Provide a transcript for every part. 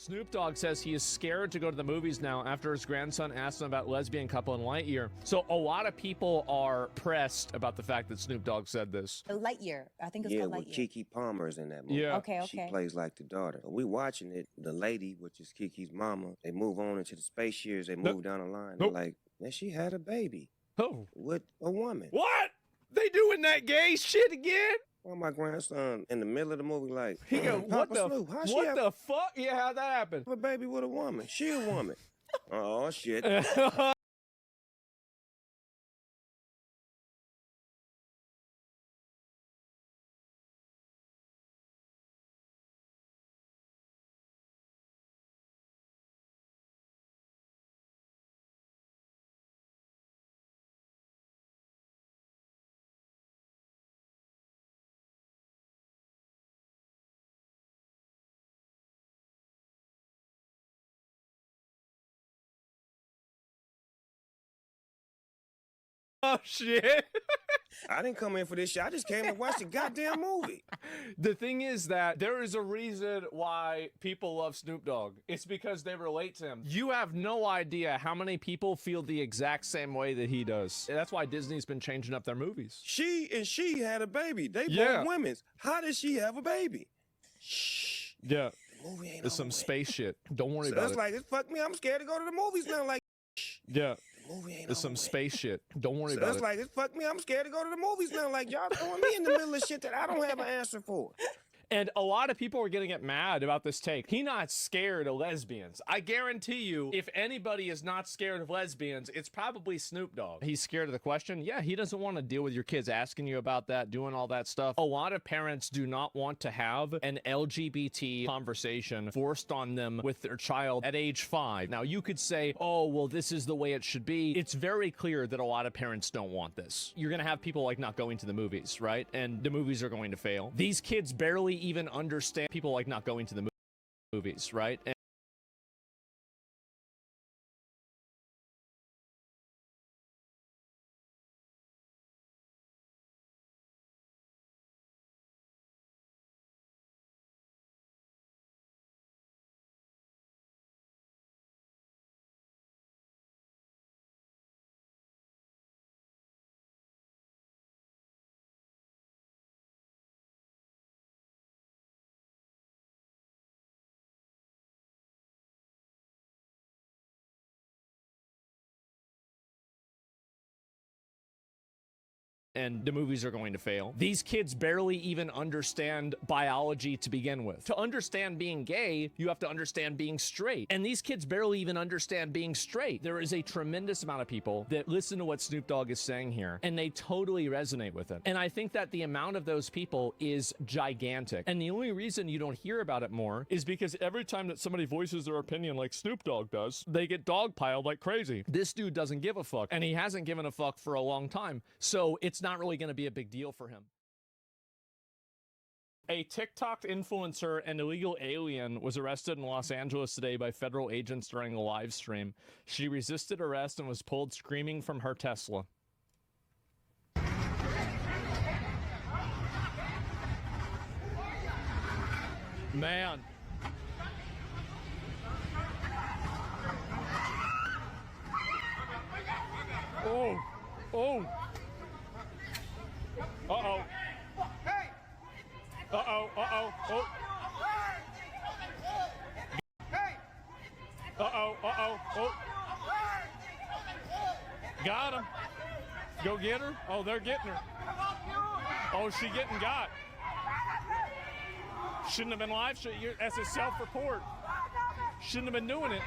Snoop Dogg says he is scared to go to the movies now after his grandson asked him about lesbian couple in Lightyear. So a lot of people are pressed about the fact that Snoop Dogg said this. Lightyear. I think it's called Lightyear. Yeah, with Keke Palmer's in that movie. Yeah. Okay. She plays like the daughter. We watching it. The lady, which is Keke's mama, they move on into the space years. They move down the line. They're like, man, she had a baby. Oh. With a woman. What? They doing that gay shit again? Well, my grandson in the middle of the movie, like, he go, what the Snoop, how what the fuck? Yeah, how'd that happen? A baby with a woman. She a woman. Oh shit. Oh shit. I didn't come in for this shit. I just came to watch the goddamn movie. The thing is that there is a reason why people love Snoop Dogg. It's because they relate to him. You have no idea how many people feel the exact same way that he does. That's why Disney's been changing up their movies. She had a baby. They both women's. How did she have a baby? Shh. Yeah. The movie ain't There's some over space shit. Don't worry so about it's it. like, it fuck me. I'm scared to go to the movies now. Like, shh. Yeah. Movie ain't There's some over space shit. Don't worry so about it's it. like, it fuck me. I'm scared to go to the movies now. Like, y'all throwing me in the middle of shit that I don't have an answer for. And a lot of people are gonna get mad about this take. He's not scared of lesbians. I guarantee you, if anybody is not scared of lesbians, it's probably Snoop Dogg. He's scared of the question. Yeah, he doesn't want to deal with your kids asking you about that, doing all that stuff. A lot of parents do not want to have an LGBT conversation forced on them with their child at age 5. Now, you could say, oh, well, this is the way it should be. It's very clear that a lot of parents don't want this. You're gonna have people like not going to the movies, right? And the movies are going to fail. These kids barely even understand people like not going to the movies, right? And the movies are going to fail. These kids barely even understand biology to begin with. To understand being gay, you have to understand being straight. And these kids barely even understand being straight. There is a tremendous amount of people that listen to what Snoop Dogg is saying here, and they totally resonate with it. And I think that the amount of those people is gigantic. And the only reason you don't hear about it more is because every time that somebody voices their opinion like Snoop Dogg does, they get dogpiled like crazy. This dude doesn't give a fuck, and he hasn't given a fuck for a long time. So it's not really going to be a big deal for him. A TikTok influencer and illegal alien was arrested in Los Angeles today by federal agents during a live stream. She resisted arrest and was pulled screaming from her Tesla. Man. Oh. Oh. Uh-oh. Hey! Uh-oh, uh-oh, oh. Hey! Uh-oh, uh-oh, oh. Got him. Go get her? Oh, they're getting her. Oh, she getting got. Shouldn't have been live. That's a self-report. Shouldn't have been doing it.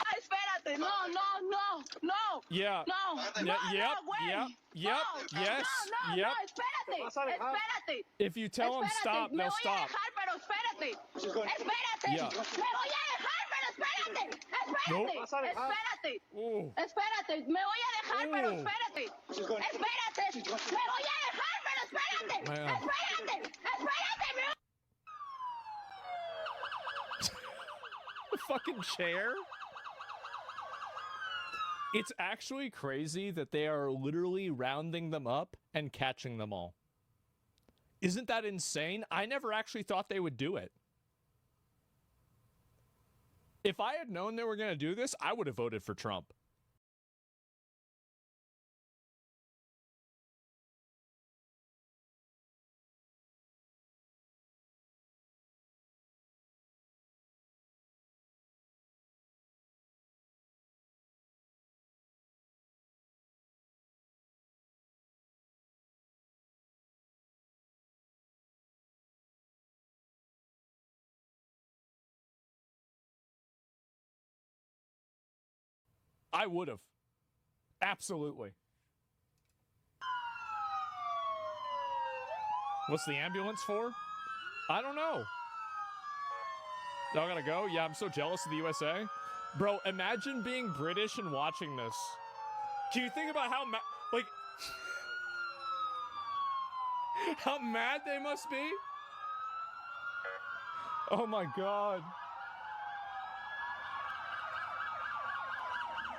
Espérate, no, no, no, no. Yeah. No. Yep, No, yep, no, güey. yep, yep, No, yes, no, no, yep. No, espérate, espérate. If you tell them stop, they'll stop. Me voy a dejar, pero espérate. Espérate. Yeah. Me voy a dejar, pero espérate. Espérate. Nope. Espérate. Ooh. Espérate. Me voy a dejar, pero Ooh. espérate. Espérate. Me voy a dejar, pero espérate. Man. Espérate. Espérate. The fucking chair? It's actually crazy that they are literally rounding them up and catching them all. Isn't that insane? I never actually thought they would do it. If I had known they were going to do this, I would have voted for Trump. I would have. Absolutely. What's the ambulance for? I don't know. Y'all gotta go? Yeah, I'm so jealous of the USA. Bro, imagine being British and watching this. Can you think about how how mad they must be? Oh my God.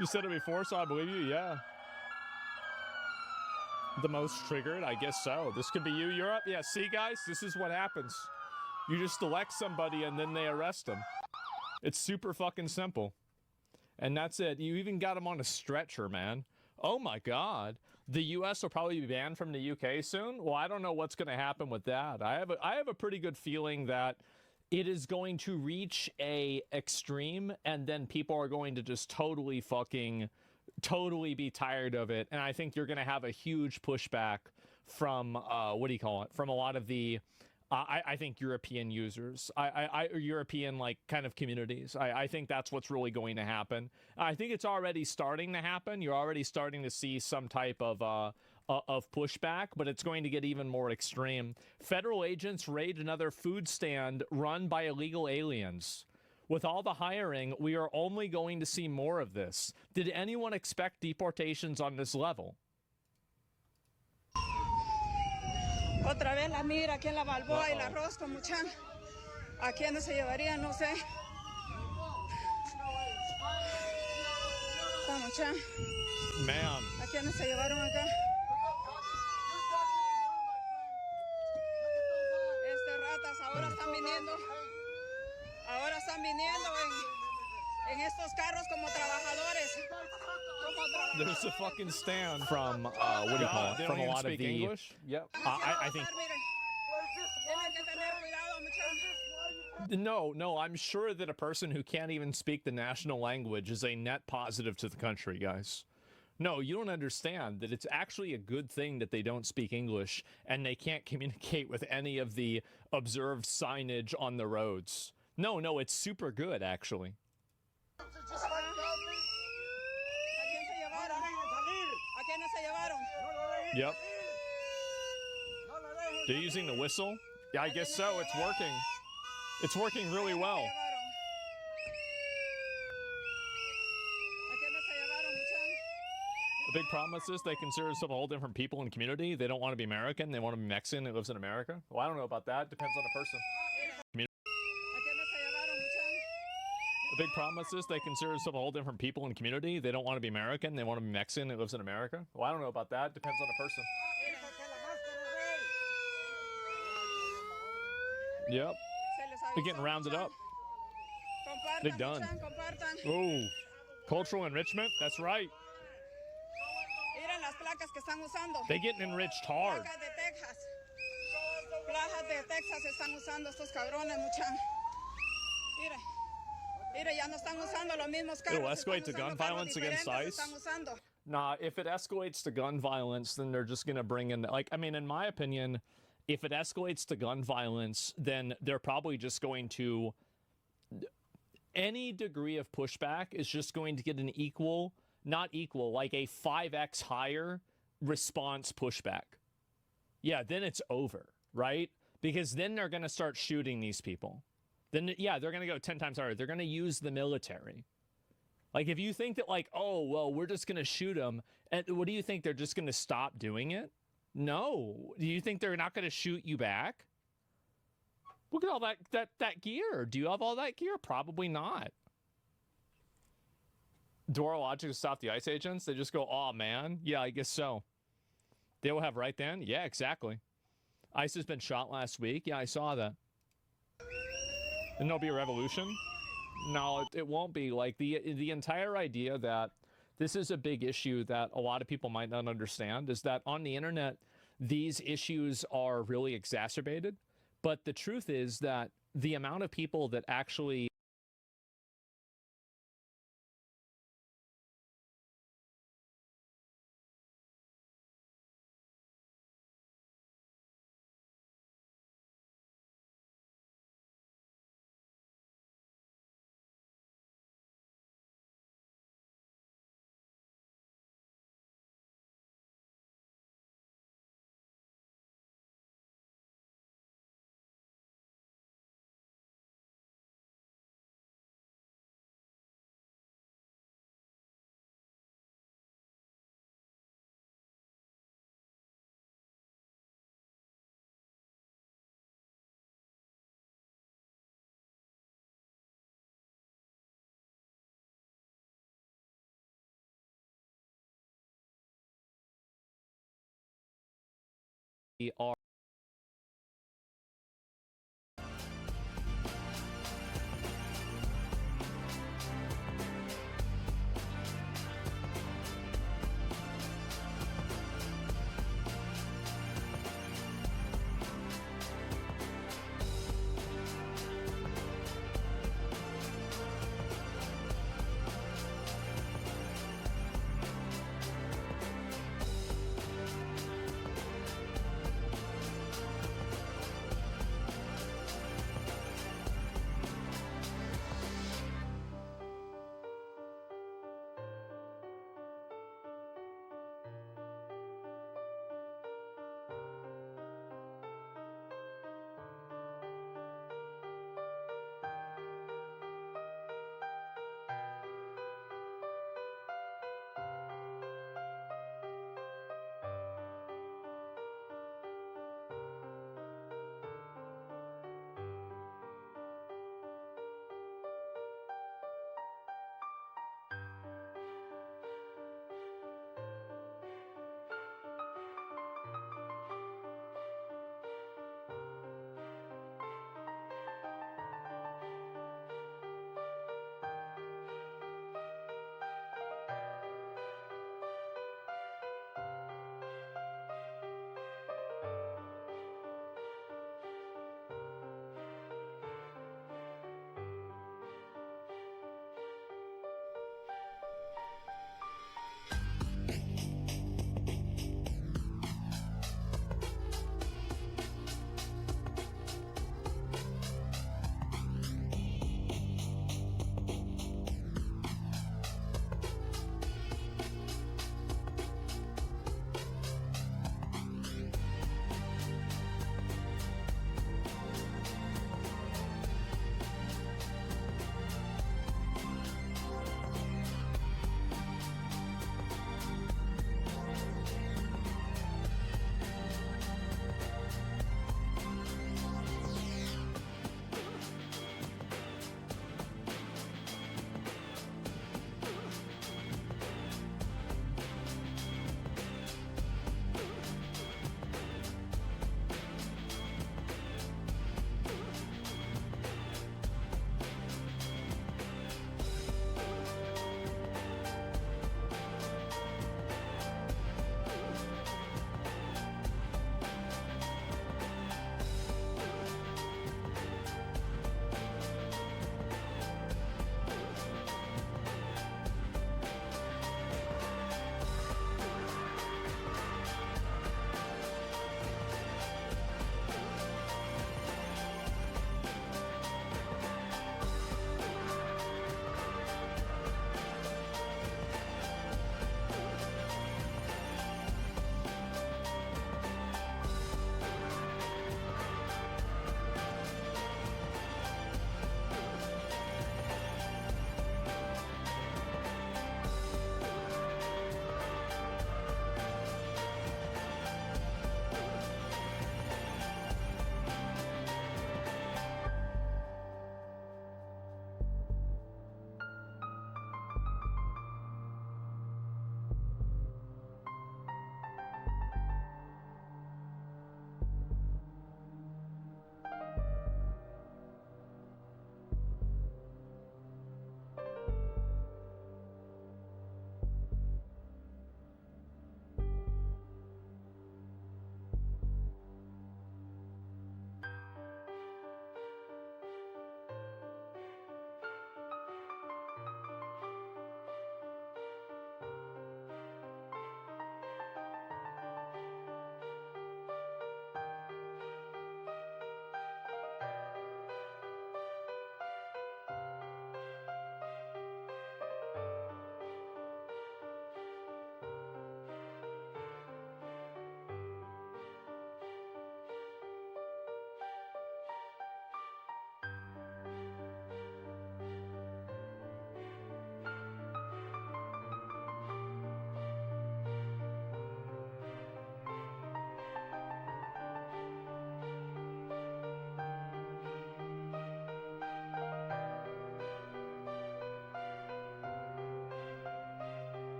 You said it before, so I believe you, yeah. The most triggered? I guess so. This could be you, Europe? Yeah, see, guys? This is what happens. You just elect somebody and then they arrest them. It's super fucking simple. And that's it. You even got them on a stretcher, man. Oh my God. The U.S. will probably be banned from the U.K. soon? Well, I don't know what's going to happen with that. I have a pretty good feeling that it is going to reach a extreme and then people are going to just totally be tired of it. And I think you're going to have a huge pushback from, from a lot of the, I think European users, European kind of communities. I think that's what's really going to happen. I think it's already starting to happen. You're already starting to see some type of pushback, but it's going to get even more extreme. Federal agents raid another food stand run by illegal aliens. With all the hiring, we are only going to see more of this. Did anyone expect deportations on this level? Otra vez la mira aquí en la Balboa y la Rosco, muchachos. ¿A quién se llevarían? No sé. Man. ¿A quién se llevaron acá? Ratas ahora están viniendo. Ahora están viniendo en estos carros como trabajadores. There's a fucking stand from, from a lot of the... English? Yep. I think... No, I'm sure that a person who can't even speak the national language is a net positive to the country, guys. No, you don't understand that it's actually a good thing that they don't speak English and they can't communicate with any of the observed signage on the roads. No, it's super good, actually. Yep. They're using the whistle? Yeah, I guess so. It's working. It's working really well. The big problem is this: they consider themselves a whole different people and community. They don't want to be American. They want to be Mexican that lives in America. Well, I don't know about that. Depends on the person. The big problem is this: they consider themselves a whole different people and community. They don't want to be American. They want to be Mexican that lives in America. Well, I don't know about that. Depends on the person. Yep. They're getting rounded up. They're done. Oh, cultural enrichment? That's right. They're getting enriched hard. It'll escalate to gun violence against ICE? Nah, if it escalates to gun violence, then they're just going to bring in, in my opinion, if it escalates to gun violence, then they're probably just going to, any degree of pushback is just going to get an equal, not equal, like a 5x higher response pushback. Yeah, then it's over, right? Because then they're going to start shooting these people. Then, yeah, they're going to go 10 times harder. They're going to use the military. Like, if you think that, oh, well, we're just going to shoot them, and what do you think? They're just going to stop doing it? No. Do you think they're not going to shoot you back? Look at all that gear. Do you have all that gear? Probably not. Dora Logic to stop the ICE agents? They just go, oh, man. Yeah, I guess so. They will have right then? Yeah, exactly. ICE has been shot last week. Yeah, I saw that. And there'll be a revolution? No, it won't be. Like, the entire idea that this is a big issue that a lot of people might not understand is that on the internet, these issues are really exacerbated. But the truth is that the amount of people that actually are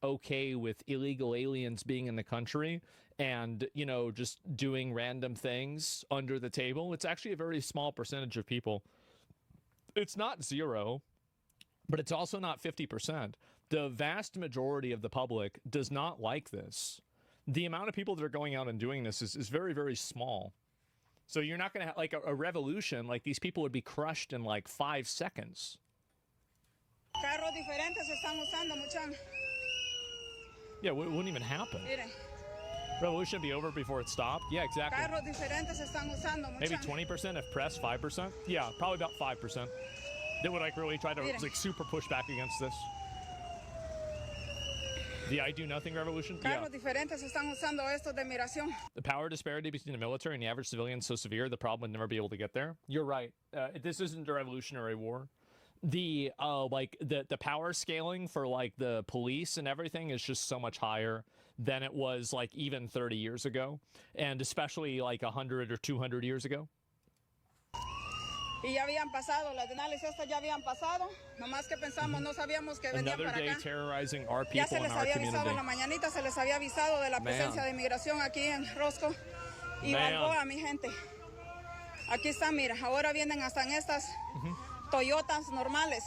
okay with illegal aliens being in the country and, you know, just doing random things under the table. It's actually a very small percentage of people. It's not zero, but it's also not 50%. The vast majority of the public does not like this. The amount of people that are going out and doing this is very, very small. So you're not going to have like a revolution. Like these people would be crushed in like 5 seconds. Carros diferentes se están usando, muchachos. Yeah, it wouldn't even happen. Miren. Revolution would be over before it stopped. Yeah, exactly. Carros diferentes se están usando, Maybe muchachos. 20% if pressed, 5%. Yeah, probably about 5%. That would like really try to like super push back against this. The I do nothing revolution. Yeah. Carros diferentes están usando esto de migración. The power disparity between the military and the average civilian is so severe, the problem would never be able to get there. You're right. This isn't a revolutionary war. The like the power scaling for like the police and everything is just so much higher than it was like even 30 years ago, and especially like 100 or 200 years ago. Y ya habían pasado, las denales estas ya habían pasado, nomás que pensamos, no sabíamos que venían Another para day acá. terrorizing our Ya people se and les our había avisado community. en la mañanita, se les había avisado de la presencia de migración aquí en Roscoe y Balboa, mi gente. Aquí está, mira, ahora vienen hasta en estas Toyotas normales.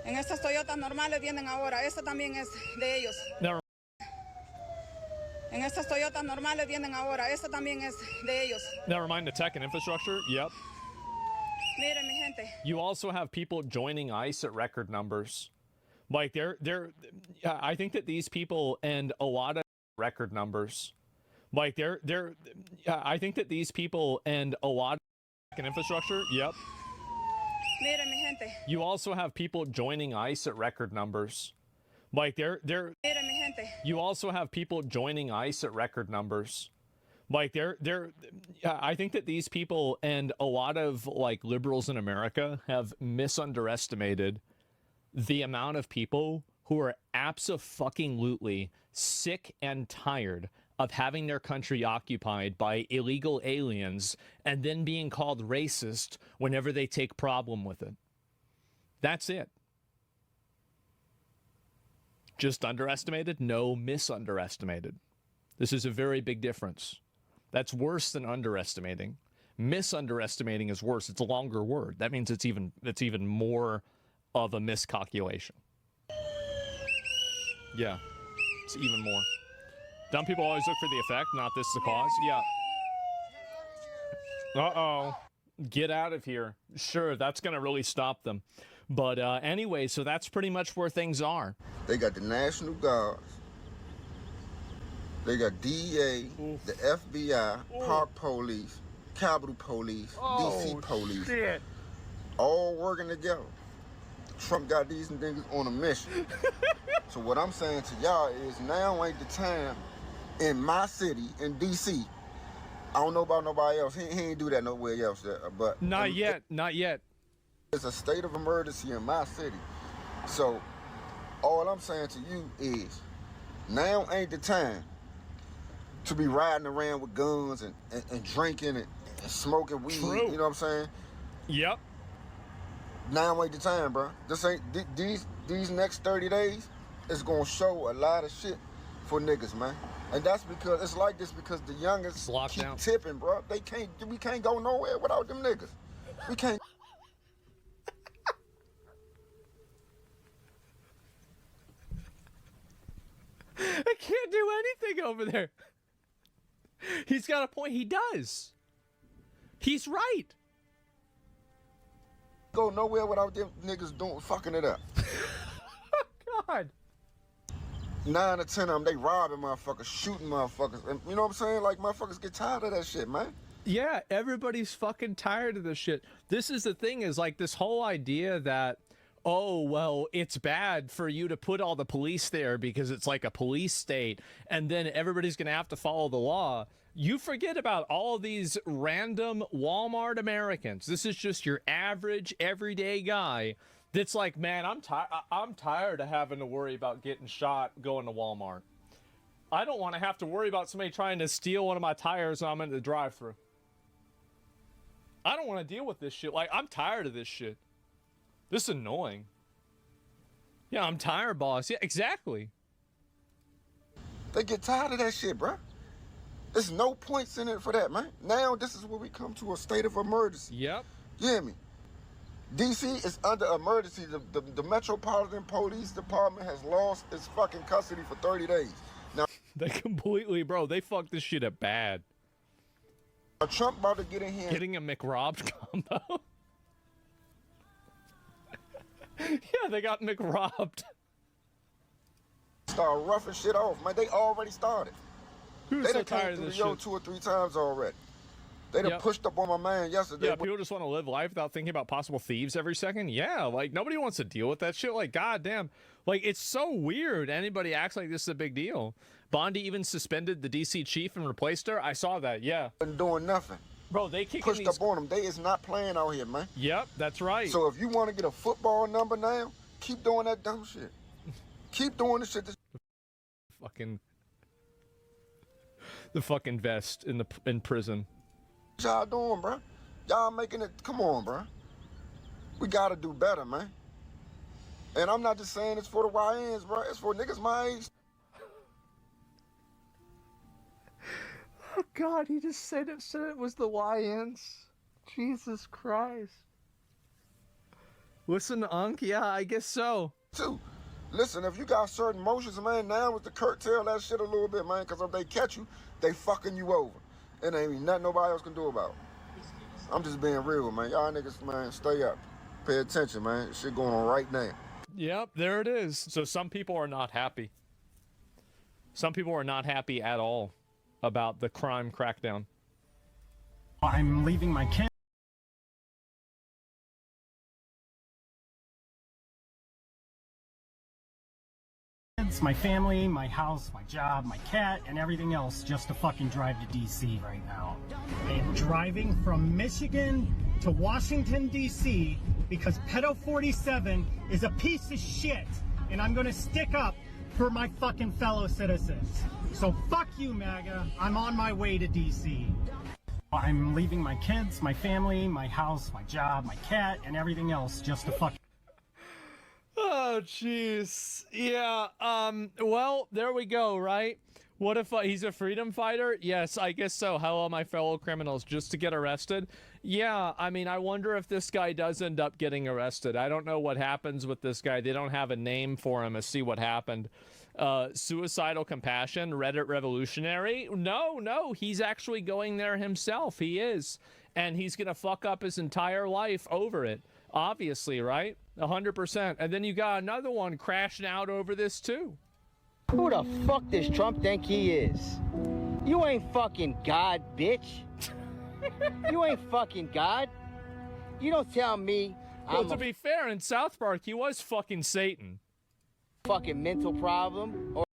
En estas Toyotas normales vienen ahora, esta también es de ellos. Never. En estas Toyotas normales vienen ahora, esta también es de ellos. Never mind the tech and infrastructure. Yep. Miren, mi gente. You also have people joining ICE at record numbers. Like I think that these people and a lot of record numbers. Like I think that these people and a lot of infrastructure. Yep. Miren, mi gente. You also have people joining ICE at record numbers. Like Miren, mi gente. You also have people joining ICE at record numbers. Like I think that these people and a lot of like liberals in America have misunderestimated the amount of people who are abso-fucking-lutely sick and tired of having their country occupied by illegal aliens and then being called racist whenever they take problem with it. That's it. Just underestimated? No, misunderestimated. This is a very big difference. That's worse than underestimating. Misunderestimating is worse. It's a longer word. That means it's even more of a miscalculation. Yeah, it's even more. Dumb people always look for the effect, not this is the cause. Yeah. Uh-oh. Get out of here. Sure, that's going to really stop them. But anyway, so that's pretty much where things are. They got the National Guard. They got DEA, the FBI, Park Police, Capitol Police, DC Police, shit. all working together. Trump got these niggas on a mission. So what I'm saying to y'all is now ain't the time in my city, in DC. I don't know about nobody else. He ain't do that nowhere else. But Not yet. Not yet. It's a state of emergency in my city. So all I'm saying to you is now ain't the time to be riding around with guns and drinking and smoking weed. True. You know what I'm saying? Yep. Now ain't the time, bro. This ain't these next 30 days is gonna show a lot of shit for niggas, man. And that's because it's like this because the youngest keep tipping, bro. We can't go nowhere without them niggas. We can't. I can't do anything over there. He's got a point. He does. He's right. Go nowhere without them niggas fucking it up. God. 9 or 10 of them, they robbing motherfuckers, shooting motherfuckers. And you know what I'm saying? Like, motherfuckers get tired of that shit, man. Yeah, everybody's fucking tired of this shit. This is the thing, is like this whole idea that, oh, well, it's bad for you to put all the police there because it's like a police state, and then everybody's going to have to follow the law. You forget about all these random Walmart Americans. This is just your average, everyday guy that's like, man, I'm tired of having to worry about getting shot going to Walmart. I don't want to have to worry about somebody trying to steal one of my tires when I'm in the drive-thru. I don't want to deal with this shit. Like, I'm tired of this shit. This is annoying. Yeah, I'm tired, boss. Yeah, exactly. They get tired of that shit, bro. There's no points in it for that, man. Now this is where we come to a state of emergency. Yep. You hear me? DC is under emergency. The Metropolitan Police Department has lost its fucking custody for 30 days. Now, They completely, bro, they fucked this shit up bad. Trump about to get in here. Getting a McRobbed combo. Yeah, they got McRobbed. Start roughing shit off, man. They already started. Who's They so done tired came of through this the yo shit? 2 or 3 times already. They done Yep. pushed up on my man yesterday. Yeah, people just want to live life without thinking about possible thieves every second. Yeah, like nobody wants to deal with that shit. Like, goddamn, like it's so weird. Anybody acts like this is a big deal. Bondi even suspended the DC chief and replaced her. I saw that. Yeah, Been doing nothing. bro, they kicking Pushed these. up on them. They is not playing out here, man. Yep, that's right. So if you want to get a football number now, keep doing that dumb shit. Keep doing the shit. The fucking vest in prison. Y'all doing, bro? Y'all making it. Come on, bro. We gotta do better, man. And I'm not just saying it's for the YNs, bro. It's for niggas my age. Oh God, he just said it was the YNs. Jesus Christ. Listen to Unc, yeah, I guess so. Too. Listen, if you got certain motions, man, now is to curtail that shit a little bit, man, because if they catch you, they fucking you over. It ain't nothing nobody else can do about it. I'm just being real, man. Y'all niggas, man, stay up. Pay attention, man. Shit going on right now. Yep, there it is. So some people are not happy. Some people are not happy at all about the crime crackdown. I'm leaving my kids, my family, my house, my job, my cat, and everything else just to fucking drive to DC right now. I'm driving from Michigan to Washington, DC because Pedo 47 is a piece of shit, and I'm gonna stick up for my fucking fellow citizens. So fuck you, MAGA. I'm on my way to DC. I'm leaving my kids, my family, my house, my job, my cat, and everything else just to fucking... Oh, jeez. Yeah, well, there we go, right? What if he's a freedom fighter? Yes, I guess so. Hello, my fellow criminals, just to get arrested? Yeah, I mean, I wonder if this guy does end up getting arrested. I don't know what happens with this guy. They don't have a name for him to see what happened. Suicidal compassion, Reddit revolutionary? No, he's actually going there himself. He is. And he's gonna fuck up his entire life over it. Obviously, right? 100%. And then you got another one crashing out over this too. Who the fuck does Trump think he is? You ain't fucking God, bitch. You ain't fucking God. You don't tell me Well, to be fair, in South Park, he was fucking Satan. Fucking mental problem or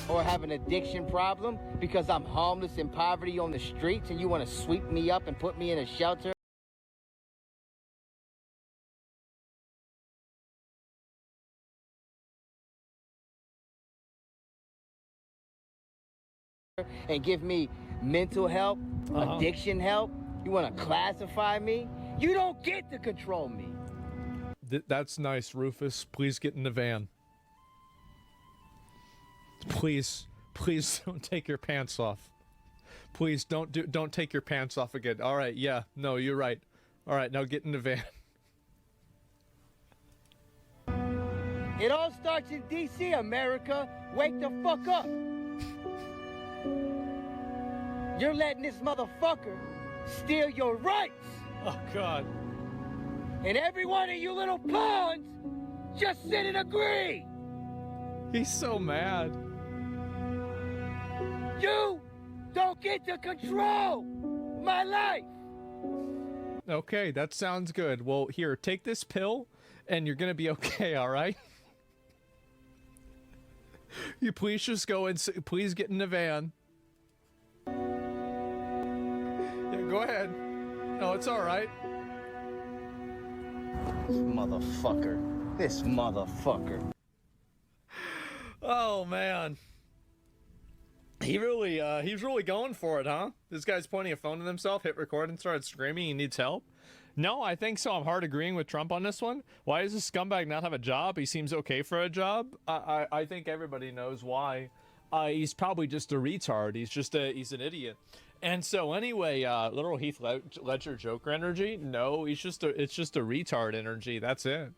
or have an addiction problem because I'm homeless in poverty on the streets and you want to sweep me up and put me in a shelter? And give me mental help, addiction help? You want to classify me? You don't get to control me. That's nice, Rufus. Please get in the van. Please don't take your pants off. Please don't take your pants off again. All right, yeah, no, you're right. All right, now get in the van. It all starts in D.C., America. Wake the fuck up. You're letting this motherfucker steal your rights. Oh, God. And every one of you little pawns just sit and agree. He's so mad. You don't get to control my life. Okay, that sounds good. Well, here, take this pill, and you're gonna be okay, all right? You please just go and please get in the van. Yeah, go ahead. No, it's all right. This motherfucker. Oh, man. He's really going for it, huh? This guy's pointing a phone at himself, hit record, and started screaming he needs help. No, I think so. I'm hard agreeing with Trump on this one. Why does this scumbag not have a job? He seems okay for a job. I think everybody knows why. He's probably just a retard. He's an idiot. And so anyway, literal Heath Ledger Joker energy. No, it's just a retard energy. That's it.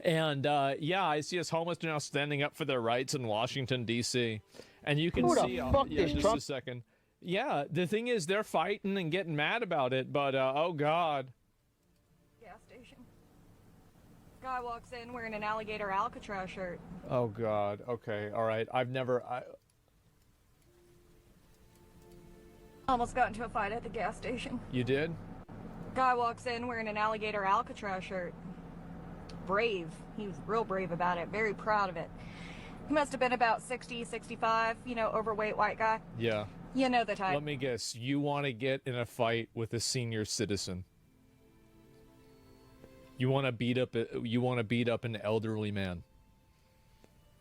And yeah, I see us homeless now standing up for their rights in Washington D.C. And you can see, yeah, just a second. Yeah, the thing is, they're fighting and getting mad about it, but oh God. Gas station. Guy walks in wearing an alligator Alcatraz shirt. Oh God. Okay. All right. Almost got into a fight at the gas station. You did? Guy walks in wearing an alligator Alcatraz shirt. Brave. He was real brave about it. Very proud of it. He must have been about 60, 65, you know, overweight white guy. Yeah. You know the type. Let me guess. You want to get in a fight with a senior citizen. You want to beat up an elderly man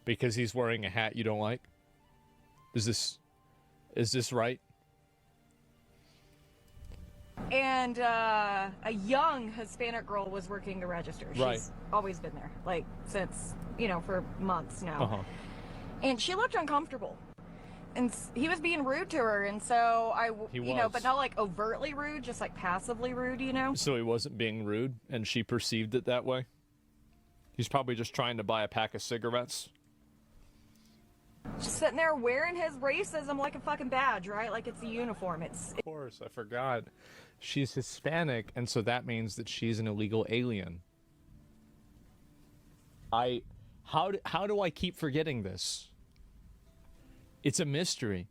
because he's wearing a hat you don't like? Is this right? And a young Hispanic girl was working the register. She's always been there, like since, you know, for months now. And she looked uncomfortable. And he was being rude to her, and so you know, but not like overtly rude, just like passively rude, you know? So he wasn't being rude, and she perceived it that way? He's probably just trying to buy a pack of cigarettes. Just sitting there wearing his racism like a fucking badge, right? Like it's a uniform. Of course, I forgot. She's Hispanic, and so that means that she's an illegal alien. How do I keep forgetting this? It's a mystery.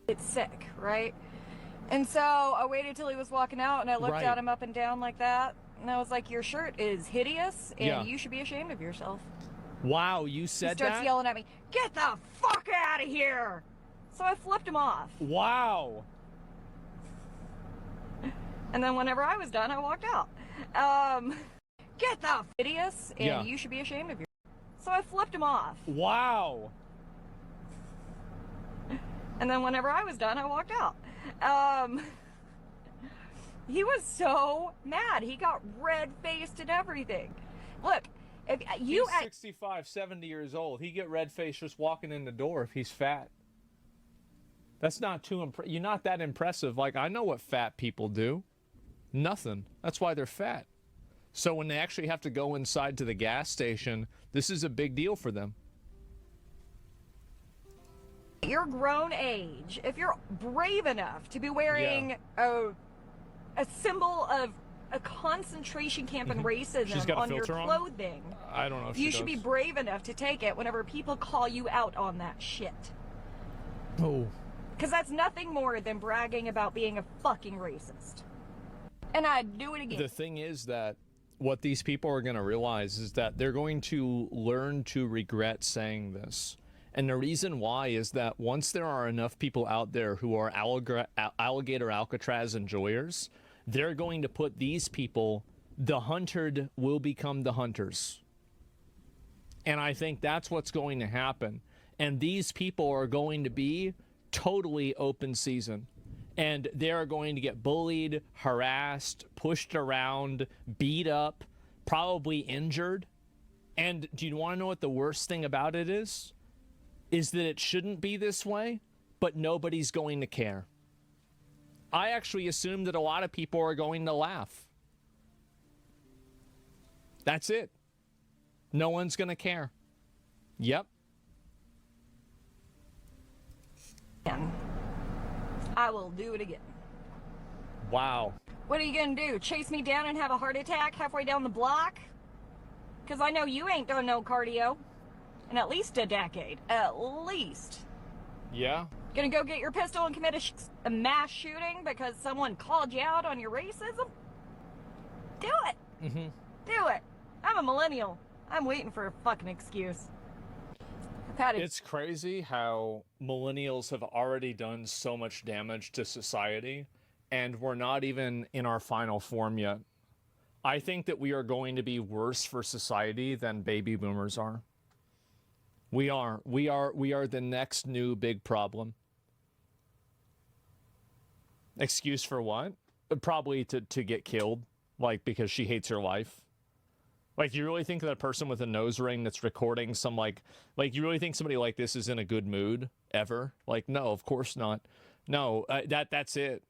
It's sick, right? And so I waited till he was walking out, and I looked at him up and down like that, and I was like, your shirt is hideous, and you should be ashamed of yourself. Wow, you said that? He starts yelling at me, get the fuck out of here! So I flipped him off. Wow. And then whenever I was done, I walked out. Get the hideous, and you should be ashamed of yourself. So I flipped him off. Wow. And then whenever I was done, I walked out. He was so mad. He got red-faced and everything. Look, if you... He's 65, 70 years old. He get red-faced just walking in the door if he's fat. That's not too you're not that impressive. Like, I know what fat people do. Nothing. That's why they're fat. So when they actually have to go inside to the gas station, this is a big deal for them. Your grown age, if you're brave enough to be wearing a symbol of a concentration camp and racism on your clothing, I don't know if you should be brave enough to take it whenever people call you out on that shit. Oh. Because that's nothing more than bragging about being a fucking racist. And I'd do it again. The thing is that what these people are going to realize is that they're going to learn to regret saying this. And the reason why is that once there are enough people out there who are alligator Alcatraz enjoyers, they're going to put these people, the hunted will become the hunters. And I think that's what's going to happen. And these people are going to be totally open season. And they're going to get bullied, harassed, pushed around, beat up, probably injured. And do you want to know what the worst thing about it is? Is that it shouldn't be this way, but nobody's going to care. I actually assume that a lot of people are going to laugh. That's it. No one's going to care. Yep. I will do it again. Wow. What are you going to do? Chase me down and have a heart attack halfway down the block? Because I know you ain't done no cardio in at least a decade. At least. Yeah. Gonna go get your pistol and commit a mass shooting because someone called you out on your racism? Do it. Mm-hmm. Do it. I'm a millennial. I'm waiting for a fucking excuse. It's crazy how millennials have already done so much damage to society, and we're not even in our final form yet. I think that we are going to be worse for society than baby boomers are. We are the next new big problem. Excuse for what? Probably to get killed, like because she hates her life. Like, you really think that a person with a nose ring that's recording some, like you really think somebody like this is in a good mood ever? Like, no, of course not. No, that's it.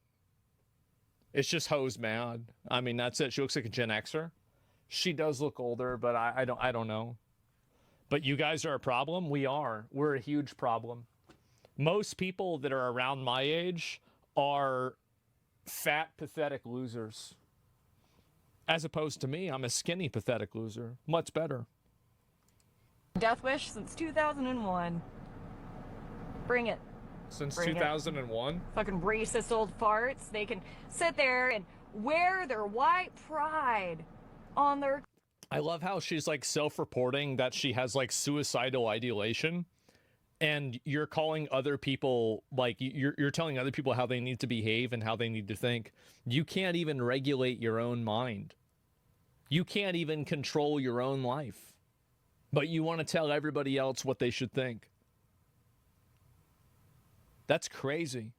It's just hoes mad. I mean, that's it. She looks like a Gen Xer. She does look older, but I don't know. But you guys are a problem? We are. We're a huge problem. Most people that are around my age are fat, pathetic losers. As opposed to me, I'm a skinny, pathetic loser. Much better. Death wish since 2001. Bring it. Since Bring 2001? Fucking racist old farts. They can sit there and wear their white pride on their... I love how she's like self-reporting that she has like suicidal ideation, and you're calling other people, like you're telling other people how they need to behave and how they need to think. You can't even regulate your own mind. You can't even control your own life, but you want to tell everybody else what they should think. That's crazy.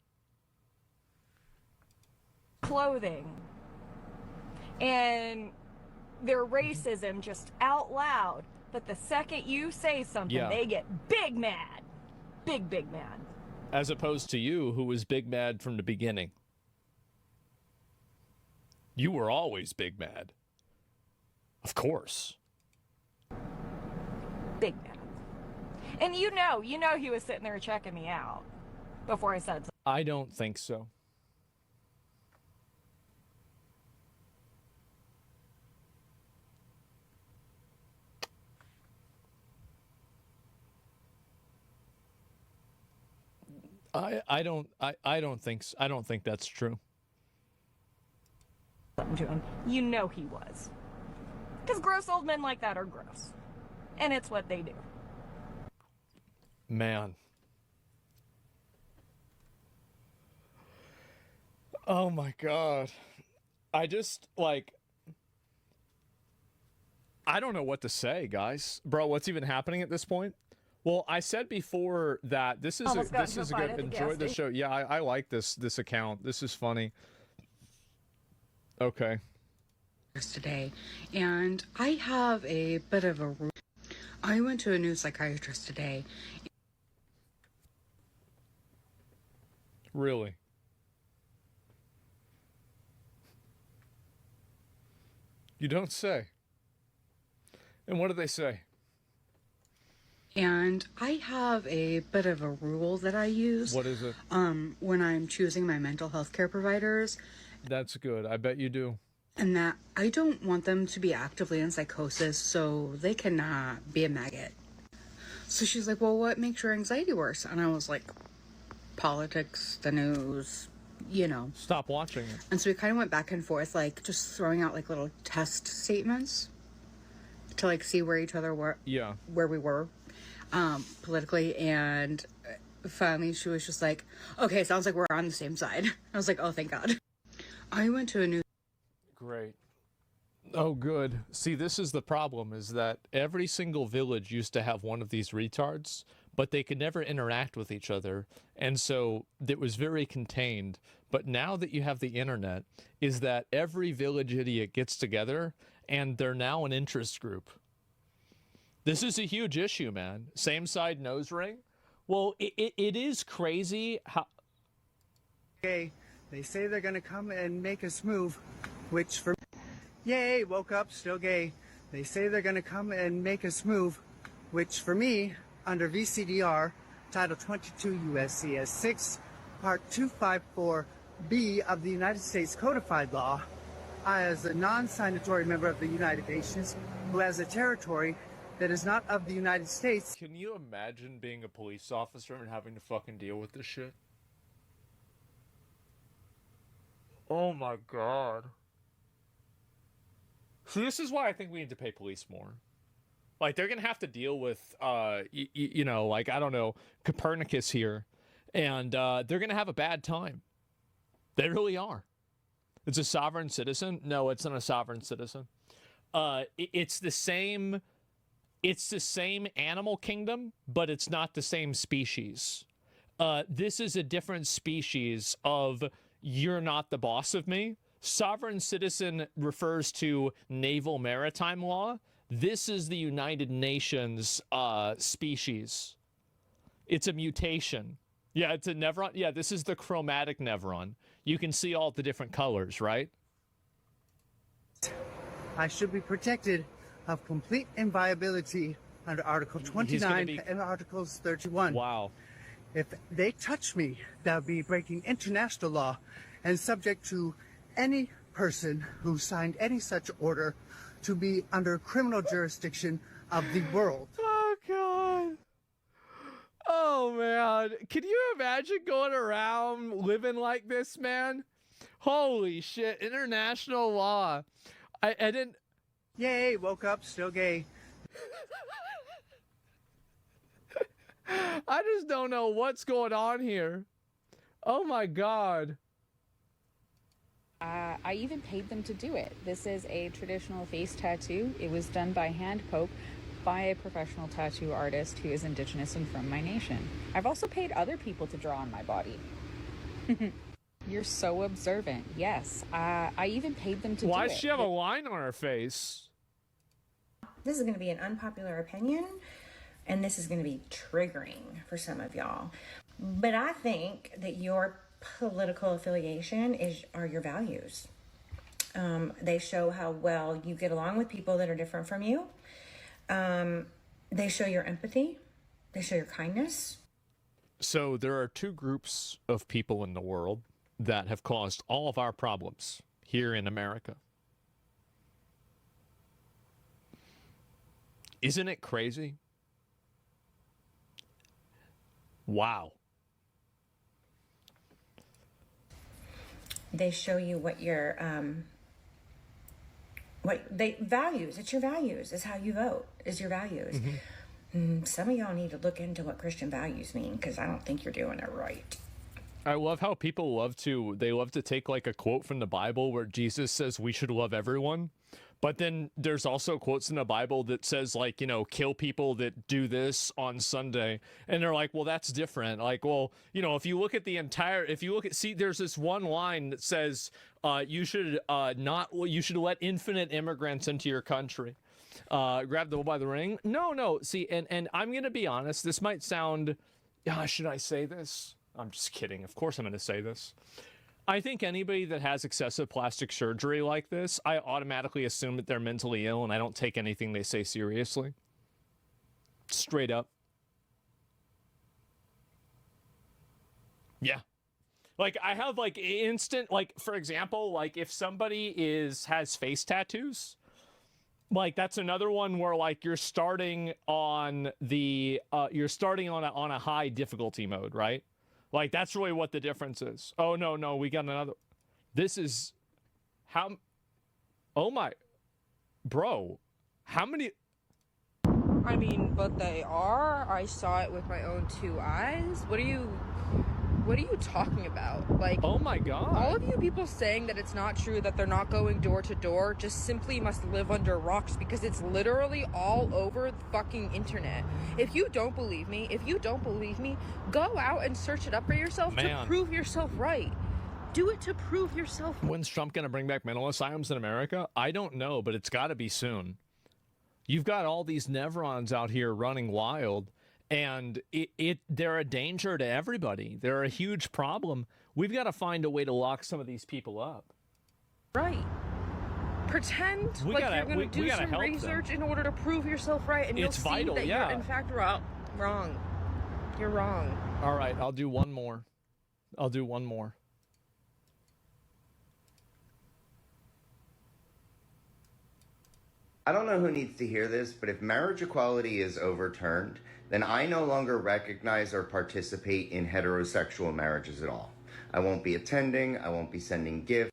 Clothing and their racism just out loud, but the second you say something, they get big mad. Big mad. As opposed to you, who was big mad from the beginning. You were always big mad. Of course. Big mad. And you know he was sitting there checking me out before I said something. I don't think so. I don't think that's true. Something to him. You know he was. Because gross old men like that are gross. And it's what they do. Man. Oh my God. I just, like, I don't know what to say, guys. Bro, what's even happening at this point? Well, I said before that this is a good, enjoy the show. Yeah, I like this account. This is funny. Okay. Today, and I have a bit of a... I went to a new psychiatrist today. Really? You don't say. And what do they say? And I have a bit of a rule that I use. What is it? When I'm choosing my mental health care providers. That's good. I bet you do. And that I don't want them to be actively in psychosis, so they cannot be a maggot. So she's like, well, what makes your anxiety worse? And I was like, politics, the news, you know. Stop watching it. And so we kind of went back and forth, like, just throwing out, like, little test statements to, like, see where each other were. Yeah. Where we were. politically, and finally she was just like, okay, sounds like we're on the same side. I was like, oh, thank God. I went to a new... Great. Oh, good. See, this is the problem, is that every single village used to have one of these retards, but they could never interact with each other, and so it was very contained. But now that you have the internet, is that every village idiot gets together, and they're now an interest group. This is a huge issue, man. Same side nose ring? Well, it is crazy how... Okay, they say they're gonna come and make us move, which for... Yay, woke up, still gay. They say they're gonna come and make us move, which for me, under VCDR, Title 22 U.S.C.S. 6, Part 254B of the United States Codified Law, I, as a non-signatory member of the United Nations, who has a territory that is not of the United States. Can you imagine being a police officer and having to fucking deal with this shit? Oh my God. See, this is why I think we need to pay police more. Like, they're going to have to deal with, you know, like, I don't know, Copernicus here. And they're going to have a bad time. They really are. It's a sovereign citizen? No, it's not a sovereign citizen. It's the same animal kingdom, but it's not the same species. This is a different species of you're not the boss of me. Sovereign citizen refers to naval maritime law. This is the United Nations species. It's a mutation. Yeah, it's a Nevron. Yeah, this is the chromatic Nevron. You can see all the different colors, right? I should be protected of complete inviolability under Article 29 and Articles 31. Wow. If they touch me, that would be breaking international law and subject to any person who signed any such order to be under criminal jurisdiction of the world. Oh, God. Oh, man. Can you imagine going around living like this, man? Holy shit. International law. I didn't... Yay, woke up, still gay. I just don't know what's going on here. Oh, my God. I even paid them to do it. This is a traditional face tattoo. It was done by hand poke by a professional tattoo artist who is indigenous and from my nation. I've also paid other people to draw on my body. You're so observant. Yes, I even paid them to do it. Why does she have a line on her face? This is going to be an unpopular opinion, and this is going to be triggering for some of y'all. But I think that your political affiliation are your values. They show how well you get along with people that are different from you. They show your empathy. They show your kindness. So there are two groups of people in the world that have caused all of our problems here in America. Isn't it crazy? Wow. They show you what your values. It's your values. It's how you vote. Is your values. Some of y'all need to look into what Christian values mean, because I don't think you're doing it right. I love how people love to take like a quote from the Bible where Jesus says we should love everyone. But then there's also quotes in the Bible that says, like, you know, kill people that do this on Sunday. And they're like, well, that's different. Like, well, you know, if you look at see, there's this one line that says, you should let infinite immigrants into your country. Grab the bull by the ring. No. See, and I'm going to be honest. This might sound, should I say this? I'm just kidding. Of course I'm going to say this. I think anybody that has excessive plastic surgery like this, I automatically assume that they're mentally ill, and I don't take anything they say seriously. Straight up. Yeah. Like, I have, like, instant, like, for example, like, if somebody has face tattoos, like, that's another one where, like, you're starting on a high difficulty mode, right? Like, that's really what the difference is. Oh, no, we got another. This is how. Oh, my. Bro. How many. I mean, but they are. I saw it with my own 2 eyes. What are you talking about? Like, oh my God. All of you people saying that it's not true, that they're not going door to door, just simply must live under rocks, because it's literally all over the fucking internet. If you don't believe me, go out and search it up for yourself to prove yourself right. Do it to prove yourself. When's Trump going to bring back mental asylums in America? I don't know, but it's got to be soon. You've got all these Nevrons out here running wild, and they're a danger to everybody. They're a huge problem. We've got to find a way to lock some of these people up. Right. Pretend you're going to do some research in order to prove yourself right, and you'll see that you're in fact wrong. You're wrong. All right, I'll do one more. I don't know who needs to hear this, but if marriage equality is overturned, then I no longer recognize or participate in heterosexual marriages at all. I won't be attending, I won't be sending gifts.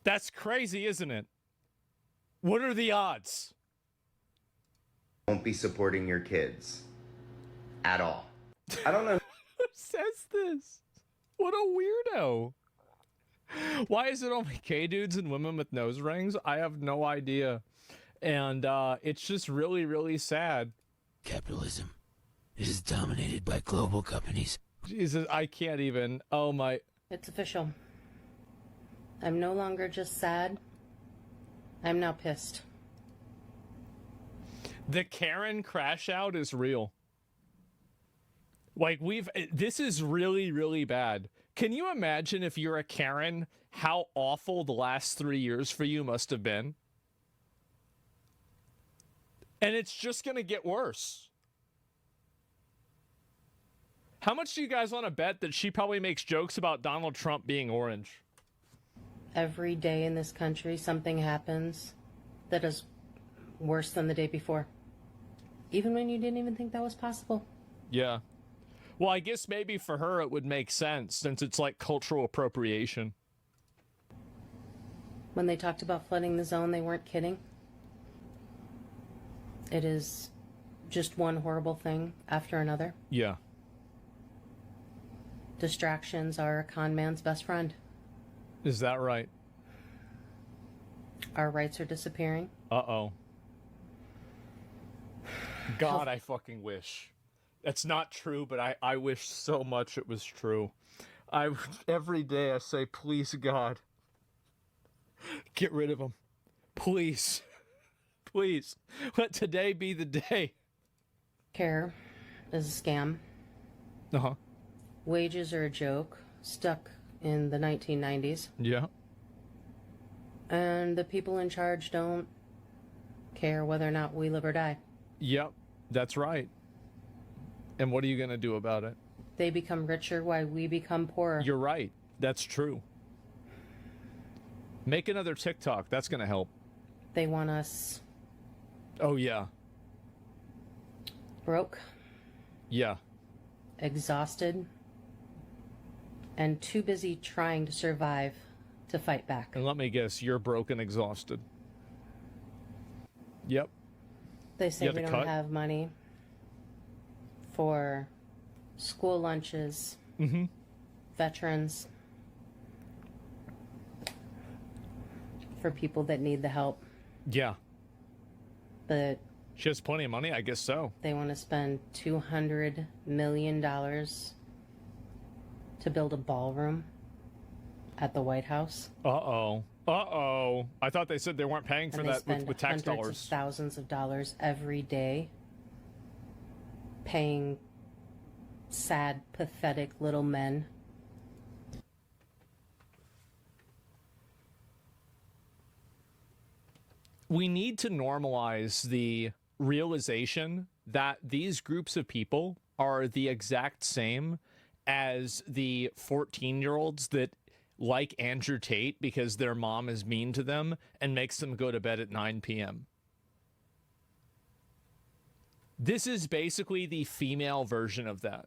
That's crazy, isn't it? What are the odds? Won't be supporting your kids. At all. I don't know who says this. What a weirdo. Why is it only gay dudes and women with nose rings? I have no idea. And it's just really, really sad. Capitalism is dominated by global companies. Jesus, I can't even. Oh my. It's official. I'm no longer just sad. I'm now pissed. The Karen crash out is real. Like, this is really, really bad. Can you imagine, if you're a Karen, how awful the last 3 years for you must have been? And it's just going to get worse. How much do you guys want to bet that she probably makes jokes about Donald Trump being orange? Every day in this country, something happens that is worse than the day before. Even when you didn't even think that was possible. Yeah. Well, I guess maybe for her it would make sense, since it's like cultural appropriation. When they talked about flooding the zone, they weren't kidding. It is just one horrible thing after another. Yeah. Distractions are a con man's best friend. Is that right? Our rights are disappearing. Uh-oh. God, I fucking wish. That's not true, but I wish so much it was true. Every day I say, please, God, get rid of them. Please. Please. Let today be the day. Care is a scam. Uh-huh. Wages are a joke. Stuck in the 1990s. Yeah. And the people in charge don't care whether or not we live or die. Yep, that's right. And what are you going to do about it? They become richer while we become poorer. You're right. That's true. Make another TikTok. That's going to help. They want us... Oh, yeah. Broke. Yeah. Exhausted. And too busy trying to survive to fight back. And let me guess, you're broke and exhausted. Yep. They say we don't have money for school lunches, veterans, for people that need the help. Yeah. But she has plenty of money, I guess so. They want to spend $200 million to build a ballroom at the White House. Uh-oh. Uh-oh. I thought they said they weren't paying for that with tax dollars. Hundreds of thousands of dollars every day paying sad, pathetic little men. We need to normalize the realization that these groups of people are the exact same as the 14-year-olds that like Andrew Tate because their mom is mean to them and makes them go to bed at 9 p.m. This is basically the female version of that.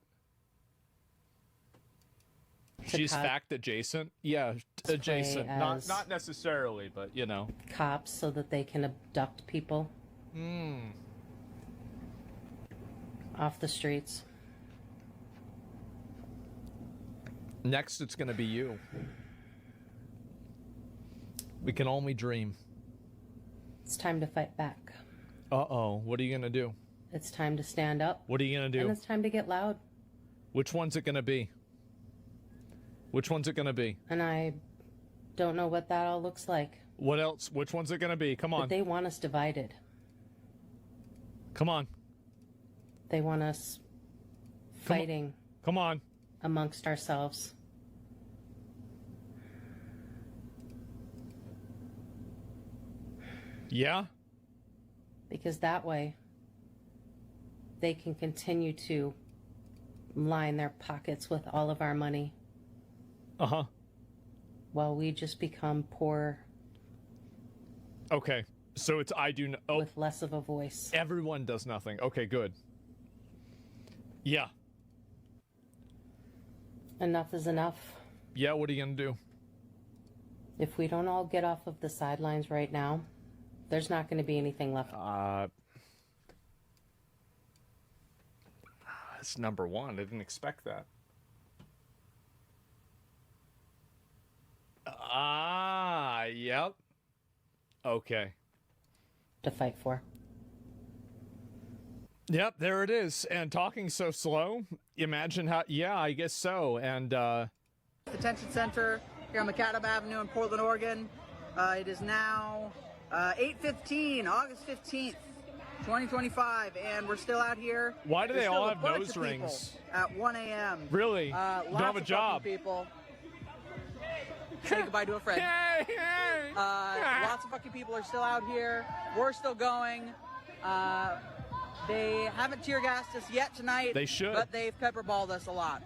She's fact adjacent. Yeah, adjacent. Not necessarily, but you know. Cops so that they can abduct people. Off the streets. Next, it's going to be you. We can only dream. It's time to fight back. Uh-oh. What are you going to do? It's time to stand up. What are you going to do? And it's time to get loud. Which one's it going to be? Which one's it going to be? And I don't know what that all looks like. What else? Which one's it going to be? Come on. But they want us divided. Come on. They want us fighting. Come on. Amongst ourselves. Yeah? Because that way, they can continue to line their pockets with all of our money. Uh-huh. While we just become poor. Okay. So it's with less of a voice. Everyone does nothing. Okay, good. Yeah. Enough is enough. Yeah, what are you going to do? If we don't all get off of the sidelines right now, there's not going to be anything left. That's number one. I didn't expect that. Yep. Okay. To fight for. Yep, there it is. And talking so slow, imagine how, yeah, I guess so. And, Detention Center here on Macadam Avenue in Portland, Oregon. It is now 8:15, August 15th, 2025, and we're still out here. Why do they There's all still have a bunch nose of people rings? At 1 a.m. Really? Lots Don't have a of job. fucking people. Say goodbye to a friend. Lots of fucking people are still out here. We're still going. They haven't tear gassed us yet tonight. They should. But they've pepperballed us a lot,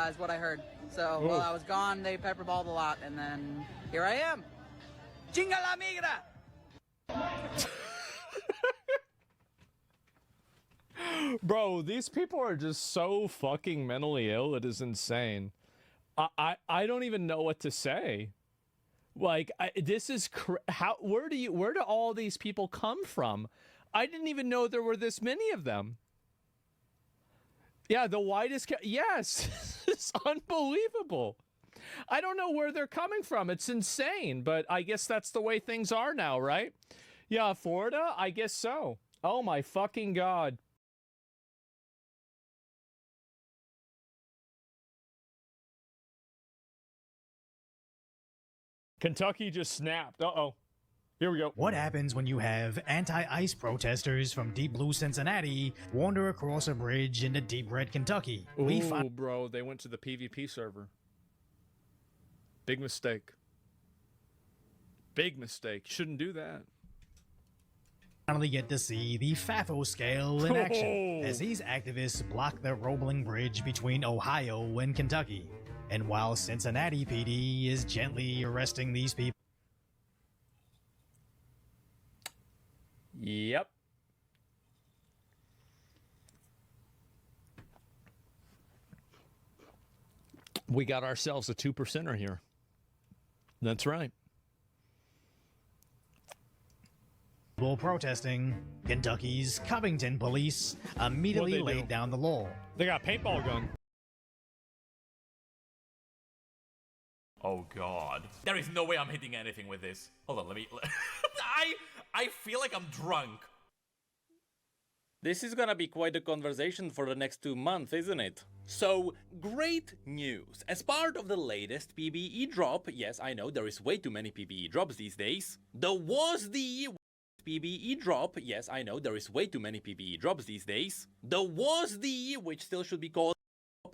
is what I heard. So while I was gone, they pepperballed a lot, and then here I am. Chinga la migra! Bro, these people are just so fucking mentally ill. It is insane. I don't even know what to say. Like, this is where do all these people come from? I didn't even know there were this many of them. Yeah, the widest. Yes, it's unbelievable. I don't know where they're coming from. It's insane, but I guess that's the way things are now, right? Yeah, Florida, I guess so. Oh my fucking God. Kentucky just snapped. Uh-oh. Here we go. What happens when you have anti-ICE protesters from deep blue Cincinnati wander across a bridge into deep red Kentucky? Ooh, bro, they went to the PvP server. Big mistake. Big mistake. Shouldn't do that. Finally get to see the FAFO scale in action as these activists block the rolling bridge between Ohio and Kentucky. And while Cincinnati PD is gently arresting these people. Yep. We got ourselves a 2%er here. That's right. While protesting, Kentucky's Covington police immediately laid down the law. They got a paintball gun. Oh God. There is no way I'm hitting anything with this. Hold on, let me... I feel like I'm drunk. This is gonna be quite a conversation for the next 2 months, isn't it? So, great news. As part of the latest PBE drop, yes, I know there is way too many PBE drops these days. There was the PBE drop, yes, I know there is way too many PBE drops these days. There was the, which still should be called,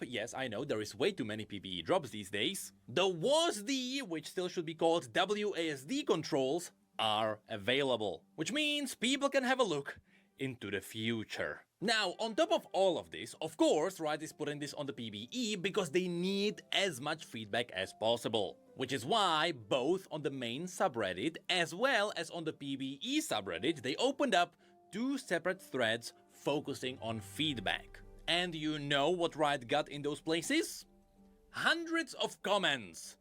yes, I know there is way too many PBE drops these days. There was the, which still should be called WASD controls, are available. Which means people can have a look into the future. Now, on top of all of this, of course, Riot is putting this on the PBE because they need as much feedback as possible. Which is why, both on the main subreddit as well as on the PBE subreddit, they opened up 2 separate threads focusing on feedback. And you know what Riot got in those places? Hundreds of comments,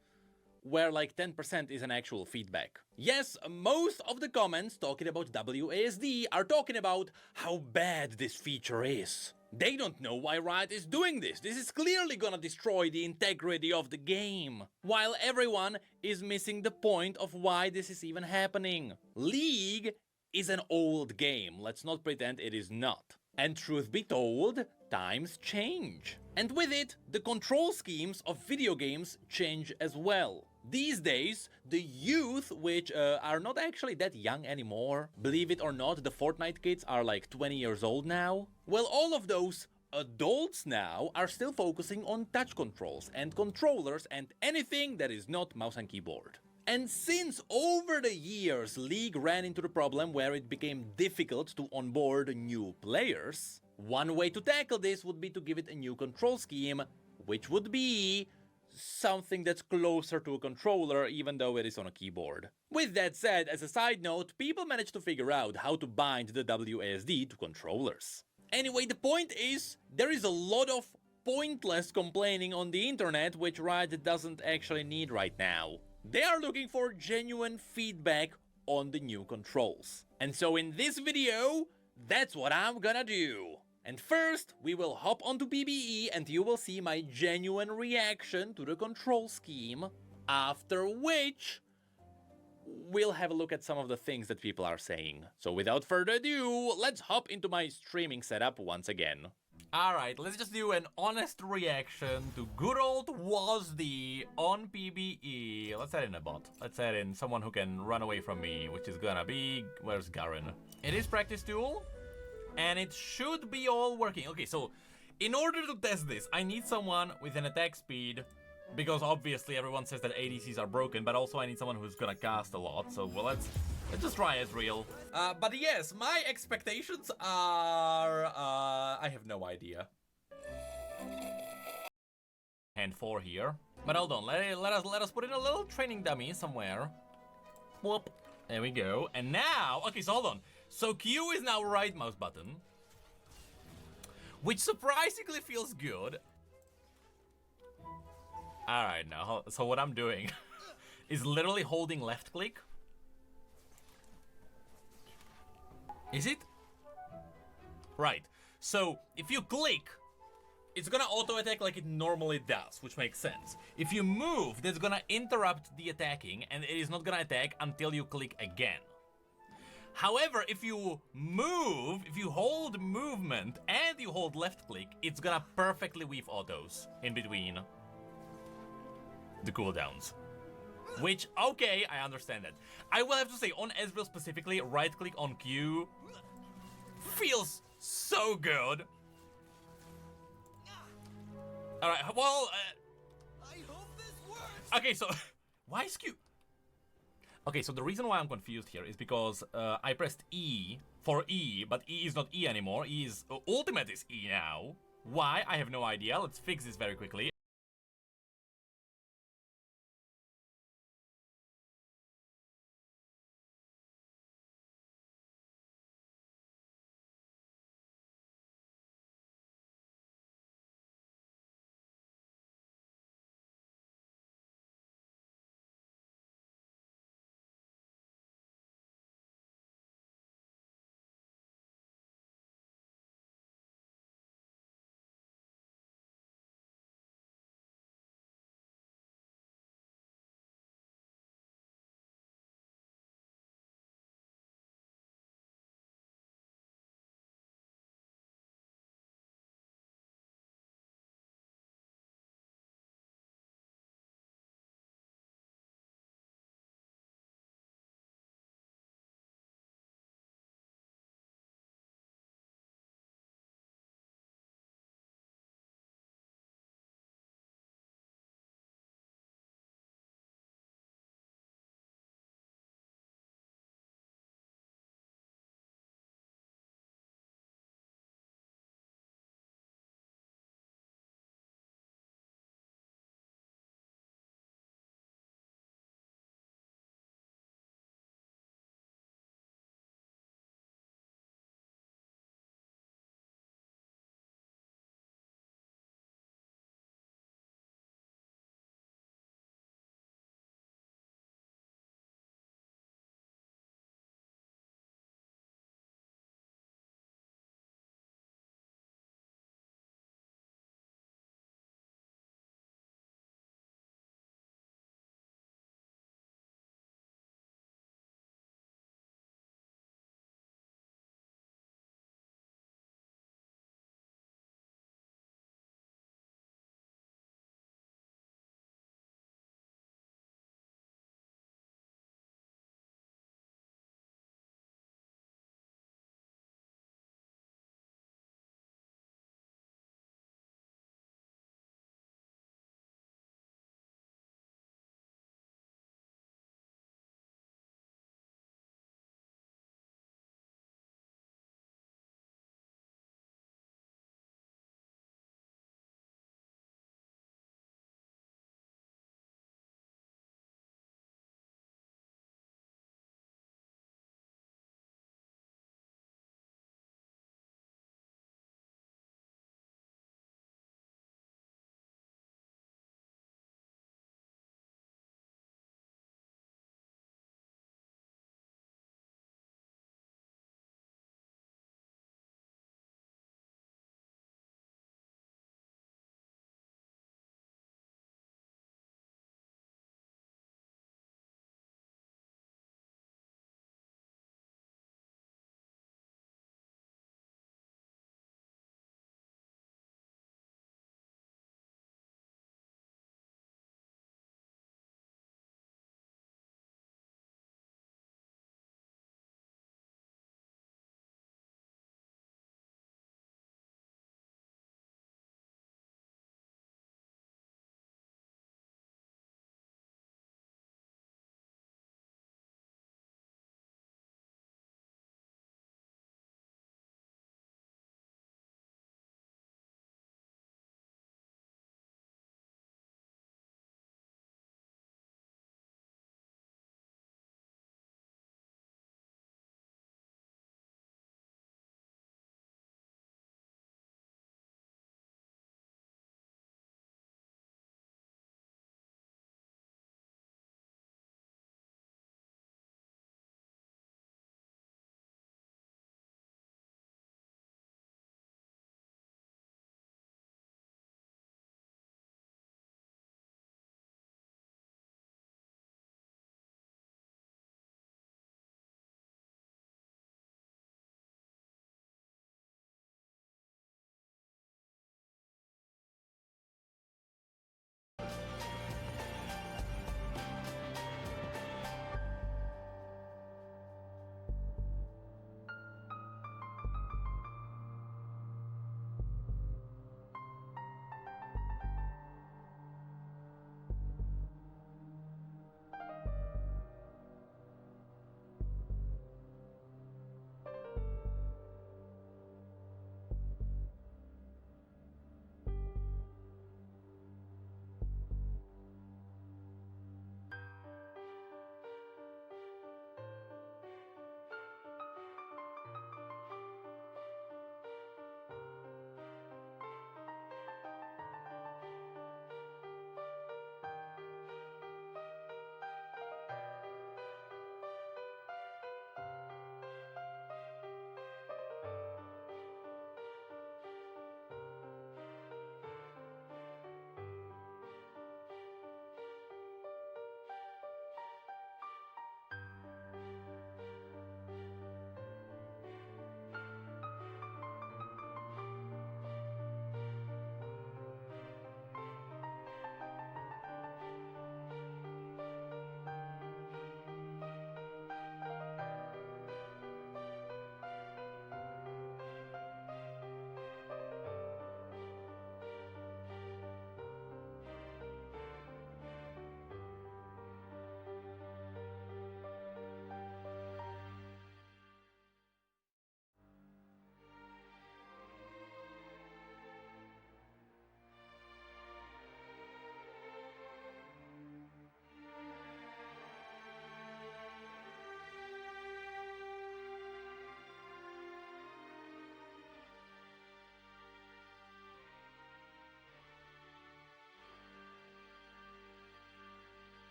where like 10% is an actual feedback. Yes, most of the comments talking about WASD are talking about how bad this feature is. They don't know why Riot is doing this. This is clearly gonna destroy the integrity of the game. While everyone is missing the point of why this is even happening. League is an old game. Let's not pretend it is not. And truth be told, times change. And with it, the control schemes of video games change as well. These days, the youth, which are not actually that young anymore, believe it or not, the Fortnite kids are like 20 years old now. Well, all of those adults now are still focusing on touch controls and controllers and anything that is not mouse and keyboard. And since over the years League ran into the problem where it became difficult to onboard new players, one way to tackle this would be to give it a new control scheme, which would be something that's closer to a controller even though it is on a keyboard. With that said, as a side note, people managed to figure out how to bind the WASD to controllers. Anyway, the point is, there is a lot of pointless complaining on the internet which Riot doesn't actually need right now. They are looking for genuine feedback on the new controls. And so in this video, that's what I'm gonna do. And first, we will hop onto PBE and you will see my genuine reaction to the control scheme, after which we'll have a look at some of the things that people are saying. So without further ado, let's hop into my streaming setup once again. Alright, let's just do an honest reaction to good old WASD on PBE. Let's add in a bot. Let's add in someone who can run away from me, which is gonna be... where's Garen? It is practice tool, and it should be all working. Okay, so in order to test this, I need someone with an attack speed, because obviously everyone says that ADCs are broken, but also I need someone who's gonna cast a lot. So well, let's just try Ezreal. But yes, my expectations are... I have no idea. Hand 4 here. But hold on, let us put in a little training dummy somewhere. Whoop. There we go. And now... okay, so hold on. So Q is now right mouse button, which surprisingly feels good. Alright, now, so what I'm doing is literally holding left click. Is it? Right. So, if you click, it's gonna auto-attack like it normally does, which makes sense. If you move, that's gonna interrupt the attacking, and it is not gonna attack until you click again. However, if you move, if you hold movement and you hold left click, it's gonna perfectly weave autos in between the cooldowns. Which, okay, I understand that. I will have to say, on Ezreal specifically, right click on Q feels so good. Alright, well, okay, so, why is Q? Okay, so the reason why I'm confused here is because I pressed E for E, but E is not E anymore. E is, ultimate is E now. Why? I have no idea. Let's fix this very quickly.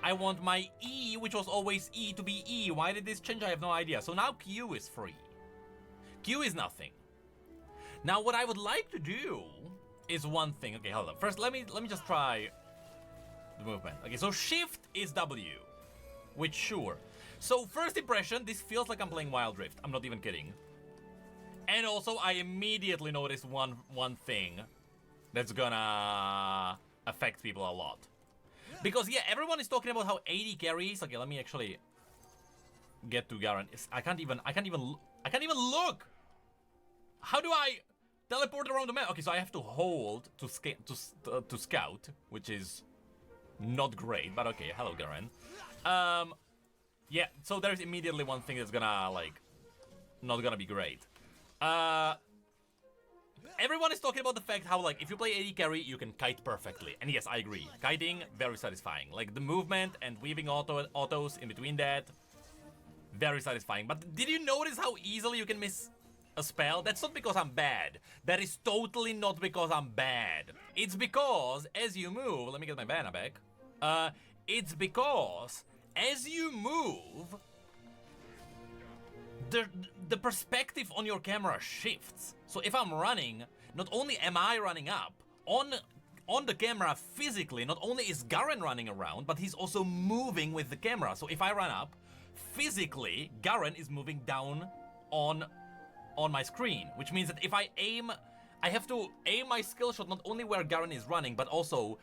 I want my E, which was always E, to be E. Why did this change? I have no idea. So now Q is free. Q is nothing. Now what I would like to do is one thing. Okay, hold on. First, let me just try the movement. Okay, so shift is W, which sure. So first impression, this feels like I'm playing Wild Rift. I'm not even kidding. And also, I immediately noticed one thing that's gonna affect people a lot. Because yeah, everyone is talking about how 80 carries. Okay, let me actually get to Garen. I can't even look. How do I teleport around the map? Okay, so I have to hold to scout, which is not great, but okay. Hello, Garen. Yeah, so there's immediately one thing that's gonna like not gonna be great. Everyone is talking about the fact how, like, if you play AD carry, you can kite perfectly. And yes, I agree. Kiting, very satisfying. Like, the movement and weaving autos in between that, very satisfying. But did you notice how easily you can miss a spell? That's not because I'm bad. That is totally not because I'm bad. It's because, as you move... Let me get my banner back. It's because, as you move... The perspective on your camera shifts. So if I'm running, not only am I running up, on the camera physically, not only is Garen running around, but he's also moving with the camera. So if I run up, physically, Garen is moving down on my screen, which means that if I aim, I have to aim my skill shot not only where Garen is running, but also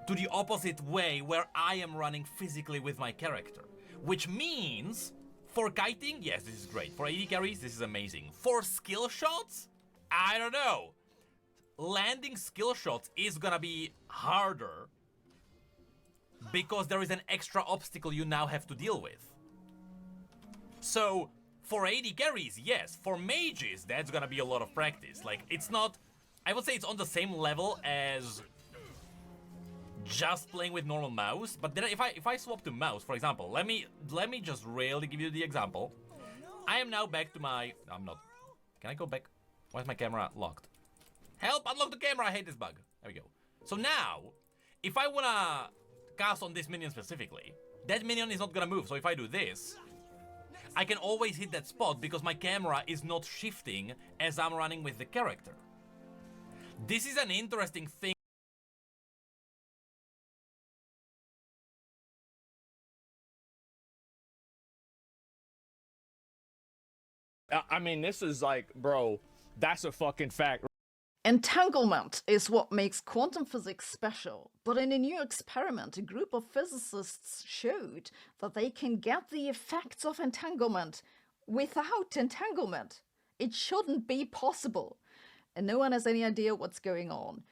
to the opposite way where I am running physically with my character. Which means... For kiting, yes, this is great. For AD carries, this is amazing. For skill shots, I don't know. Landing skill shots is gonna be harder because there is an extra obstacle you now have to deal with. So, for AD carries, yes. For mages, that's gonna be a lot of practice. Like, it's not... I would say it's on the same level as... just playing with normal mouse, but then if I swap to mouse, for example, let me just really give you the example. I am now back to my... I'm not... Can I go back? Why is my camera locked? Help! Unlock the camera! I hate this bug. There we go. So now, if I wanna cast on this minion specifically, that minion is not gonna move. So if I do this, I can always hit that spot because my camera is not shifting as I'm running with the character. This is an interesting thing. I mean, this is like, bro, that's a fucking fact. Entanglement is what makes quantum physics special, but in a new experiment, a group of physicists showed that they can get the effects of entanglement without entanglement. It shouldn't be possible, and no one has any idea what's going on.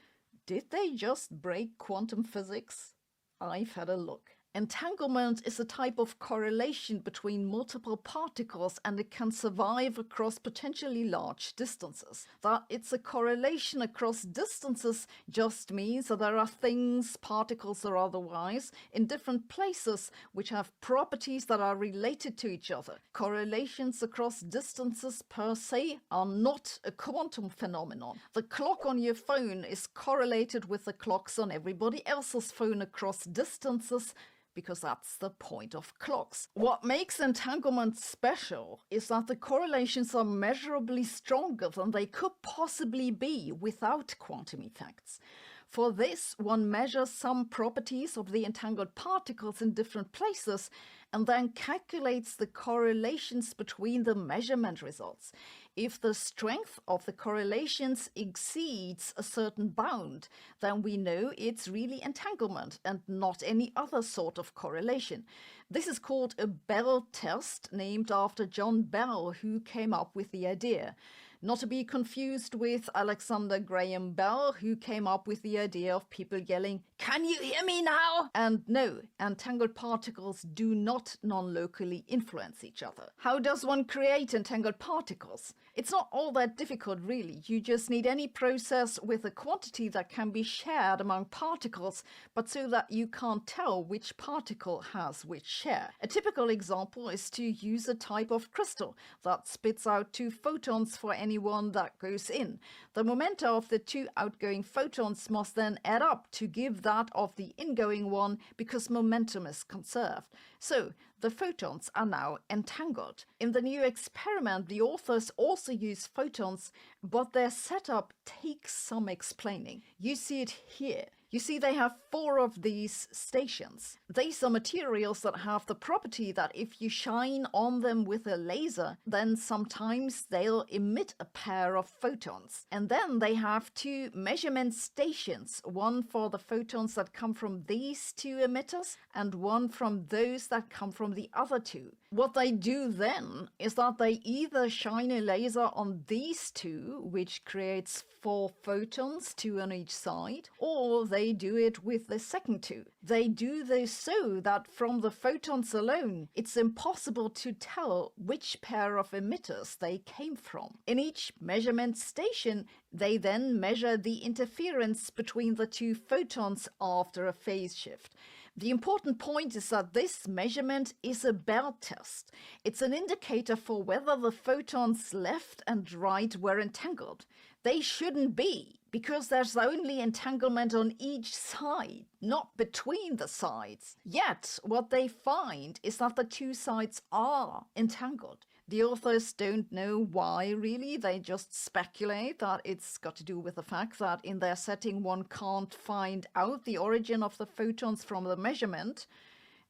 Did they just break quantum physics? I've had a look. Entanglement is a type of correlation between multiple particles, and it can survive across potentially large distances. That it's a correlation across distances just means that there are things, particles or otherwise, in different places which have properties that are related to each other. Correlations across distances per se are not a quantum phenomenon. The clock on your phone is correlated with the clocks on everybody else's phone across distances, because that's the point of clocks. What makes entanglement special is that the correlations are measurably stronger than they could possibly be without quantum effects. For this, one measures some properties of the entangled particles in different places and then calculates the correlations between the measurement results. If the strength of the correlations exceeds a certain bound, then we know it's really entanglement and not any other sort of correlation. This is called a Bell test, named after John Bell, who came up with the idea. Not to be confused with Alexander Graham Bell, who came up with the idea of people yelling, "Can you hear me now?" And no, entangled particles do not non-locally influence each other. How does one create entangled particles? It's not all that difficult, really. You just need any process with a quantity that can be shared among particles, but so that you can't tell which particle has which share. A typical example is to use a type of crystal that spits out 2 photons for any one that goes in. The momenta of the two outgoing photons must then add up to give that of the ingoing one because momentum is conserved. So the photons are now entangled. In the new experiment, the authors also use photons, but their setup takes some explaining. You see it here. You see they have 4 of these stations. These are materials that have the property that if you shine on them with a laser, then sometimes they'll emit a pair of photons. And then they have 2 measurement stations, one for the photons that come from these 2 emitters and one from those that come from the other 2. What they do then is that they either shine a laser on these 2, which creates 4 photons, 2 on each side, or they do it with the second 2. They do this so that from the photons alone, it's impossible to tell which pair of emitters they came from. In each measurement station, they then measure the interference between the 2 photons after a phase shift. The important point is that this measurement is a Bell test. It's an indicator for whether the photons left and right were entangled. They shouldn't be, because there's only entanglement on each side, not between the sides. Yet, what they find is that the 2 sides are entangled. The authors don't know why, really. They just speculate that it's got to do with the fact that in their setting one can't find out the origin of the photons from the measurement.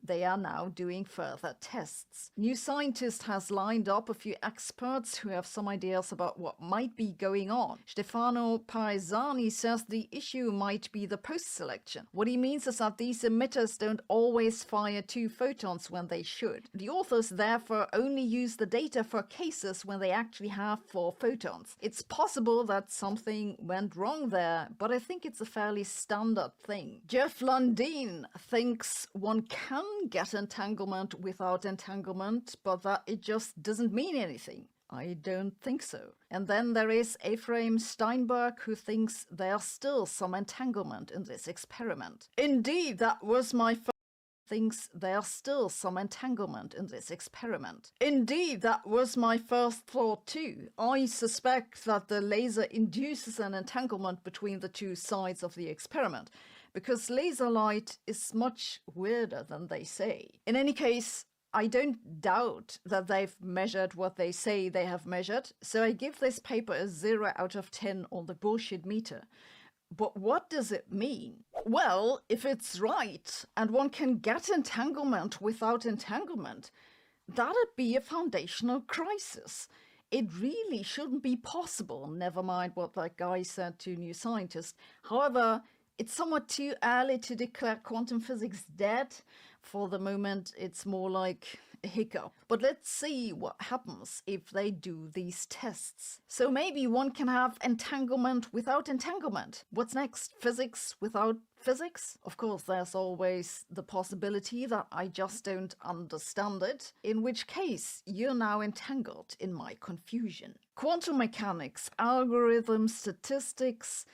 They are now doing further tests. New Scientist has lined up a few experts who have some ideas about what might be going on. Stefano Paesani says the issue might be the post-selection. What he means is that these emitters don't always fire 2 photons when they should. The authors therefore only use the data for cases when they actually have 4 photons. It's possible that something went wrong there, but I think it's a fairly standard thing. Jeff Lundin thinks one can get entanglement without entanglement, but that it just doesn't mean anything. I don't think so. And then there is Ephraim Steinberg, who thinks there's still some entanglement in this experiment. Indeed, that was my first thinks there's still some entanglement in this experiment. Indeed, that was my first thought too. I suspect that the laser induces an entanglement between the 2 sides of the experiment, because laser light is much weirder than they say. In any case, I don't doubt that they've measured what they say they have measured, so I give this paper a 0 out of 10 on the bullshit meter. But what does it mean? Well, if it's right, and one can get entanglement without entanglement, that'd be a foundational crisis. It really shouldn't be possible, never mind what that guy said to New Scientist. However, it's somewhat too early to declare quantum physics dead. For the moment, it's more like a hiccup. But let's see what happens if they do these tests. So maybe one can have entanglement without entanglement. What's next? Physics without physics? Of course, there's always the possibility that I just don't understand it, in which case you're now entangled in my confusion. Quantum mechanics, algorithms, statistics,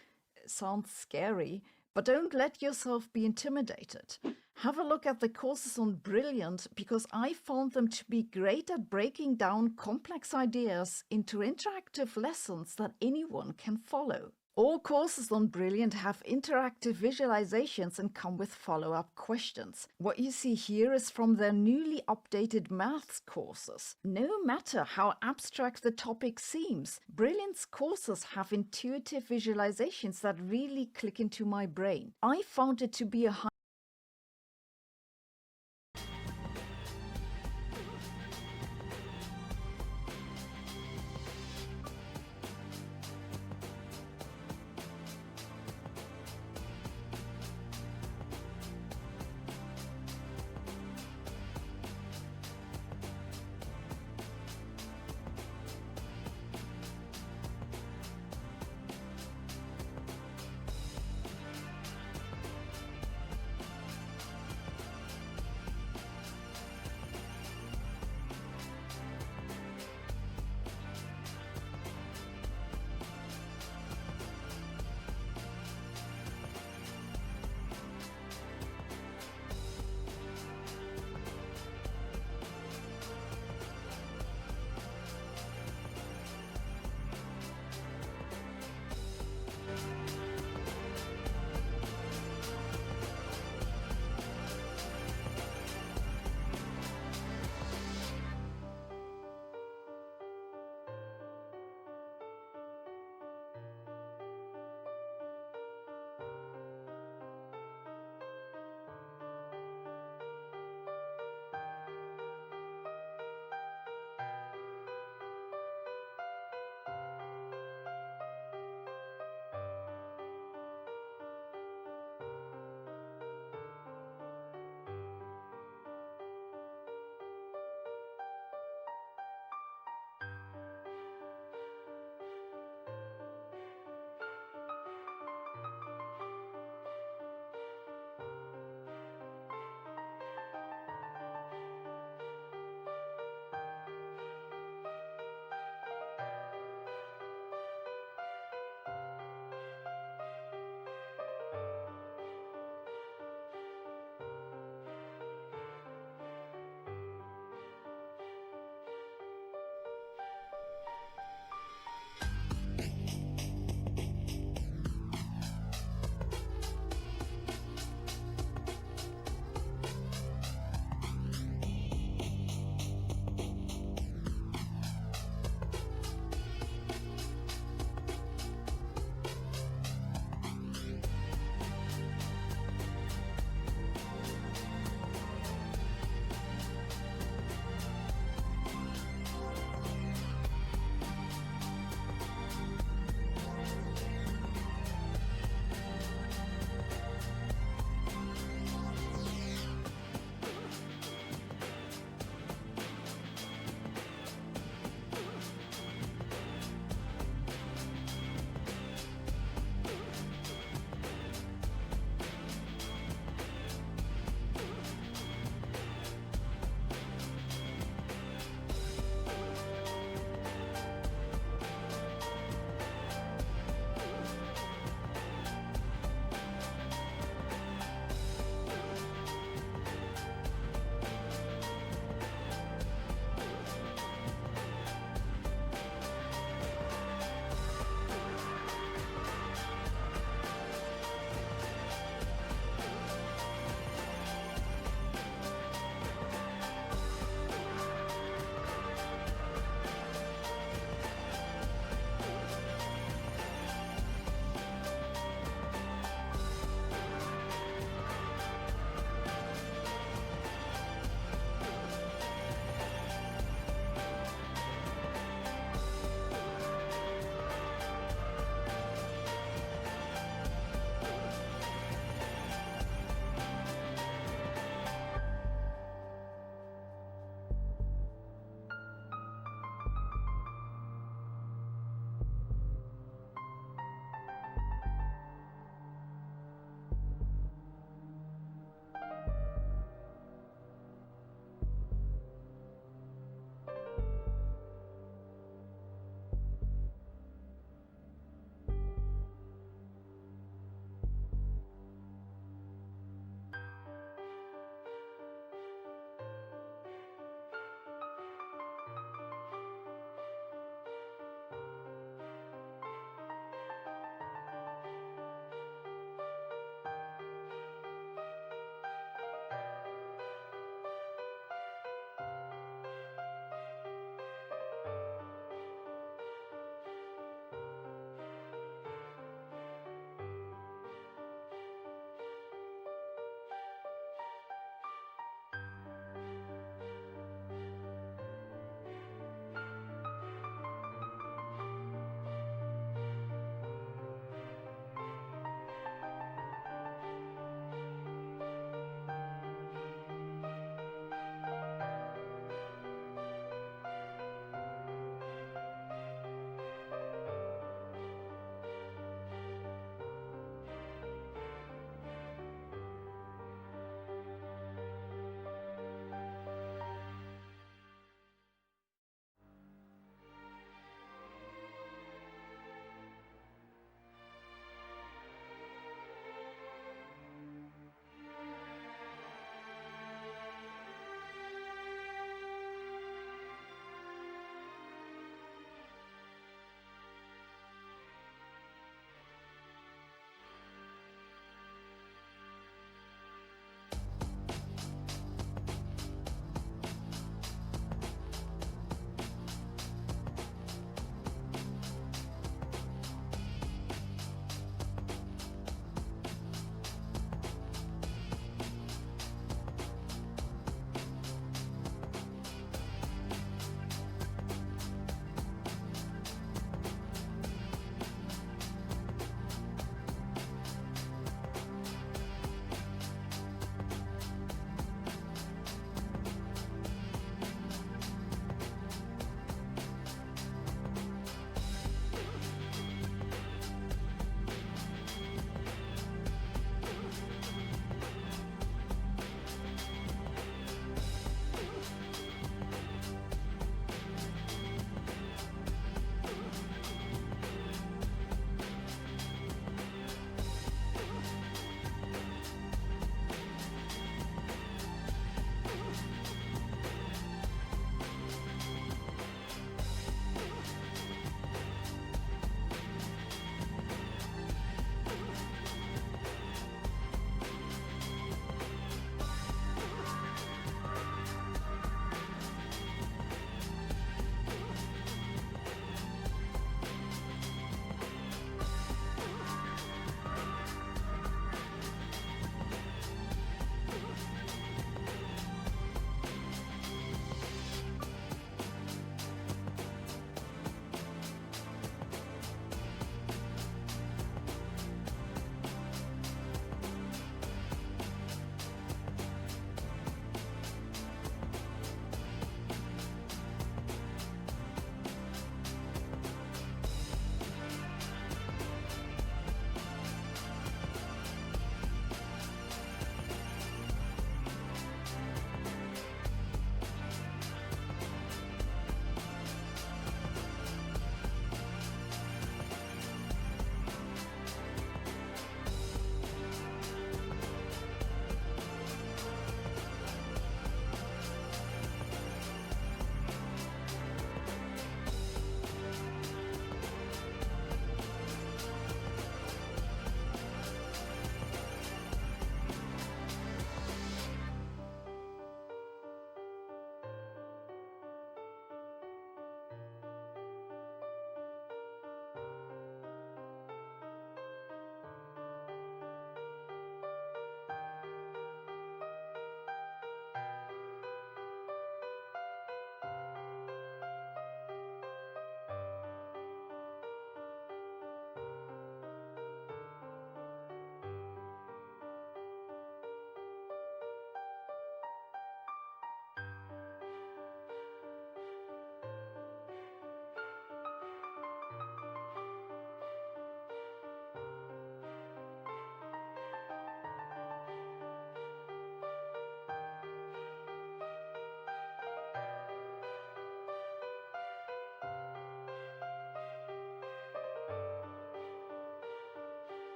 sounds scary, but don't let yourself be intimidated. Have a look at the courses on Brilliant, because I found them to be great at breaking down complex ideas into interactive lessons that anyone can follow. All courses on Brilliant have interactive visualizations and come with follow-up questions. What you see here is from their newly updated maths courses. No matter how abstract the topic seems, Brilliant's courses have intuitive visualizations that really click into my brain. I found it to be a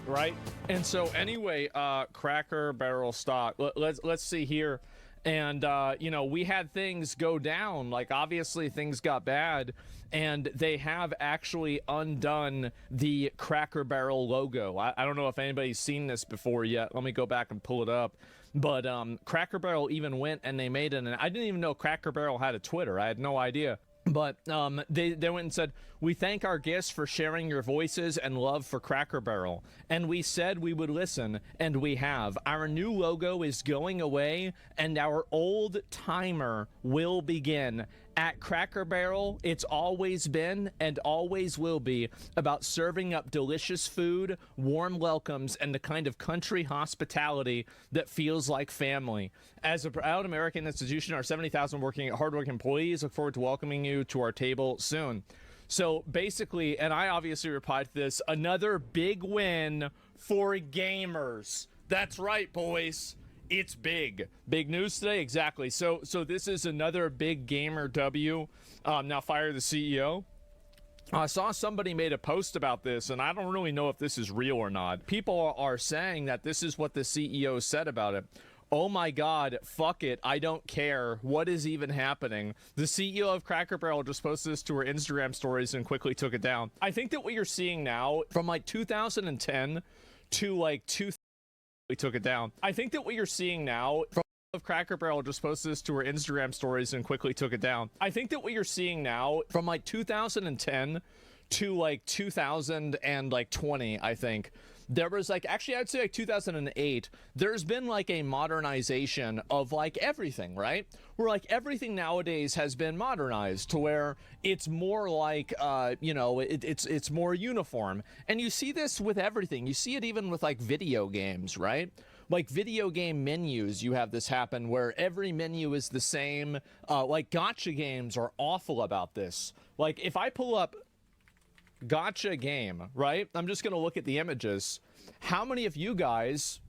right? And so anyway, Cracker Barrel stock. Let's see here. And, you know, we had things go down. Like, obviously, things got bad. And they have actually undone the Cracker Barrel logo. I don't know if anybody's seen this before yet. Let me go back and pull it up. But Cracker Barrel even went and they made it. And I didn't even know Cracker Barrel had a Twitter. I had no idea. But they went and said, we thank our guests for sharing your voices and love for Cracker Barrel. And we said we would listen, and we have. Our new logo is going away, and our old timer will begin. At Cracker Barrel, it's always been and always will be about serving up delicious food, warm welcomes, and the kind of country hospitality that feels like family. As a proud American institution, our 70,000 hardworking employees look forward to welcoming you to our table soon. So basically, and I obviously replied to this, another big win for gamers. That's right, boys. It's big. Big news today, exactly. So this is another big gamer W. Now fire the CEO. I saw somebody made a post about this, and I don't really know if this is real or not. People are saying that this is what the CEO said about it. Oh my God, fuck it, I don't care. What is even happening? The CEO of Cracker Barrel just posted this to her Instagram stories and quickly took it down. I think that what you're seeing now, from like 2010 to like we took it down. I think that what you're seeing now of Cracker Barrel just posted this to her Instagram stories and quickly took it down. I think that what you're seeing now, from like 2010 to like 2020, I think there was like, actually I'd say like 2008, there's been like a modernization of like everything, right? Where like everything nowadays has been modernized to where it's more like, you know, it's more uniform. And you see this with everything. You see it even with like video games, right? Like video game menus, you have this happen where every menu is the same. Like gacha games are awful about this. Like if I pull up gacha game, right? I'm just going to look at the images. How many of you guys,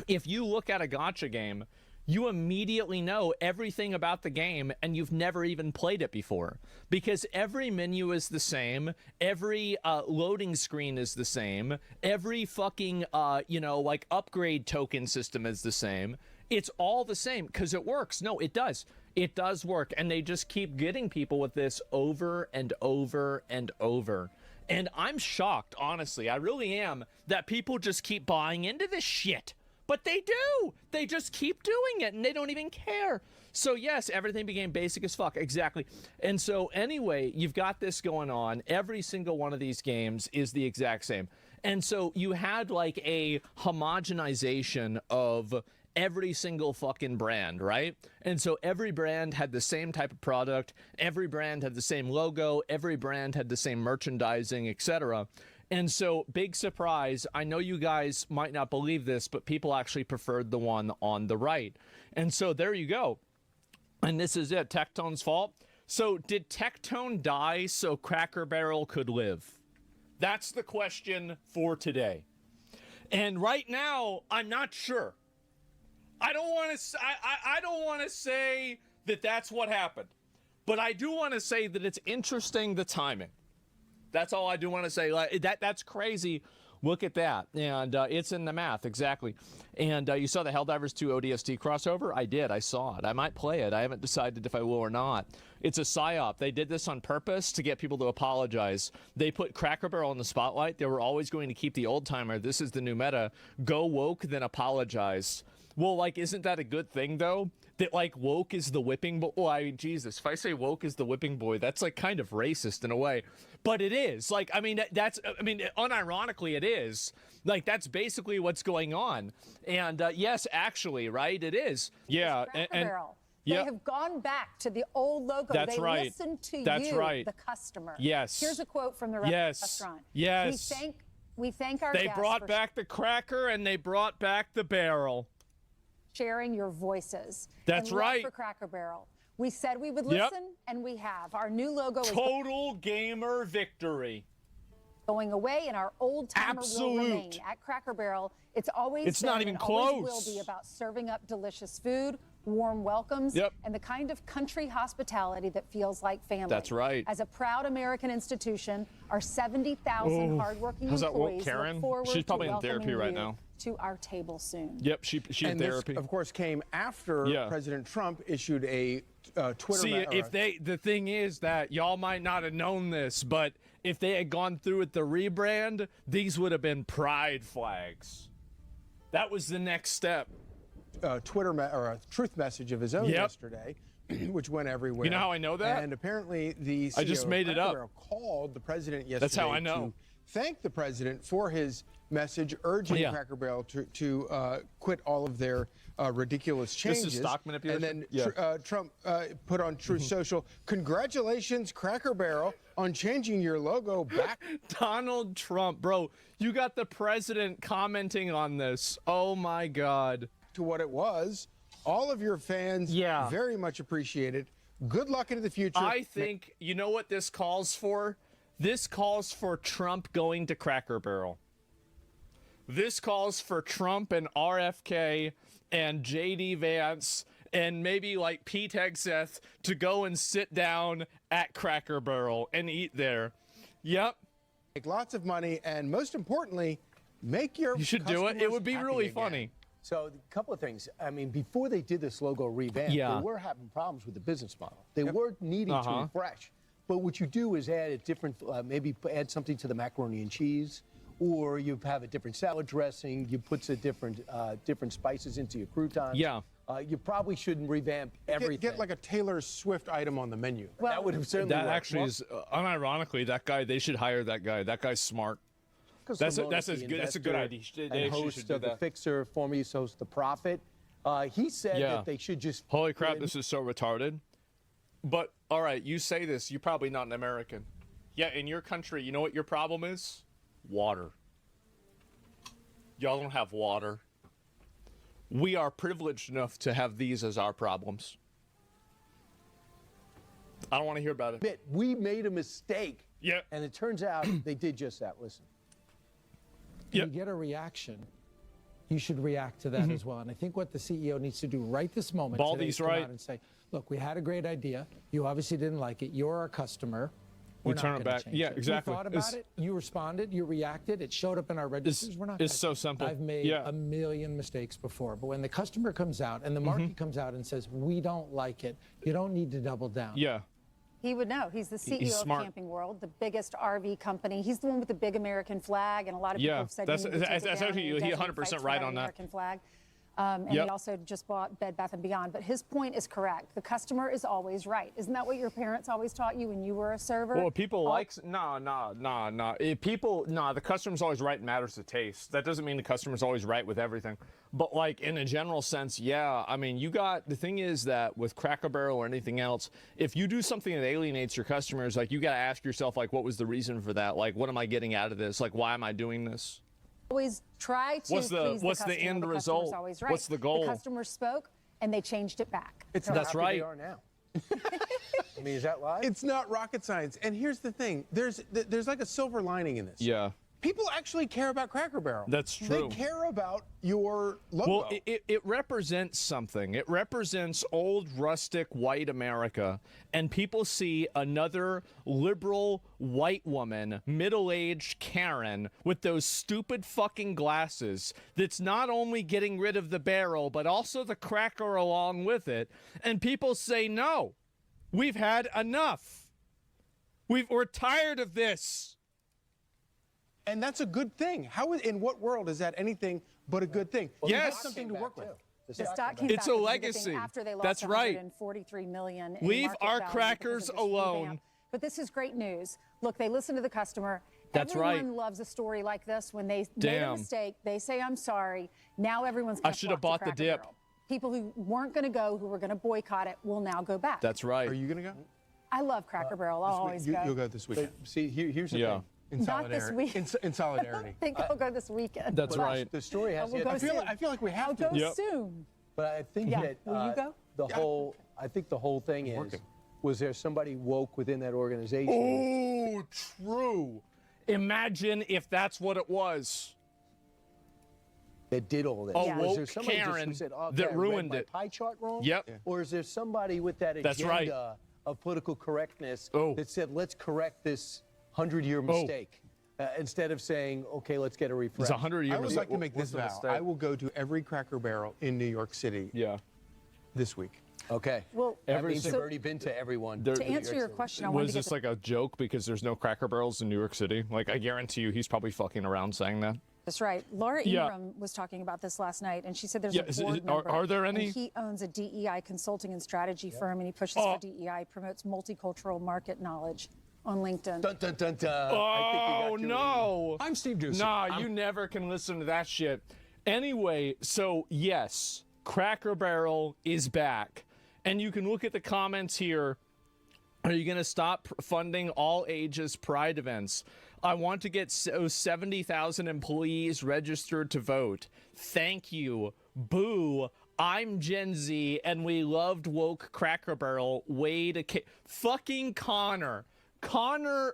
if you look at a gacha game, you immediately know everything about the game and you've never even played it before? Because every menu is the same, every loading screen is the same, every fucking, you know, like upgrade token system is the same. It's all the same because it works. No, it does. It does work, and they just keep getting people with this over and over and over. And I'm shocked, honestly, I really am, that people just keep buying into this shit. But they do. They just keep doing it, and they don't even care. So yes, everything became basic as fuck. Exactly. And so anyway, you've got this going on. Every single one of these games is the exact same. And so you had like a homogenization of every single fucking brand, right? And so every brand had the same type of product, every brand had the same logo, every brand had the same merchandising, etc. And so, big surprise, I know you guys might not believe this, but people actually preferred the one on the right. And so there you go. And this is it, Tectone's fault. So did Tectone die so Cracker Barrel could live? That's the question for today. And right now, I'm not sure. I don't want to say that that's what happened, but I do want to say that it's interesting, the timing. That's all I do want to say. Like, that's crazy. Look at that. And it's in the math, exactly. And you saw the Helldivers 2 ODST crossover? I did. I saw it. I might play it. I haven't decided if I will or not. It's a psyop. They did this on purpose to get people to apologize. They put Cracker Barrel in the spotlight. They were always going to keep the old timer. This is the new meta. Go woke, then apologize. Well, like, isn't that a good thing, though? That, like, woke is the whipping boy? Oh, I mean, Jesus, if I say woke is the whipping boy, that's, like, kind of racist in a way. But it is. Like, I mean, unironically, it is. Like, that's basically what's going on. And, yes, actually, right, it is. Yeah, and They have gone back to the old logo. That's right. They listened to That's you, right. the customer. Yes. Here's a quote from the restaurant. Yes. We thank our guests. They guests brought back the cracker and they brought back the barrel. Sharing your voices. That's right. For Cracker Barrel. We said we would listen, and we have. Our new logo is total gamer victory. Going away, and our old timer will remain. At Cracker Barrel, it's always not even close. Always will be about serving up delicious food, warm welcomes, and the kind of country hospitality that feels like family. That's right. As a proud American institution, our 70,000 hardworking employees look forward She's probably to in therapy welcoming right you now. to our table soon. Yep, she's in therapy. This, of course, came after President Trump issued a Twitter. See, the thing is that y'all might not have known this, but if they had gone through with the rebrand, these would have been pride flags. That was the next step. Twitter or a truth message of his own yesterday, which went everywhere. You know how I know that? And apparently the CEO I just made it up. Called the president yesterday. That's how I know. To thank the president for his message urging Cracker Barrel to quit all of their ridiculous changes. This is stock manipulation? And then Trump put on Truth Social, congratulations, Cracker Barrel, on changing your logo back. Donald Trump, bro, you got the president commenting on this. Oh, my God. To what it was. All of your fans very much appreciate it. Good luck into the future. I think, you know what this calls for? This calls for Trump going to Cracker Barrel. This calls for Trump and RFK and J.D. Vance and maybe like Pete Hegseth to go and sit down at Cracker Barrel and eat there. Yep. Make lots of money and most importantly, make your You should do it. It would be really again. funny. So a couple of things. I mean, before they did this logo revamp, they were having problems with the business model. They were needing to refresh. But what you do is add a different, maybe add something to the macaroni and cheese, or you have a different salad dressing. You put some different spices into your croutons. Yeah. You probably shouldn't revamp everything. Get like a Taylor Swift item on the menu. Well, that would have certainly That worked. actually is, unironically, that guy, they should hire that guy. That guy's smart. That's a good idea. And host of The Fixer, formerly host of The Prophet. He said that they should just... Holy crap, this is so retarded. But, all right, you say this, you're probably not an American. Yeah, in your country, you know what your problem is? Water. Y'all don't have water. We are privileged enough to have these as our problems. I don't want to hear about it. We made a mistake. Yeah. And it turns out they did just that. Listen. You get a reaction, you should react to that as well. And I think what the CEO needs to do right this moment today is come out and say, look, we had a great idea. You obviously didn't like it. You're our customer. We're not turn it gonna back. change Yeah, it. exactly. We thought about it. You responded. You reacted. It showed up in our registers. We're not. It's so simple. I've made a million mistakes before, but when the customer comes out and the market comes out and says, we don't like it, you don't need to double down. Yeah. He would know. He's the CEO of Camping World, the biggest RV company. He's the one with the big American flag, and a lot of people have said that's he needs to take it down, actually and he doesn't 100% fight right for on that. American flag. And he also just bought Bed Bath & Beyond. But his point is correct. The customer is always right. Isn't that what your parents always taught you when you were a server? Well, people the customer's always right matters of taste. That doesn't mean the customer's always right with everything. But like in a general sense, yeah. I mean, the thing is that with Cracker Barrel or anything else, if you do something that alienates your customers, like you got to ask yourself, like, what was the reason for that? Like, what am I getting out of this? Like, why am I doing this? Always try to please the customer. The end the result? Always right. What's the goal? The customer spoke, and they changed it back. That's right. They are now. I mean, is that live? It's not rocket science. And here's the thing. There's like a silver lining in this. Yeah. People actually care about Cracker Barrel. That's true. They care about your logo. Well, it represents something. It represents old, rustic, white America. And people see another liberal, white woman, middle-aged Karen, with those stupid fucking glasses that's not only getting rid of the barrel, but also the cracker along with it. And people say, no, we've had enough. We're tired of this. And that's a good thing. In what world is that anything but a good thing? Well, yes. Something to work with. The stock came it's back, a legacy. After they lost That's right. $143 million in Leave market our value crackers because of this alone. revamp. But this is great news. Look, they listen to the customer. That's right. Everyone loves a story like this. When they made a mistake, they say, I'm sorry. Now everyone's going to should have bought the dip. Barrel. People who weren't going to go, who were going to boycott it, will now go back. That's right. Are you going to go? I love Cracker Barrel. I'll always go. You'll go this weekend. See, here's the thing. In Not this solidarity. week. In solidarity. I think I'll go this weekend. That's right. The story has We'll go I feel like we have I'll to. go soon. But I think that Will you go? I think the whole thing is, was there somebody woke within that organization? Oh, true. Imagine if that's what it was. that did all this? Oh, Or is there woke somebody just who Karen said, oh, that okay, I read ruined my it. pie chart wrong? Yep. Or is there somebody with that agenda That's right. of political correctness that said, let's correct this 100-year mistake? Instead of saying, okay, let's get a refresh. It's 100-year I would like to make this vow. I will go to every Cracker Barrel in New York City this week. Okay. Well, that means they've already been to everyone. To answer your question, I wanted was to get this like a joke because there's no Cracker Barrels in New York City? Like, I guarantee you he's probably fucking around saying that. That's right. Laura Ingram was talking about this last night, and she said there's a board member. Are there any? And he owns a DEI consulting and strategy firm, and he pushes for DEI, promotes multicultural market knowledge on LinkedIn. Dun, dun, dun, dun. Oh, no. I'm Steve Doocy. Nah, you never can listen to that shit. Anyway, so yes, Cracker Barrel is back. And you can look at the comments here. Are you going to stop funding all ages pride events? I want to get 70,000 employees registered to vote. Thank you. Boo. I'm Gen Z, and we loved woke Cracker Barrel. Way to fucking Connor. Connor.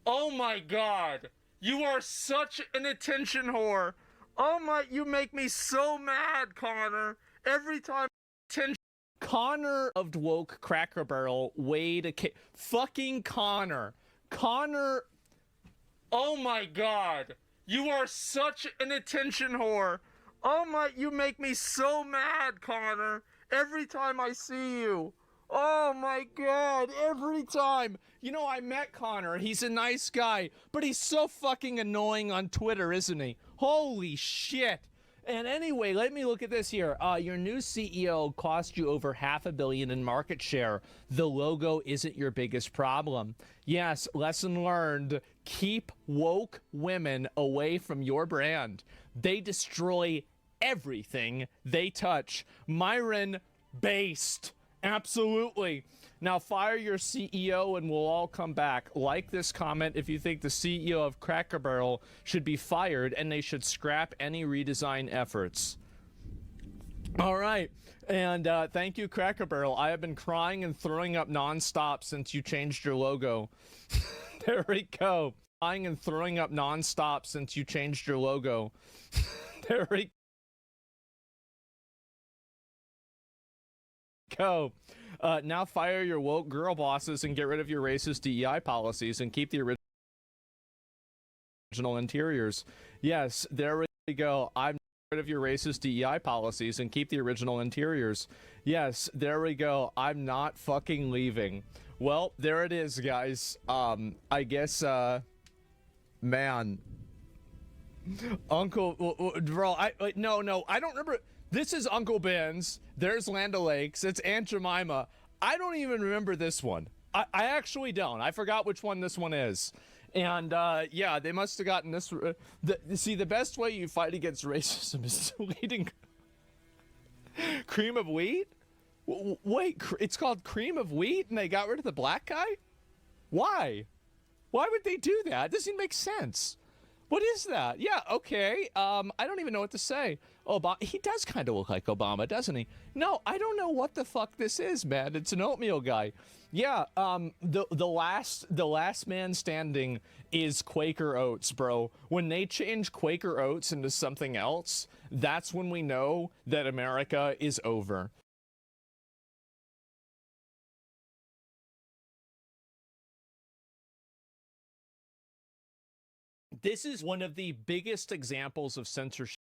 Oh my God. You are such an attention whore. Oh my, you make me so mad, Connor. Every time attention. Connor of woke Cracker Barrel. Way to fucking Connor. Connor. Oh my God. You are such an attention whore. Oh my, you make me so mad, Connor. Every time I see you. Oh my God, every time. You know, I met Connor. He's a nice guy, but he's so fucking annoying on Twitter, isn't he? Holy shit. And anyway, let me look at this here. Your new CEO cost you over $500 million in market share. The logo isn't your biggest problem. Yes, lesson learned. Keep woke women away from your brand. They destroy everything they touch. Myron based. Absolutely. Now fire your CEO and we'll all come back. Like this comment if you think the CEO of Cracker Barrel should be fired and they should scrap any redesign efforts. All right. And thank you, Cracker Barrel. I have been crying and throwing up nonstop since you changed your logo. There we go. Crying and throwing up nonstop since you changed your logo. There we go. Now fire your woke girl bosses and get rid of your racist DEI policies and keep the original interiors. Yes, there we go. I'm rid of your racist DEI policies and keep the original interiors. Yes, there we go. I'm not fucking leaving. Well, there it is, guys. I guess, man. Uncle, bro, no, I don't remember. This is Uncle Ben's. There's Land O'Lakes. It's Aunt Jemima. I don't even remember this one. I actually don't. I forgot which one this one is. And yeah, they must have gotten this. See, the best way you fight against racism is deleting cream of wheat. Wait, it's called cream of wheat, and they got rid of the black guy? Why? Why would they do that? It doesn't make sense. What is that? Yeah, okay. I don't even know what to say. Obama, he does kind of look like Obama, doesn't he? No, I don't know what the fuck this is, man. It's an oatmeal guy. Yeah, the last man standing is Quaker Oats, bro. When they change Quaker Oats into something else, that's when we know that America is over. This is one of the biggest examples of censorship.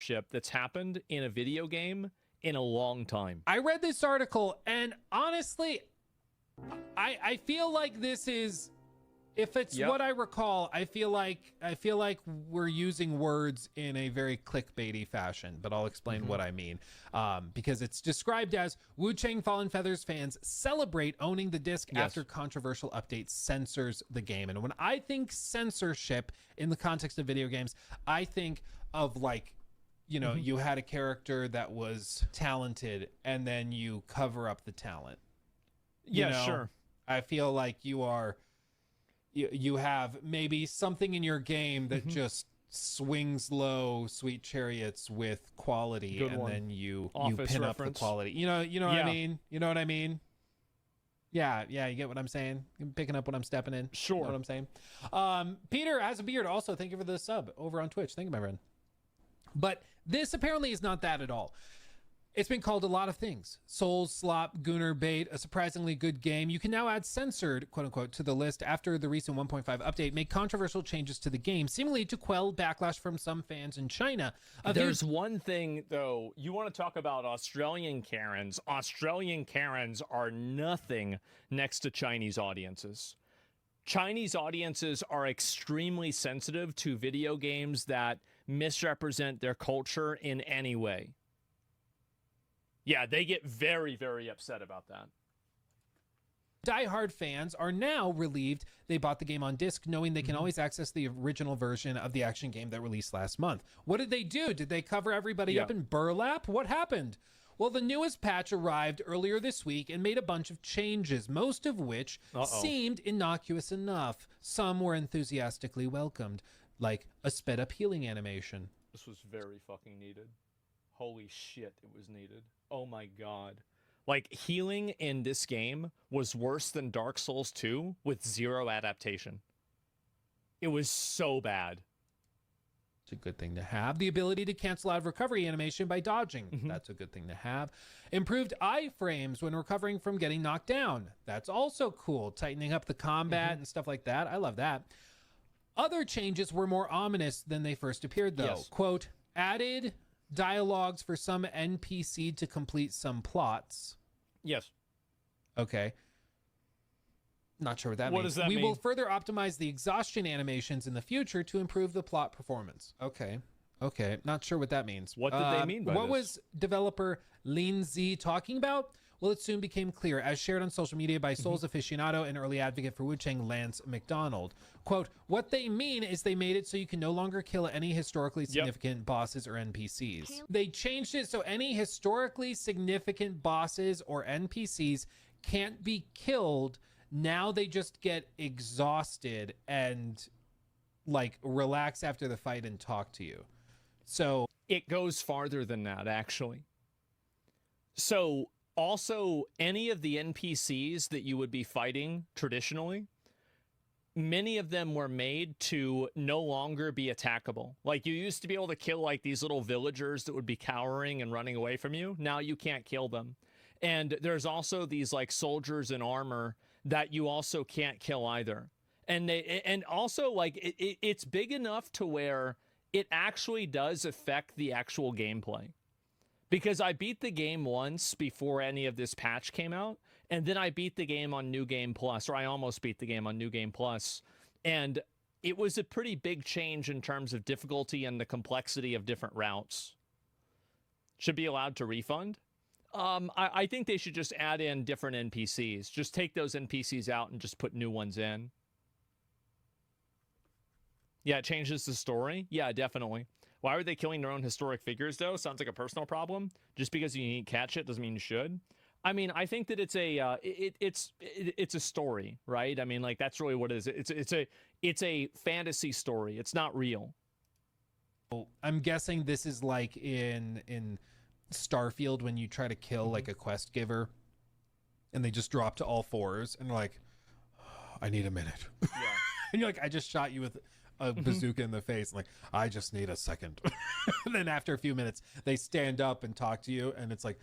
censorship that's happened in a video game in a long time. I read this article, and honestly, I feel like this is, if it's what I recall, I feel like we're using words in a very clickbaity fashion, but I'll explain what I mean. Because it's described as Wu Chang Fallen Feathers fans celebrate owning the disc after controversial update censors the game. And when I think censorship in the context of video games, I think of like, you know, you had a character that was talented and then you cover up the talent. You know? Sure. I feel like you have maybe something in your game that just swings low Sweet Chariots with quality, then you pin up the quality. You know what I mean? You know what I mean? Yeah, you get what I'm saying? I'm picking up what I'm stepping in. Sure. You know what I'm saying? Peter has a beard. Also, thank you for the sub over on Twitch. Thank you, my friend. But this apparently is not that at all. It's been called a lot of things. Souls, slop, Gunner bait, a surprisingly good game. You can now add censored, quote unquote, to the list after the recent 1.5 update, make controversial changes to the game, seemingly to quell backlash from some fans in China. There's one thing, though. You want to talk about Australian Karens. Australian Karens are nothing next to Chinese audiences. Chinese audiences are extremely sensitive to video games that misrepresent their culture in any way. Yeah, they get very, very upset about that. Die-hard fans are now relieved they bought the game on disc, knowing they can always access the original version of the action game that released last month. What did they do? Did they cover everybody up in burlap? What happened? Well, the newest patch arrived earlier this week and made a bunch of changes, most of which seemed innocuous enough. Some were enthusiastically welcomed, like a sped-up healing animation. This was very fucking needed. Holy shit, it was needed. Oh my god. Like, healing in this game was worse than Dark Souls 2 with 0 adaptation. It was so bad. It's a good thing to have. The ability to cancel out of recovery animation by dodging. That's a good thing to have. Improved iframes when recovering from getting knocked down. That's also cool. Tightening up the combat and stuff like that. I love that. Other changes were more ominous than they first appeared, though. Quote, added dialogues for some NPC to complete some plots. Yes. Okay. Not sure what that means. What does that mean? mean? We will further optimize the exhaustion animations in the future to improve the plot performance. Okay. Not sure what that means. What did they mean by what this? was developer Lin Z talking about? Well, it soon became clear, as shared on social media by Souls aficionado and early advocate for Wu Chang, Lance McDonald. Quote, what they mean is they made it so you can no longer kill any historically significant bosses or NPCs. They changed it so any historically significant bosses or NPCs can't be killed. Now they just get exhausted and like relax after the fight and talk to you. So it goes farther than that, actually. So also, any of the NPCs that you would be fighting traditionally, many of them were made to no longer be attackable. Like, you used to be able to kill like these little villagers that would be cowering and running away from you. Now you can't kill them. And there's also these like soldiers in armor that you also can't kill either. And also like it's big enough to where it actually does affect the actual gameplay. Because I beat the game once before any of this patch came out, and then I beat the game on New Game Plus, or I almost beat the game on New Game Plus, and it was a pretty big change in terms of difficulty and the complexity of different routes. Should be allowed to refund? I think they should just add in different NPCs. Just take those NPCs out and just put new ones in. Yeah, it changes the story. Yeah, definitely. Why are they killing their own historic figures, though? Sounds like a personal problem. Just because you need cat shit doesn't mean you should. I mean, I think that it's a it's a story, right? I mean, like, that's really what it is. It's a fantasy story. It's not real. I'm guessing this is like in Starfield when you try to kill like a quest giver, and they just drop to all fours, and they're like, I need a minute. Yeah. And you're like, I just shot you with a bazooka in the face. I'm like, I just need a second. And then after a few minutes, they stand up and talk to you, and it's like,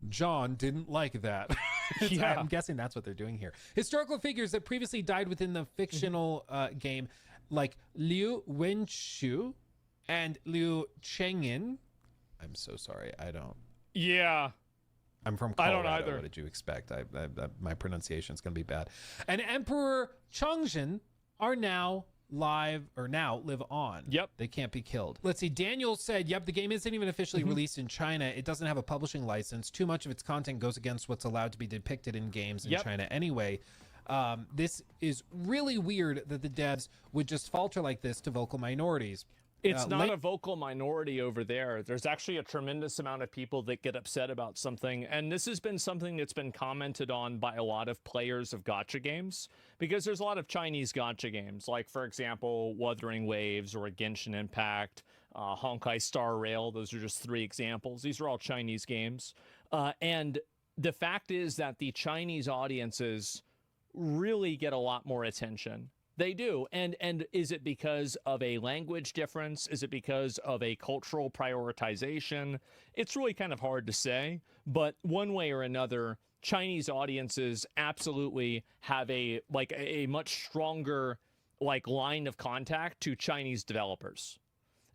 John didn't like that. Yeah. I'm guessing that's what they're doing here. Historical figures that previously died within the fictional game, like Liu Wenshu, And Liu Chengin, I'm so sorry, I don't. Yeah. I'm from Colorado. I don't either. What did you expect? My pronunciation is going to be bad. And Emperor Chongzhen are now live live on. Yep. They can't be killed. Let's see. Daniel said, yep, the game isn't even officially released in China. It doesn't have a publishing license. Too much of its content goes against what's allowed to be depicted in games in China anyway. This is really weird that the devs would just falter like this to vocal minorities. It's not a vocal minority over there. There's actually a tremendous amount of people that get upset about something. And this has been something that's been commented on by a lot of players of gacha games, because there's a lot of Chinese gacha games, like, for example, Wuthering Waves or a Genshin Impact, Honkai Star Rail. Those are just 3 examples. These are all Chinese games. And the fact is that the Chinese audiences really get a lot more attention. They do. And is it because of a language difference? Is it because of a cultural prioritization? It's really kind of hard to say, but one way or another, Chinese audiences absolutely have a much stronger line of contact to Chinese developers.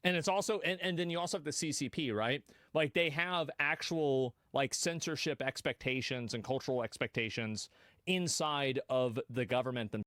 And it's also, and then you also have the CCP, right? Like, they have actual censorship expectations and cultural expectations inside of the government themselves.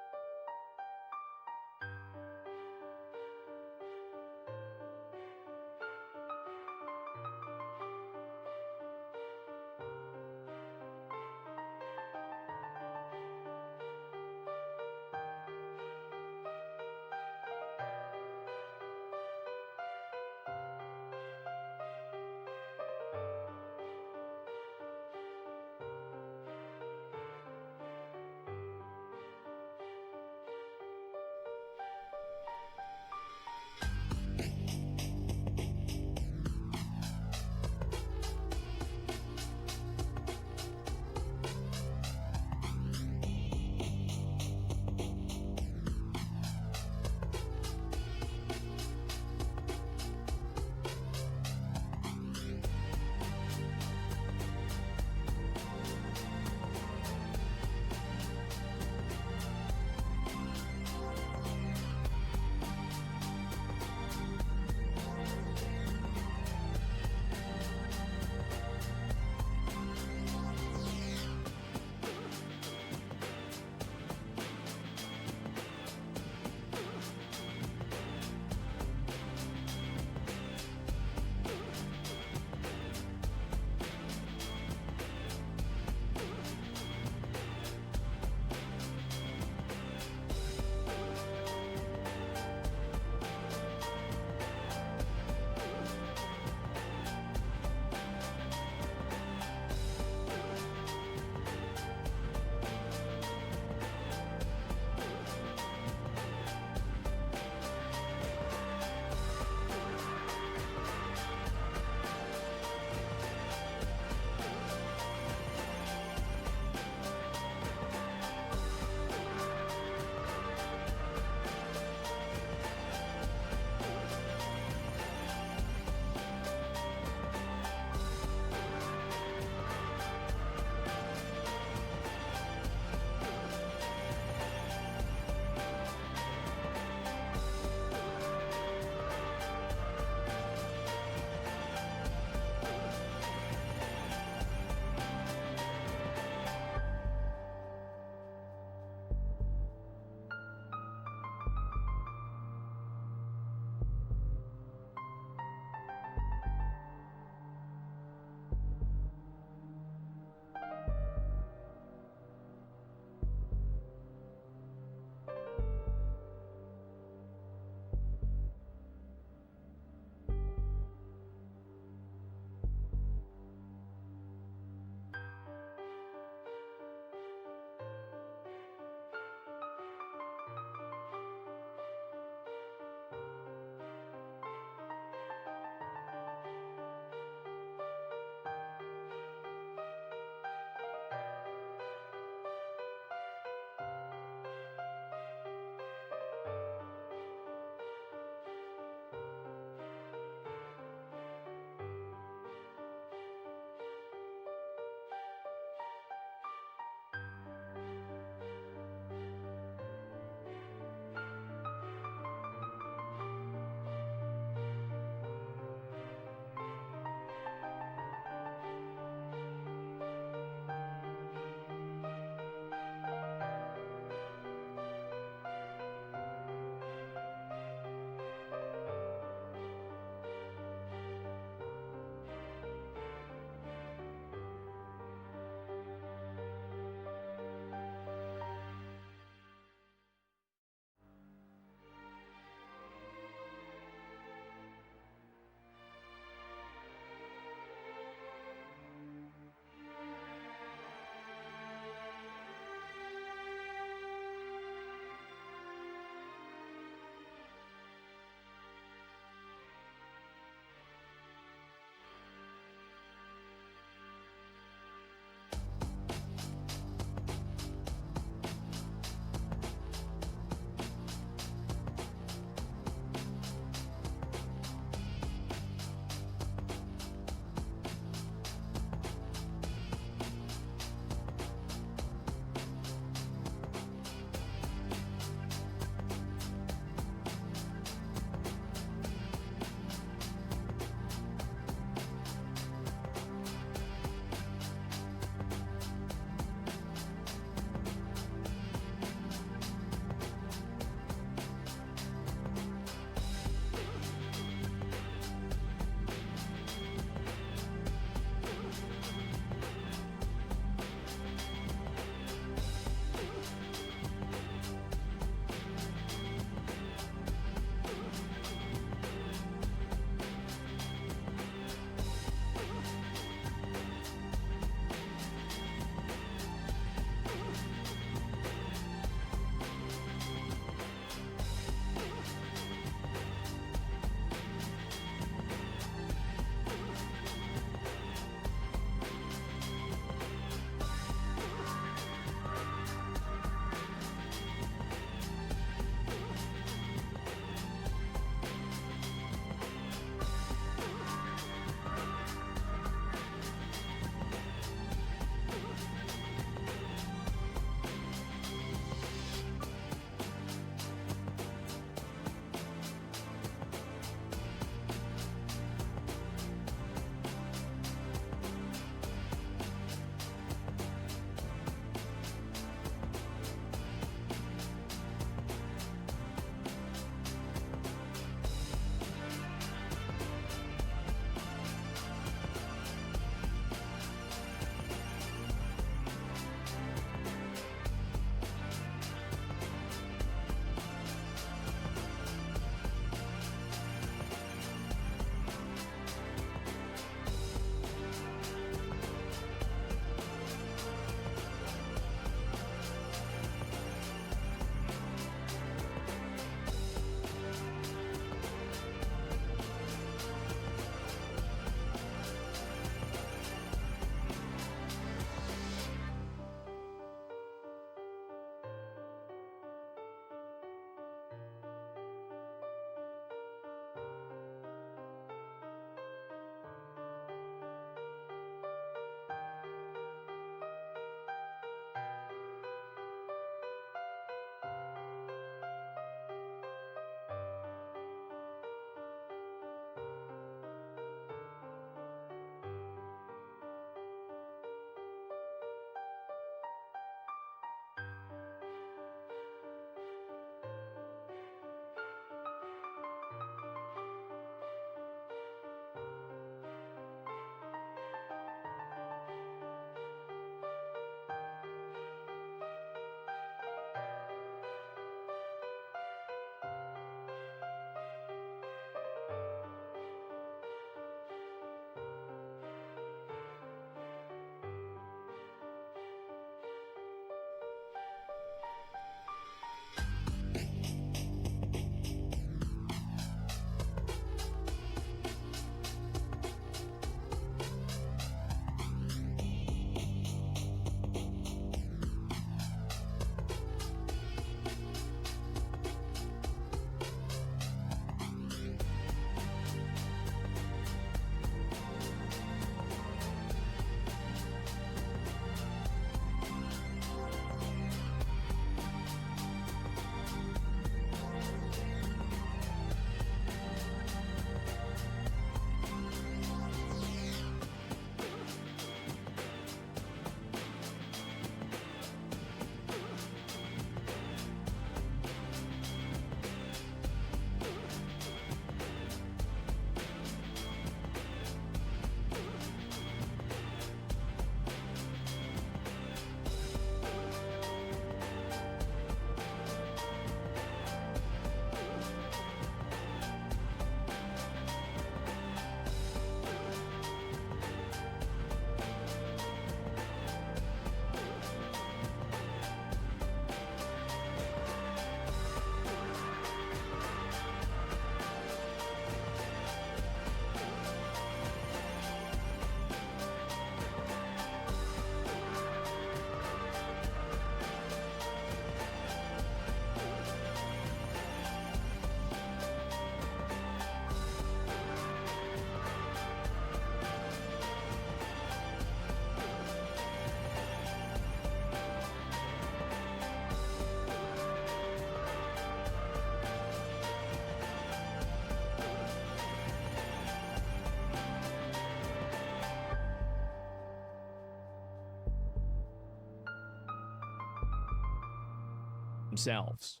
themselves.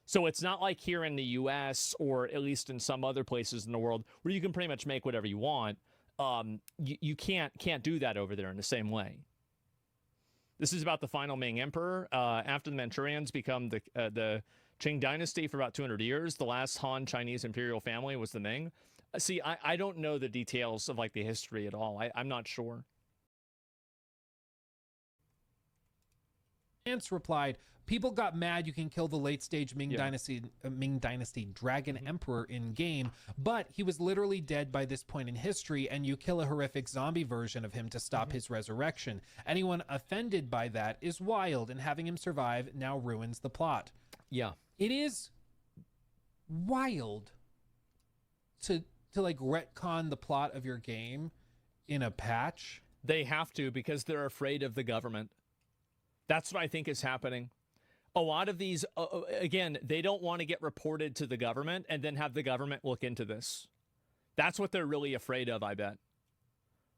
So it's not like here in the U.S. or at least in some other places in the world where you can pretty much make whatever you want. You can't do that over there in the same way. This is about the final Ming Emperor. After the Manchurians become the Qing dynasty for about 200 years, the last Han Chinese imperial family was the Ming. See, I don't know the details of like the history at all. I'm not sure. Lance replied, "People got mad you can kill the late-stage Ming Dynasty Dragon Emperor in-game, but he was literally dead by this point in history, and you kill a horrific zombie version of him to stop his resurrection. Anyone offended by that is wild, and having him survive now ruins the plot." Yeah. It is wild to like retcon the plot of your game in a patch. They have to because they're afraid of the government. That's what I think is happening. A lot of these, again, they don't want to get reported to the government and then have the government look into this. That's what they're really afraid of, I bet.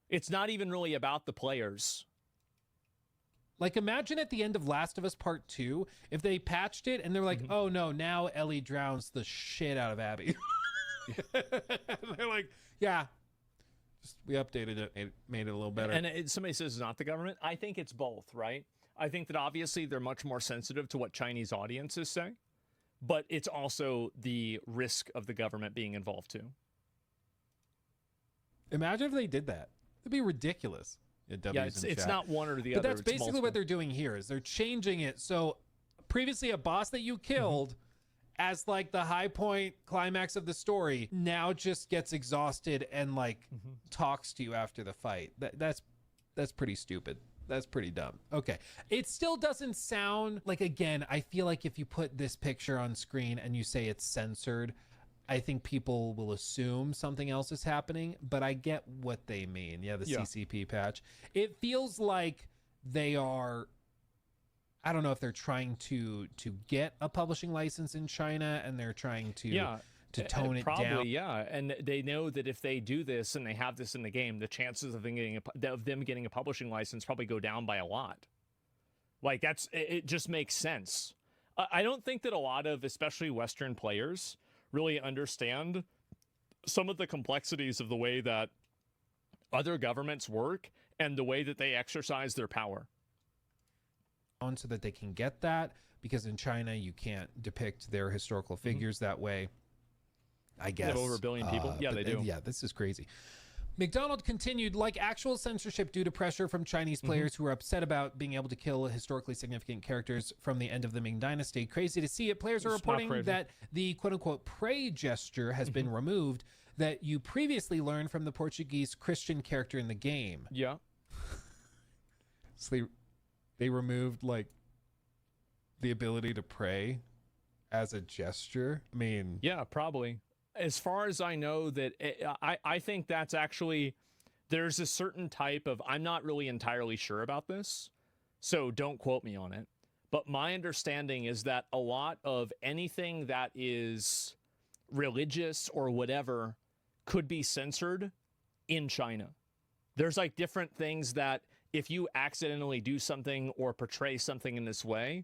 It's not even really about the players. Like, imagine at the end of Last of Us Part 2, if they patched it and they're like, oh no, now Ellie drowns the shit out of Abby. They're like, yeah, we updated it, it made it a little better. And somebody says it's not the government. I think it's both, right? I think that obviously they're much more sensitive to what Chinese audiences say, but it's also the risk of the government being involved too. Imagine if they did that. It'd be ridiculous. Yeah, it's not one or the other. But that's basically what they're doing here is they're changing it. So previously a boss that you killed as like the high point climax of the story now just gets exhausted and like talks to you after the fight. That's pretty stupid. That's pretty dumb. Okay. It still doesn't sound like, again, I feel like if you put this picture on screen and you say it's censored, I think people will assume something else is happening, but I get what they mean. Yeah, the CCP patch. It feels like they are, I don't know if they're trying to get a publishing license in China and they're trying to tone it probably, down. Yeah, and they know that if they do this and they have this in the game, the chances of them getting a publishing license probably go down by a lot. Like it just makes sense. I don't think that a lot of, especially Western players, really understand some of the complexities of the way that other governments work and the way that they exercise their power. So that they can get that, because in China you can't depict their historical figures that way. I guess. They have over 1 billion people? Yeah, they do. Yeah, this is crazy. McDonald continued, like actual censorship due to pressure from Chinese players who are upset about being able to kill historically significant characters from the end of the Ming Dynasty. Crazy to see it. Players are reporting that the quote-unquote pray gesture has been removed that you previously learned from the Portuguese Christian character in the game. Yeah. So they removed, like, the ability to pray as a gesture. I mean... Yeah, probably. As far as I know, that I think that's actually, there's a certain type of, I'm not really entirely sure about this, so don't quote me on it. But my understanding is that a lot of anything that is religious or whatever could be censored in China. There's like different things that if you accidentally do something or portray something in this way,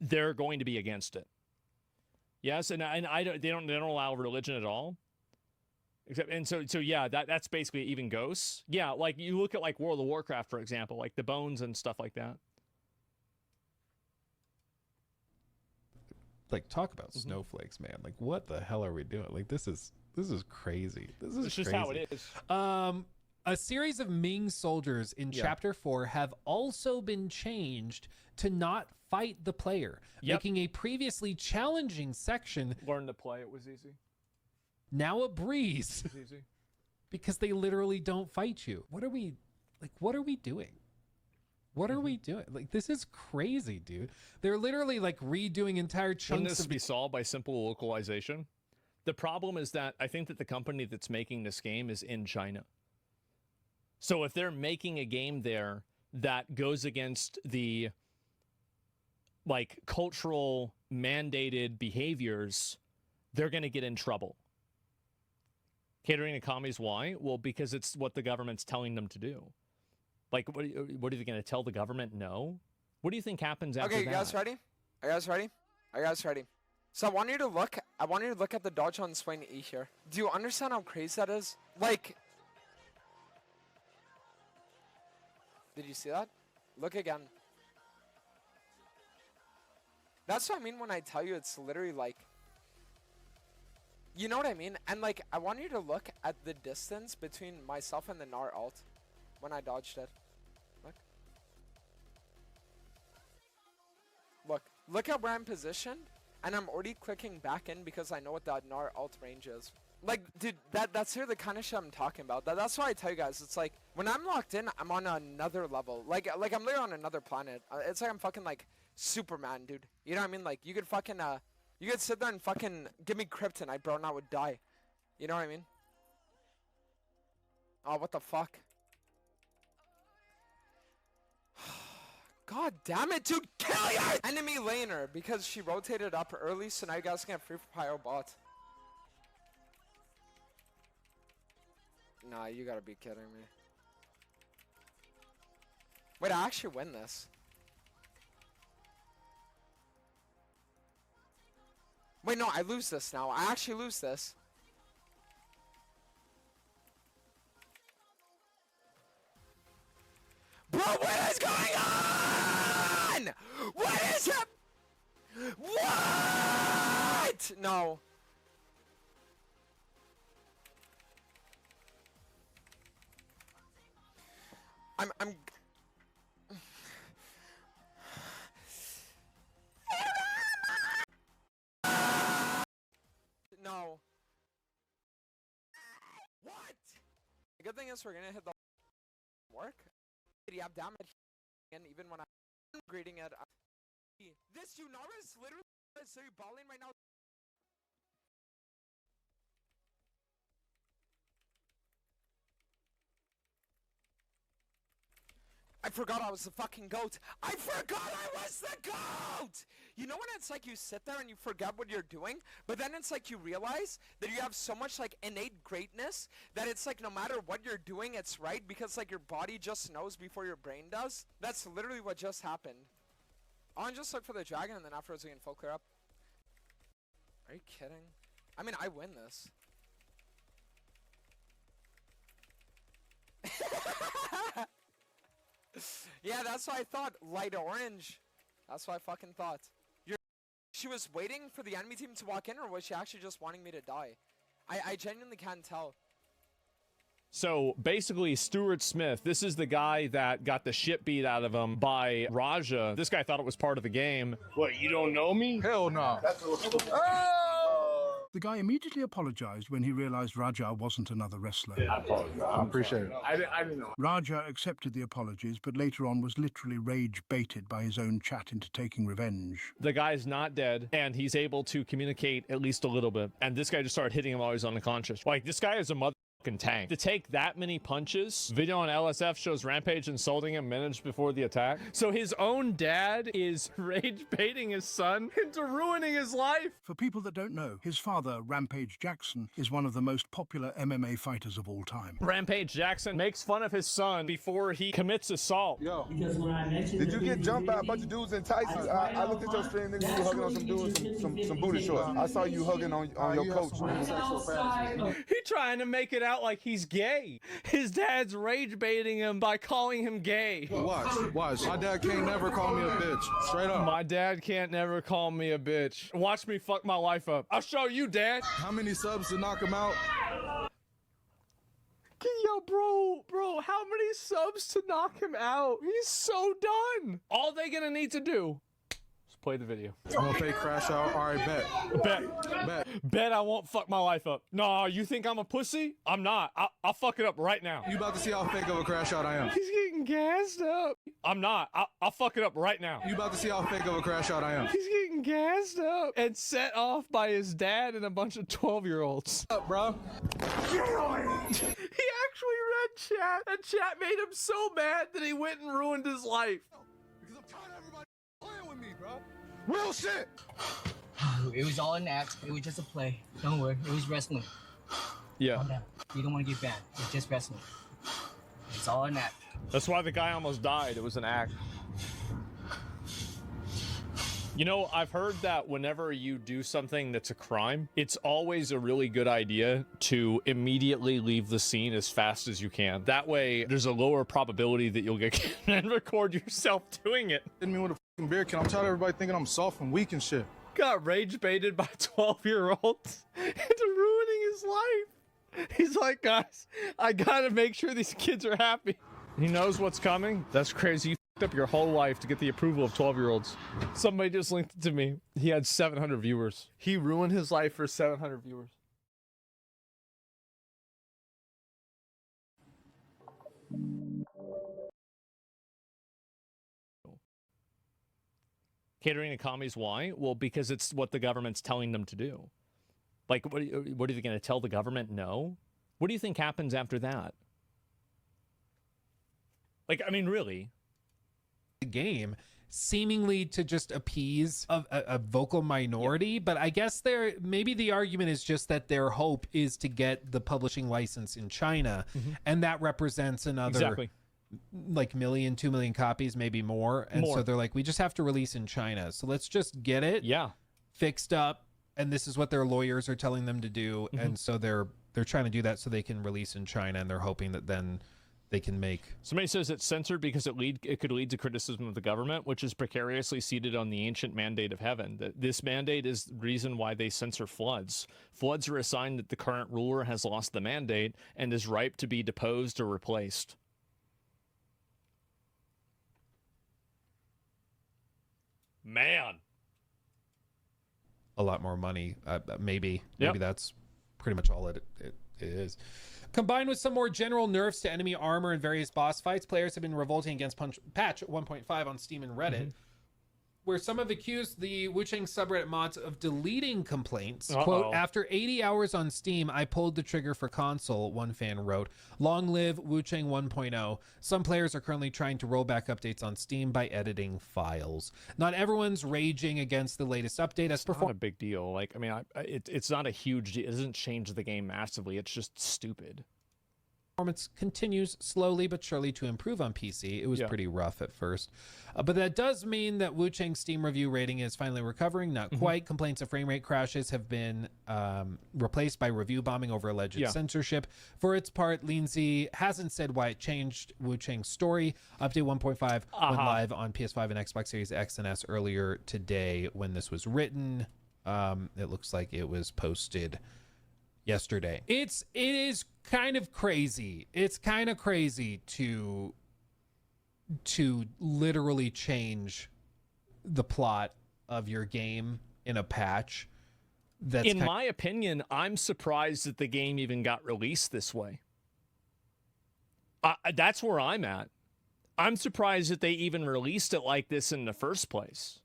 they're going to be against it. Yes, and they don't allow religion at all. So yeah, that's basically even ghosts. Yeah, like you look at like World of Warcraft, for example, like the bones and stuff like that. Like, talk about snowflakes, man. Like, what the hell are we doing? Like, this is crazy. This is just how it is. A series of Ming soldiers in Chapter 4 have also been changed to not fight the player, making a previously challenging section. Learn to play, it was easy. Now a breeze. It's easy. Because they literally don't fight you. What are we doing? What are we doing? Like, this is crazy, dude. They're literally like redoing entire chunks. Wouldn't this be solved by simple localization? The problem is that I think that the company that's making this game is in China. So if they're making a game there that goes against the like cultural mandated behaviors, they're going to get in trouble. Catering to commies, why? Well, because it's what the government's telling them to do. Like, what are they going to tell the government no? What do you think happens after that? Okay, you guys ready? Are you guys ready? Are you guys ready? So I want you to look at the dodge on Swain E here. Do you understand how crazy that is? Like, did you see that? Look again. That's what I mean when I tell you it's literally like, you know what I mean? And like, I want you to look at the distance between myself and the Gnar alt when I dodged it. Look at where I'm positioned, and I'm already clicking back in because I know what that Gnar alt range is. Like, dude, that's here the kind of shit I'm talking about. That's why I tell you guys, it's like, when I'm locked in, I'm on another level. Like I'm literally on another planet. It's like I'm fucking like Superman, dude. You know what I mean? Like, you could fucking, you could sit there and fucking give me kryptonite, bro, and I would die. You know what I mean? Oh, what the fuck? God damn it, dude, kill your enemy laner because she rotated up early, so now you guys can get free for Pyro bot. Nah, you gotta be kidding me. Wait, I actually win this. Wait, no, I lose this now. I actually lose this. Bro, what is going on? What is it? What? No. I'm No. What? The good thing is we're gonna hit the work. You have damage, and even when I'm grading it, this Yunara is literally balling right now. I forgot I was the fucking goat. I forgot I was the goat! You know when it's like you sit there and you forget what you're doing, but then it's like you realize that you have so much like innate greatness that it's like no matter what you're doing, it's right because like your body just knows before your brain does. That's literally what just happened. I'll just look for the dragon and then afterwards we can full clear up. Are you kidding? I mean, I win this. Yeah, that's what I thought. Light orange. That's what I fucking thought. She was waiting for the enemy team to walk in, or was she actually just wanting me to die? I genuinely can't tell. So basically, Stuart Smith, this is the guy that got the shit beat out of him by Raja. This guy thought it was part of the game. What, you don't know me? Hell no. The guy immediately apologized when he realized Raja wasn't another wrestler. I apologize. I appreciate it. I didn't know. Raja accepted the apologies, but later on was literally rage-baited by his own chat into taking revenge. The guy's not dead, and he's able to communicate at least a little bit. And this guy just started hitting him while he's unconscious. Like, this guy is a motherfucking tank. To take that many punches, video on LSF shows Rampage insulting him minutes before the attack. So his own dad is rage baiting his son into ruining his life. For people that don't know, his father, Rampage Jackson, is one of the most popular MMA fighters of all time. Rampage Jackson makes fun of his son before he commits assault. Yo, did you get jumped by a bunch of dudes in tights? I looked at your stream, nigga, you hugging on some dudes, some booty shorts. I saw you hugging on your coach. He trying to make it out like he's gay. His dad's rage baiting him by calling him gay. Watch. My dad can't never call me a bitch. Straight up. My dad can't never call me a bitch. Watch me fuck my life up. I'll show you, Dad. How many subs to knock him out? Yo, bro, how many subs to knock him out? He's so done. All they gonna need to do is play the video. I'm gonna fake crash out. All right, Bet I won't fuck my life up. Nah, you think I'm a pussy? I'm not. I'll fuck it up right now. You about to see how fake of a crash out I am. He's getting gassed up. I'm not. I'll fuck it up right now. You about to see how fake of a crash out I am. He's getting gassed up and set off by his dad and a bunch of 12-year-olds. What's up, bro? He actually read chat, and chat made him so mad that he went and ruined his life. Because I'm tired of everybody playing with me, bro. Real shit. It was all an act. It was just a play. Don't worry. It was wrestling. Yeah. You don't want to get banned. It's just wrestling. It's all an act. That's why the guy almost died. It was an act. You know, I've heard that whenever you do something that's a crime, it's always a really good idea to immediately leave the scene as fast as you can. That way, there's a lower probability that you'll get and record yourself doing it. Hit me with a fucking beer can. I'm tired of everybody thinking I'm soft and weak and shit. Got rage baited by 12-year-olds into ruining his life. He's like, guys, I gotta make sure these kids are happy. He knows what's coming. That's crazy. You f***ed up your whole life to get the approval of 12-year-olds. Somebody just linked it to me. He had 700 viewers. He ruined his life for 700 viewers. Catering economies, why? Well, because it's what the government's telling them to do. Like, what are they going to tell the government no? What do you think happens after that? Like, I mean, really? The game seemingly to just appease a vocal minority, but I guess maybe the argument is just that their hope is to get the publishing license in China, and that represents another like 2 million copies, maybe more. And so they're like, we just have to release in China, so let's just get it fixed up, and this is what their lawyers are telling them to do. And so they're trying to do that so they can release in China, and they're hoping that then they can make. Somebody says it's censored because it could lead to criticism of the government, which is precariously seated on the ancient mandate of heaven. This mandate is the reason why they censor floods. Floods are a sign that the current ruler has lost the mandate and is ripe to be deposed or replaced. Man. A lot more money. Maybe that's pretty much all it is. Combined with some more general nerfs to enemy armor and various boss fights, players have been revolting against patch 1.5 on Steam and Reddit, where some have accused the Wucheng subreddit mods of deleting complaints. Quote, after 80 hours on Steam, I pulled the trigger for console, one fan wrote. Long live Wucheng 1.0. Some players are currently trying to roll back updates on Steam by editing files. Not everyone's raging against the latest update. It's not a big deal. Like, I mean, it's not a huge deal. It doesn't change the game massively. It's just stupid. Performance continues slowly but surely to improve on PC. It was pretty rough at first. But that does mean that Wucheng's Steam review rating is finally recovering. Not quite. Complaints of frame rate crashes have been replaced by review bombing over alleged censorship. For its part, Lindsay hasn't said why it changed Wucheng's story. Update 1.5 went live on PS5 and Xbox Series X and S earlier today when this was written. It looks like it was posted yesterday. It is kind of crazy. It's kind of crazy to literally change the plot of your game in a patch. In my opinion, I'm surprised that the game even got released this way. That's where I'm at. I'm surprised that they even released it like this in the first place.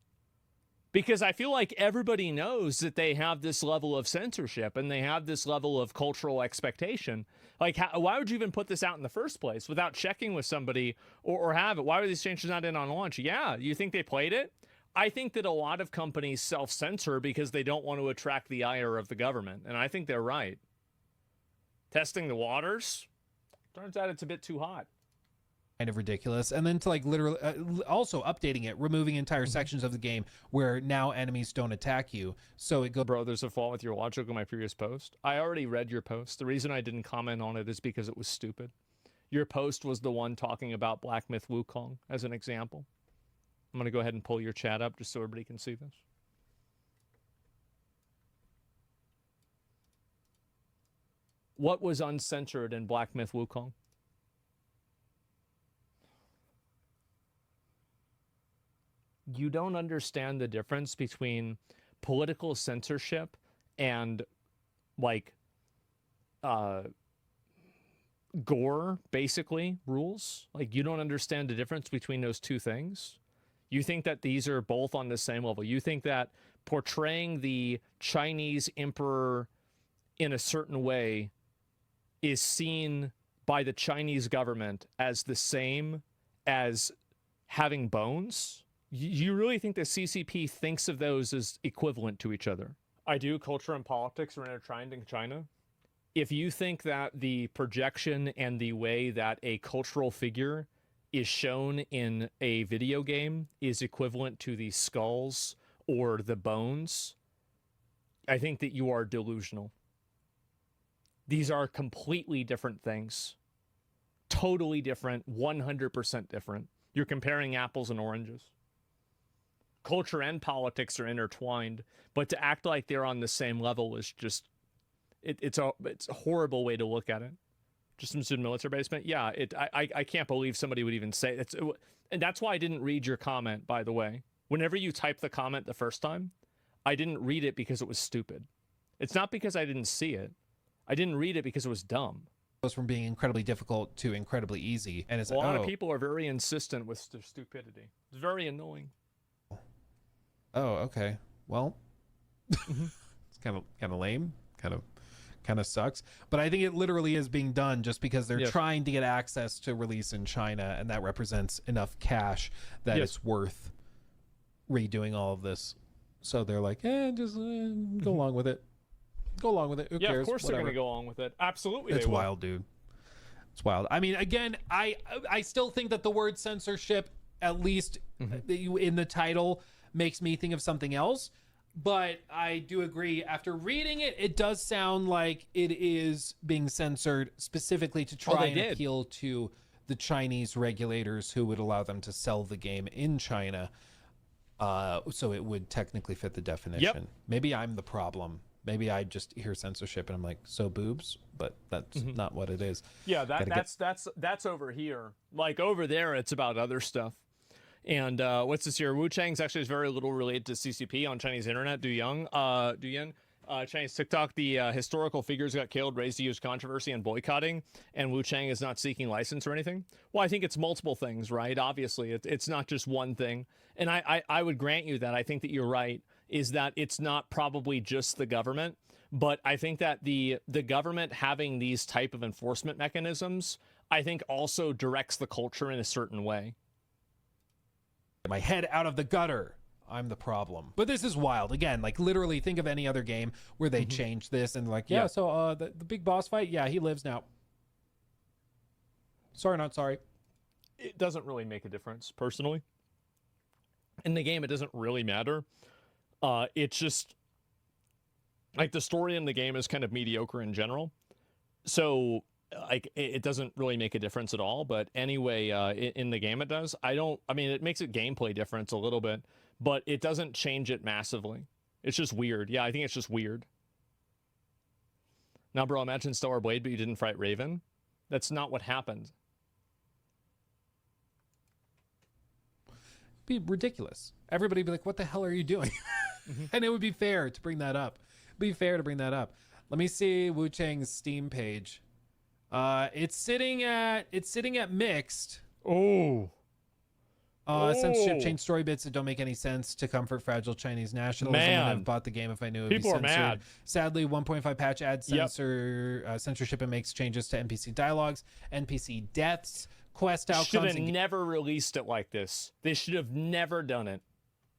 Because I feel like everybody knows that they have this level of censorship and they have this level of cultural expectation. Like, why would you even put this out in the first place without checking with somebody or have it? Why were these changes not in on launch? Yeah, you think they played it? I think that a lot of companies self-censor because they don't want to attract the ire of the government. And I think they're right. Testing the waters? Turns out it's a bit too hot. Kind of ridiculous. And then to like literally also updating it, removing entire sections of the game where now enemies don't attack you. So it goes, bro, there's a fault with your logic on my previous post. I already read your post. The reason I didn't comment on it is because it was stupid. Your post was the one talking about Black Myth Wukong as an example. I'm going to go ahead and pull your chat up just so everybody can see this. What was uncensored in Black Myth Wukong? You don't understand the difference between political censorship and like gore, basically, rules. Like, you don't understand the difference between those two things. You think that these are both on the same level. You think that portraying the Chinese emperor in a certain way is seen by the Chinese government as the same as having bones? You really think the CCP thinks of those as equivalent to each other? I do. Culture and politics are intertwined in China. If you think that the projection and the way that a cultural figure is shown in a video game is equivalent to the skulls or the bones, I think that you are delusional. These are completely different things. Totally different, 100% different. You're comparing apples and oranges. Culture and politics are intertwined, but to act like they're on the same level is just, it's a horrible way to look at it. Just some student military basement. Yeah, I can't believe somebody would even say it. And that's why I didn't read your comment, by the way. Whenever you type the comment the first time, I didn't read it because it was stupid. It's not because I didn't see it. I didn't read it because it was dumb. Goes from being incredibly difficult to incredibly easy, and it's a lot of people are very insistent with their stupidity. It's very annoying. Oh, okay. Well, it's kind of lame. Kind of sucks. But I think it literally is being done just because they're trying to get access to release in China, and that represents enough cash that it's worth redoing all of this. So they're like, just go along with it. Go along with it. Who cares? Of course they're going to go along with it. Absolutely. It's wild, dude. It's wild. I mean, again, I still think that the word censorship, at least in the title, makes me think of something else. But I do agree, after reading it, it does sound like it is being censored specifically to try and appeal to the Chinese regulators who would allow them to sell the game in China. So it would technically fit the definition. Maybe I'm the problem. Maybe I just hear censorship and I'm like, so boobs, but that's not what it is. Yeah, that's over here. Like over there, it's about other stuff. And what's this here? Wu Chang's actually is very little related to CCP on Chinese internet. Du Yen, Chinese TikTok, the historical figures got killed, raised a huge controversy and boycotting, and Wu Chang is not seeking license or anything. Well, I think it's multiple things, right? Obviously, it's not just one thing. And I would grant you that. I think that you're right, is that it's not probably just the government, but I think that the government having these type of enforcement mechanisms, I think also directs the culture in a certain way. My head out of the gutter. I'm the problem. But this is wild. Again, like literally think of any other game where they change this and like, so the big boss fight, he lives now. Sorry, not sorry. It doesn't really make a difference, personally. In the game, it doesn't really matter. It's just like the story in the game is kind of mediocre in general. So like it doesn't really make a difference at all, but anyway, in the game it does. I mean, it makes it gameplay difference a little bit, but it doesn't change it massively. It's just weird. Yeah, I think it's just weird. Now, bro, imagine Stellar Blade, but you didn't fight Raven. That's not what happened. Be ridiculous. Everybody be like, what the hell are you doing? And it would be fair to bring that up. Let me see Wu Chang's Steam page. It's sitting at mixed. Censorship changed story bits that don't make any sense to comfort fragile Chinese nationalism. I wouldn't have bought the game if I knew it would be censored. People are mad. Sadly, 1.5 patch adds censorship and makes changes to NPC dialogues, NPC deaths, quest outcomes. Should have never released it like this. They should have never done it.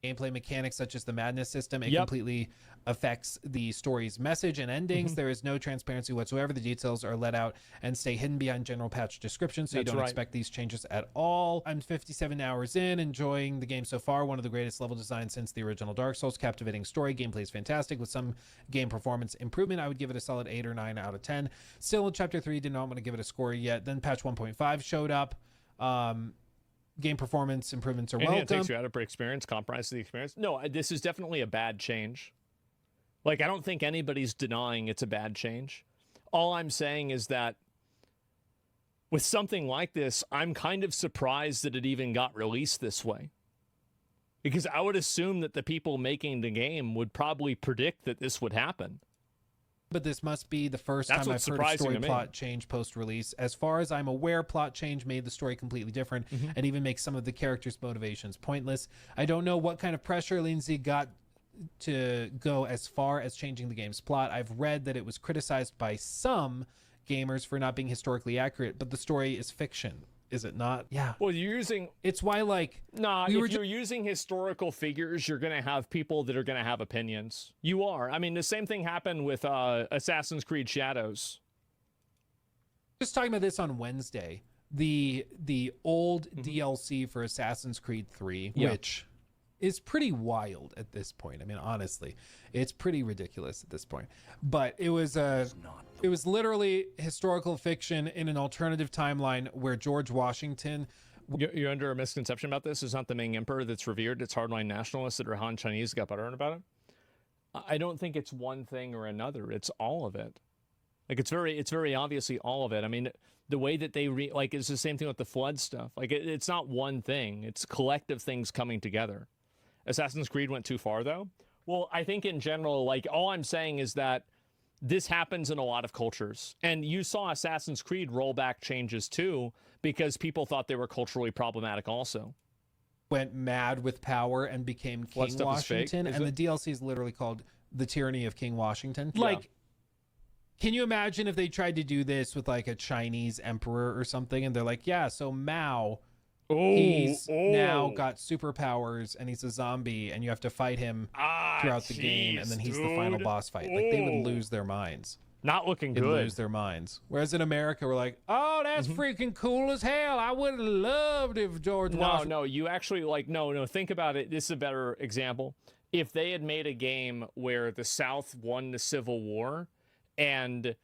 Gameplay mechanics such as the madness system, it completely affects the story's message and endings. There is no transparency whatsoever. The details are let out and stay hidden behind general patch descriptions, so you don't expect these changes at all. I'm 57 hours in, enjoying the game so far. One of the greatest level designs since the original Dark Souls. Captivating story, gameplay is fantastic with some game performance improvement. I would give it a solid 8 or 9 out of 10. Still in chapter 3, did not want to give it a score yet. Then patch 1.5 showed up. Game performance improvements are welcome. It takes you out of experience, compromises the experience. No, this is definitely a bad change. Like, I don't think anybody's denying it's a bad change. All I'm saying is that with something like this, I'm kind of surprised that it even got released this way. Because I would assume that the people making the game would probably predict that this would happen. But this must be the first time I've heard a story plot change post-release. As far as I'm aware, plot change made the story completely different and even makes some of the characters' motivations pointless. I don't know what kind of pressure Lindsay got to go as far as changing the game's plot. I've read that it was criticized by some gamers for not being historically accurate, but the story is fiction. Is it not? Yeah. Well, you're using... It's why, like... Nah, if you're using historical figures, you're going to have people that are going to have opinions. You are. I mean, the same thing happened with Assassin's Creed Shadows. Just talking about this on Wednesday. The old DLC for Assassin's Creed 3, which is pretty wild at this point. I mean, honestly, it's pretty ridiculous at this point. But it was literally historical fiction in an alternative timeline where George Washington. You're under a misconception about this. It's not the Ming Emperor that's revered. It's hardline nationalists that are Han Chinese got butter about it. I don't think it's one thing or another. It's all of it. Like it's very obviously all of it. I mean, the way that they it's the same thing with the flood stuff. Like it's not one thing. It's collective things coming together. Assassin's Creed went too far though. Well, I think in general, like all I'm saying is that this happens in a lot of cultures. And you saw Assassin's Creed roll back changes too, because people thought they were culturally problematic also. Went mad with power and became King Washington. And the DLC is literally called The Tyranny of King Washington. Yeah. Like, can you imagine if they tried to do this with like a Chinese emperor or something? And they're like, yeah, so Mao, he's now got superpowers and he's a zombie and you have to fight him throughout the game. And then he's the final boss fight. Like they would lose their minds. Not looking They'd good. lose their minds. Whereas in America, we're like, oh, that's freaking cool as hell. I would have loved if George Washington. No, you actually no, think about it. This is a better example. If they had made a game where the South won the Civil War and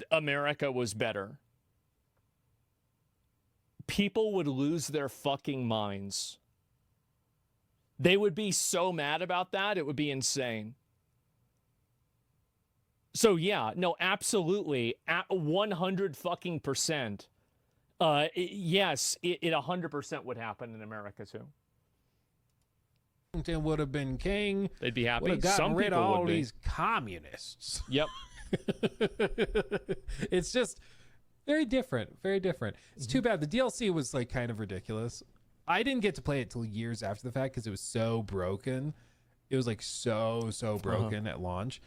America was better, people would lose their fucking minds. They would be so mad about that. It would be insane. So yeah, no, absolutely, at 100 fucking %. Yes, it 100% would happen in America too. Washington would have been king. They'd be happy. Would have gotten Some rid of people all would be. these communists. Yep. It's just very different. Very different. It's too bad. The DLC was like kind of ridiculous. I didn't get to play it till years after the fact because it was so broken. It was like so broken at launch.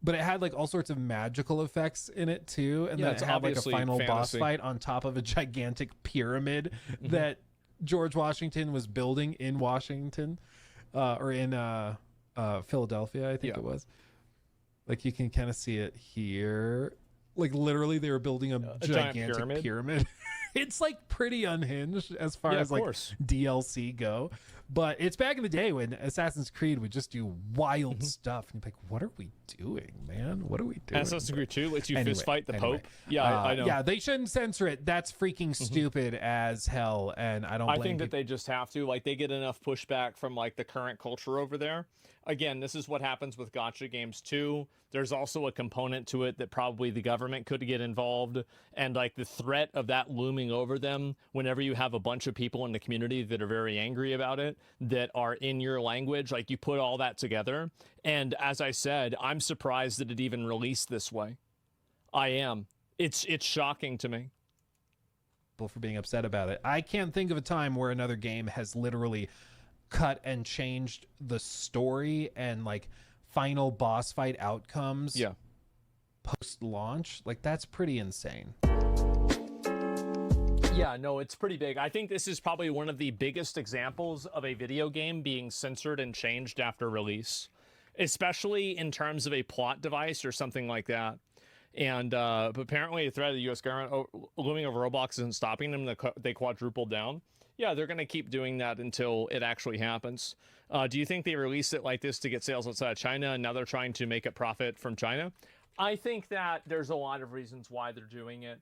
But it had like all sorts of magical effects in it too, and then it had like a final boss fight on top of a gigantic pyramid that George Washington was building in Washington, or in Philadelphia, I think it was. Like you can kind of see it here. Like literally, they were building a gigantic pyramid. It's like pretty unhinged as far as like DLC go. But it's back in the day when Assassin's Creed would just do wild stuff. And you'd be like, what are we doing, man? What are we doing? Assassin's Creed 2 lets you fist fight the Pope. Yeah, I know. Yeah, they shouldn't censor it. That's freaking stupid as hell. And I don't blame I think that they just have to. Like, they get enough pushback from, like, the current culture over there. Again, this is what happens with gacha games, too. There's also a component to it that probably the government could get involved. And, like, the threat of that looming over them whenever you have a bunch of people in the community that are very angry about it, that are in your language, like, you put all that together. And as I said, I'm surprised that it even released this way. I am. It's shocking to me. For being upset about it. I can't think of a time where another game has literally cut and changed the story and like final boss fight outcomes post launch. Like that's pretty insane. Yeah, no, it's pretty big. I think this is probably one of the biggest examples of a video game being censored and changed after release, especially in terms of a plot device or something like that. And apparently the threat of the U.S. government looming over Roblox isn't stopping them. They quadrupled down. Yeah, they're going to keep doing that until it actually happens. Do you think they released it like this to get sales outside of China and now they're trying to make a profit from China? I think that there's a lot of reasons why they're doing it.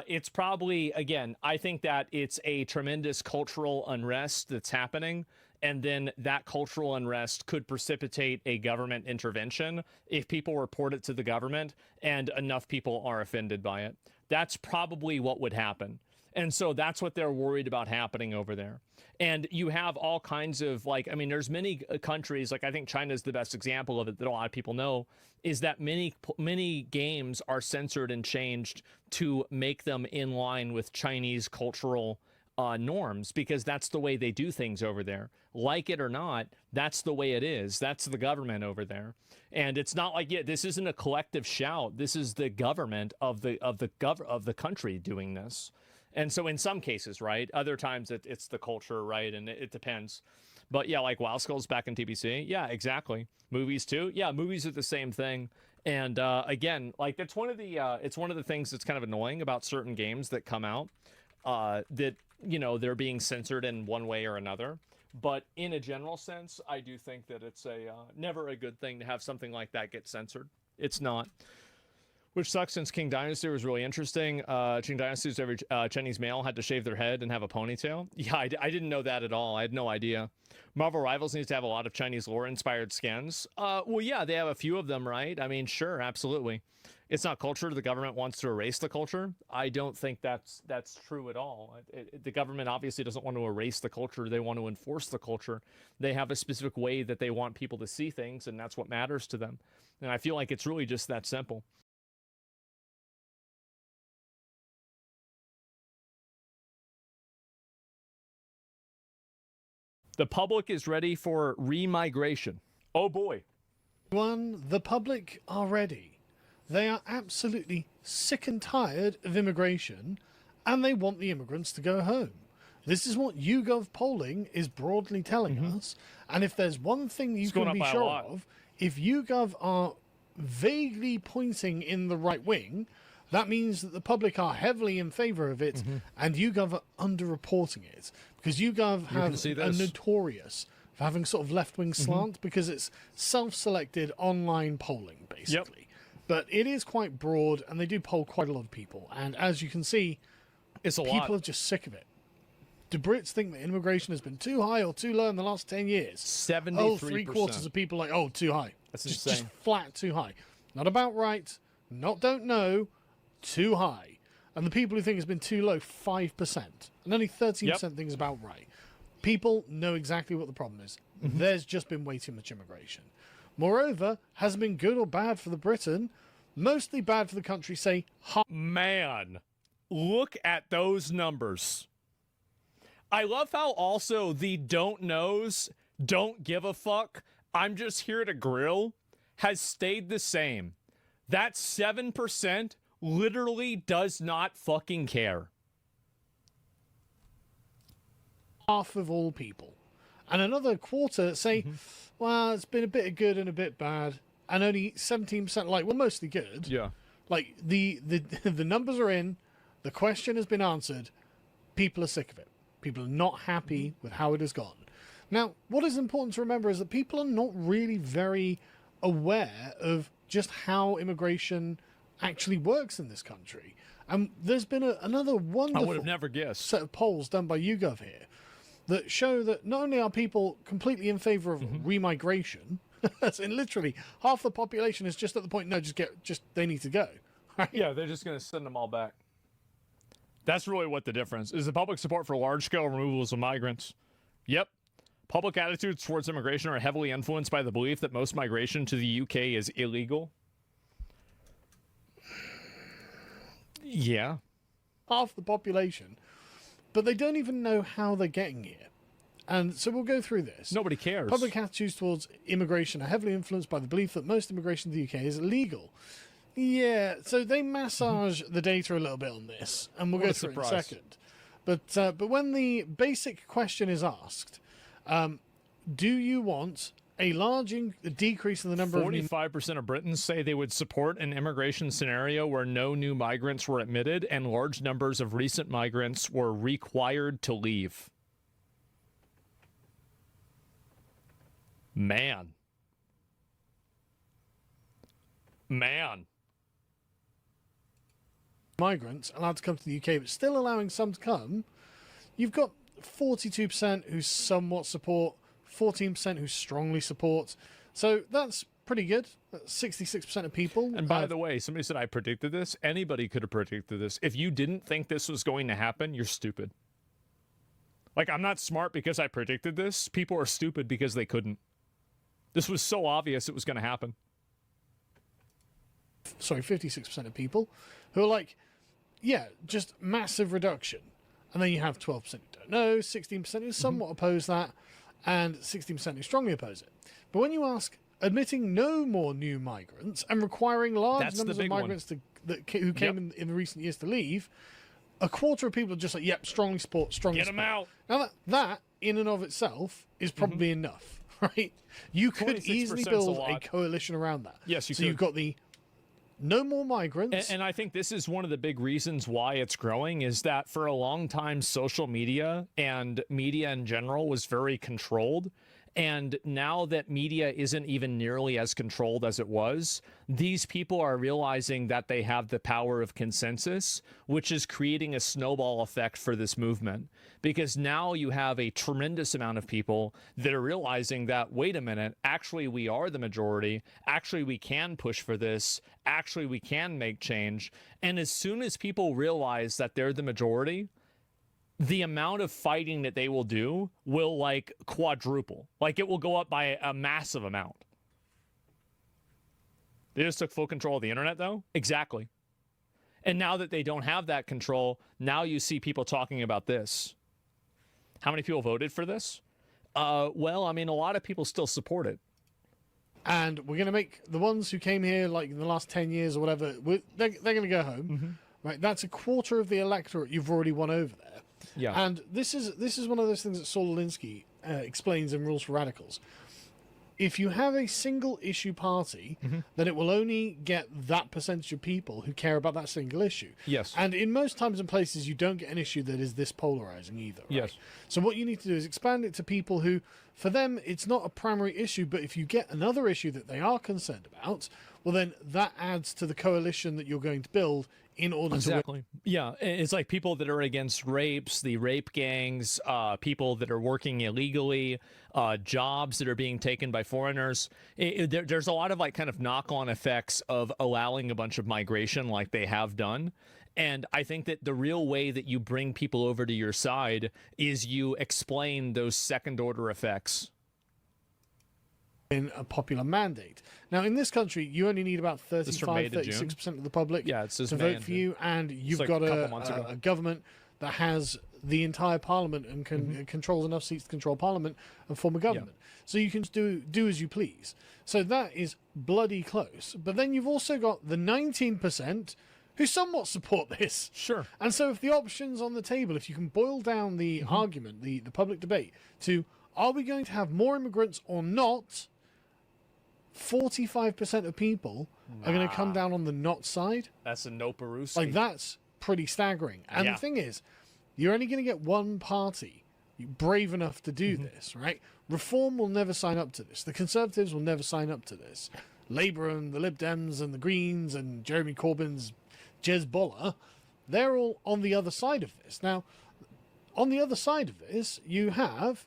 It's probably, again, I think that it's a tremendous cultural unrest that's happening. And then that cultural unrest could precipitate a government intervention if people report it to the government and enough people are offended by it. That's probably what would happen. And so that's what they're worried about happening over there. And you have all kinds of, like, I mean, there's many countries, like I think China is the best example of it that a lot of people know, is that many games are censored and changed to make them in line with Chinese cultural norms, because that's the way they do things over there. Like it or not, that's the way it is. That's the government over there. And it's not like, this isn't a collective shout. This is the government of the country doing this. And so in some cases, right, other times it's the culture, right, and it depends. But yeah, like Wild Skulls back in TBC, yeah, exactly. Movies too, yeah, movies are the same thing. And again, like it's one of the things that's kind of annoying about certain games that come out, that, you know, they're being censored in one way or another. But in a general sense, I do think that it's never a good thing to have something like that get censored. It's not. Which sucks, since King Dynasty was really interesting. Qing Dynasty's every Chinese male had to shave their head and have a ponytail. Yeah, I didn't know that at all. I had no idea. Marvel Rivals needs to have a lot of Chinese lore-inspired skins. Well, yeah, they have a few of them, right? I mean, sure, absolutely. It's not culture. The government wants to erase the culture. I don't think that's true at all. The government obviously doesn't want to erase the culture. They want to enforce the culture. They have a specific way that they want people to see things, and that's what matters to them. And I feel like it's really just that simple. The public is ready for remigration. Oh boy. The public are ready. They are absolutely sick and tired of immigration, and they want the immigrants to go home. This is what YouGov polling is broadly telling us. And if there's one thing you can be sure of, if YouGov are vaguely pointing in the right wing, that means that the public are heavily in favor of it, and YouGov are underreporting it. Because YouGov are notorious for having sort of left-wing slant, because it's self-selected online polling, basically. But it is quite broad, and they do poll quite a lot of people. And as you can see, people are just sick of it. Do Brits think that immigration has been too high or too low in the last 10 years? 73%. Oh, 3/4 of people like, oh, too high. That's just insane. Flat too high. Not about right, not don't know, too high. And the people who think it's been too low, 5%. And only 13% think it's about right. People know exactly what the problem is. There's just been way too much immigration. Moreover, has it been good or bad for the Britain? Mostly bad for the country, say, man, look at those numbers. I love how also the don't knows, don't give a fuck, I'm just here to grill, has stayed the same. That 7% literally does not fucking care. Half of all people. And another quarter say, well, it's been a bit of good and a bit bad. And only 17% like, well, mostly good. Yeah. Like, the numbers are in, the question has been answered, people are sick of it. People are not happy with how it has gone. Now, what is important to remember is that people are not really very aware of just how immigration actually works in this country. And there's been another wonderful I would have never guessed set of polls done by YouGov here that show that not only are people completely in favor of remigration, and literally half the population is just at the point, no, they need to go. Right? Yeah, they're just going to send them all back. That's really what the difference is. The public support for large-scale removals of migrants. Yep. Public attitudes towards immigration are heavily influenced by the belief that most migration to the UK is illegal. Yeah. Half the population. But they don't even know how they're getting here. And so we'll go through this. Nobody cares. Public attitudes towards immigration are heavily influenced by the belief that most immigration to the UK is illegal. Yeah, so they massage the data a little bit on this, and we'll go through it in a second. But when the basic question is asked, do you want a large decrease in the number 45% of Britons say they would support an immigration scenario where no new migrants were admitted and large numbers of recent migrants were required to leave. Man. Migrants allowed to come to the UK, but still allowing some to come, you've got 42% who somewhat support, 14% who strongly support. So that's pretty good. That's 66% of people. And by the way, somebody said I predicted this. Anybody could have predicted this. If you didn't think this was going to happen, you're stupid. Like, I'm not smart because I predicted this. People are stupid because they couldn't. This was so obvious it was going to happen. 56% of people who are like, yeah, just massive reduction. And then you have 12% who don't know, 16% who somewhat oppose that, and 16% who strongly oppose it. But when you ask, admitting no more new migrants and requiring large numbers of migrants who came in the recent years to leave, a quarter of people are just like, yep, strongly support, strongly Get support. them out. Now that in and of itself is probably enough, right? You could easily build a coalition around that. Yes, you so could. you've got the no more migrants. And I think this is one of the big reasons why it's growing, is that for a long time, social media and media in general was very controlled. And now that media isn't even nearly as controlled as it was, these people are realizing that they have the power of consensus, which is creating a snowball effect for this movement. Because now you have a tremendous amount of people that are realizing that, wait a minute, actually we are the majority. Actually, we can push for this. Actually, we can make change. And as soon as people realize that they're the majority, the amount of fighting that they will do will like quadruple. Like it will go up by a massive amount. They just took full control of the internet though? Exactly. And now that they don't have that control, now you see people talking about this. How many people voted for this? Well, I mean, a lot of people still support it. And we're going to make the ones who came here like in the last 10 years or whatever, they're going to go home. Right? That's a quarter of the electorate you've already won over there. Yeah. And this is one of those things that Saul Alinsky explains in Rules for Radicals. If you have a single issue party, then it will only get that percentage of people who care about that single issue. Yes. And in most times and places, you don't get an issue that is this polarizing either. Right? Yes. So what you need to do is expand it to people who, for them, it's not a primary issue, but if you get another issue that they are concerned about, well, then that adds to the coalition that you're going to build in order to... Yeah, it's like people that are against rapes, the rape gangs, people that are working illegally, jobs that are being taken by foreigners. There's a lot of like kind of knock-on effects of allowing a bunch of migration like they have done. And I think that the real way that you bring people over to your side is you explain those second-order effects in a popular mandate. Now, in this country, you only need about 36% of the public to vote for you, and you've got a government that has the entire parliament and controls enough seats to control parliament and form a government. So you can do as you please. So that is bloody close. But then you've also got the 19% who somewhat support this. Sure. And so if the option's on the table, if you can boil down the argument, the public debate, to are we going to have more immigrants or not, 45% of people are going to come down on the not side. That's a no Peruski. Like, that's pretty staggering. And the thing is, you're only going to get one party brave enough to do this, right? Reform will never sign up to this. The Conservatives will never sign up to this. Labour and the Lib Dems and the Greens and Jeremy Corbyn's Jezbollah, they're all on the other side of this. Now, on the other side of this, you have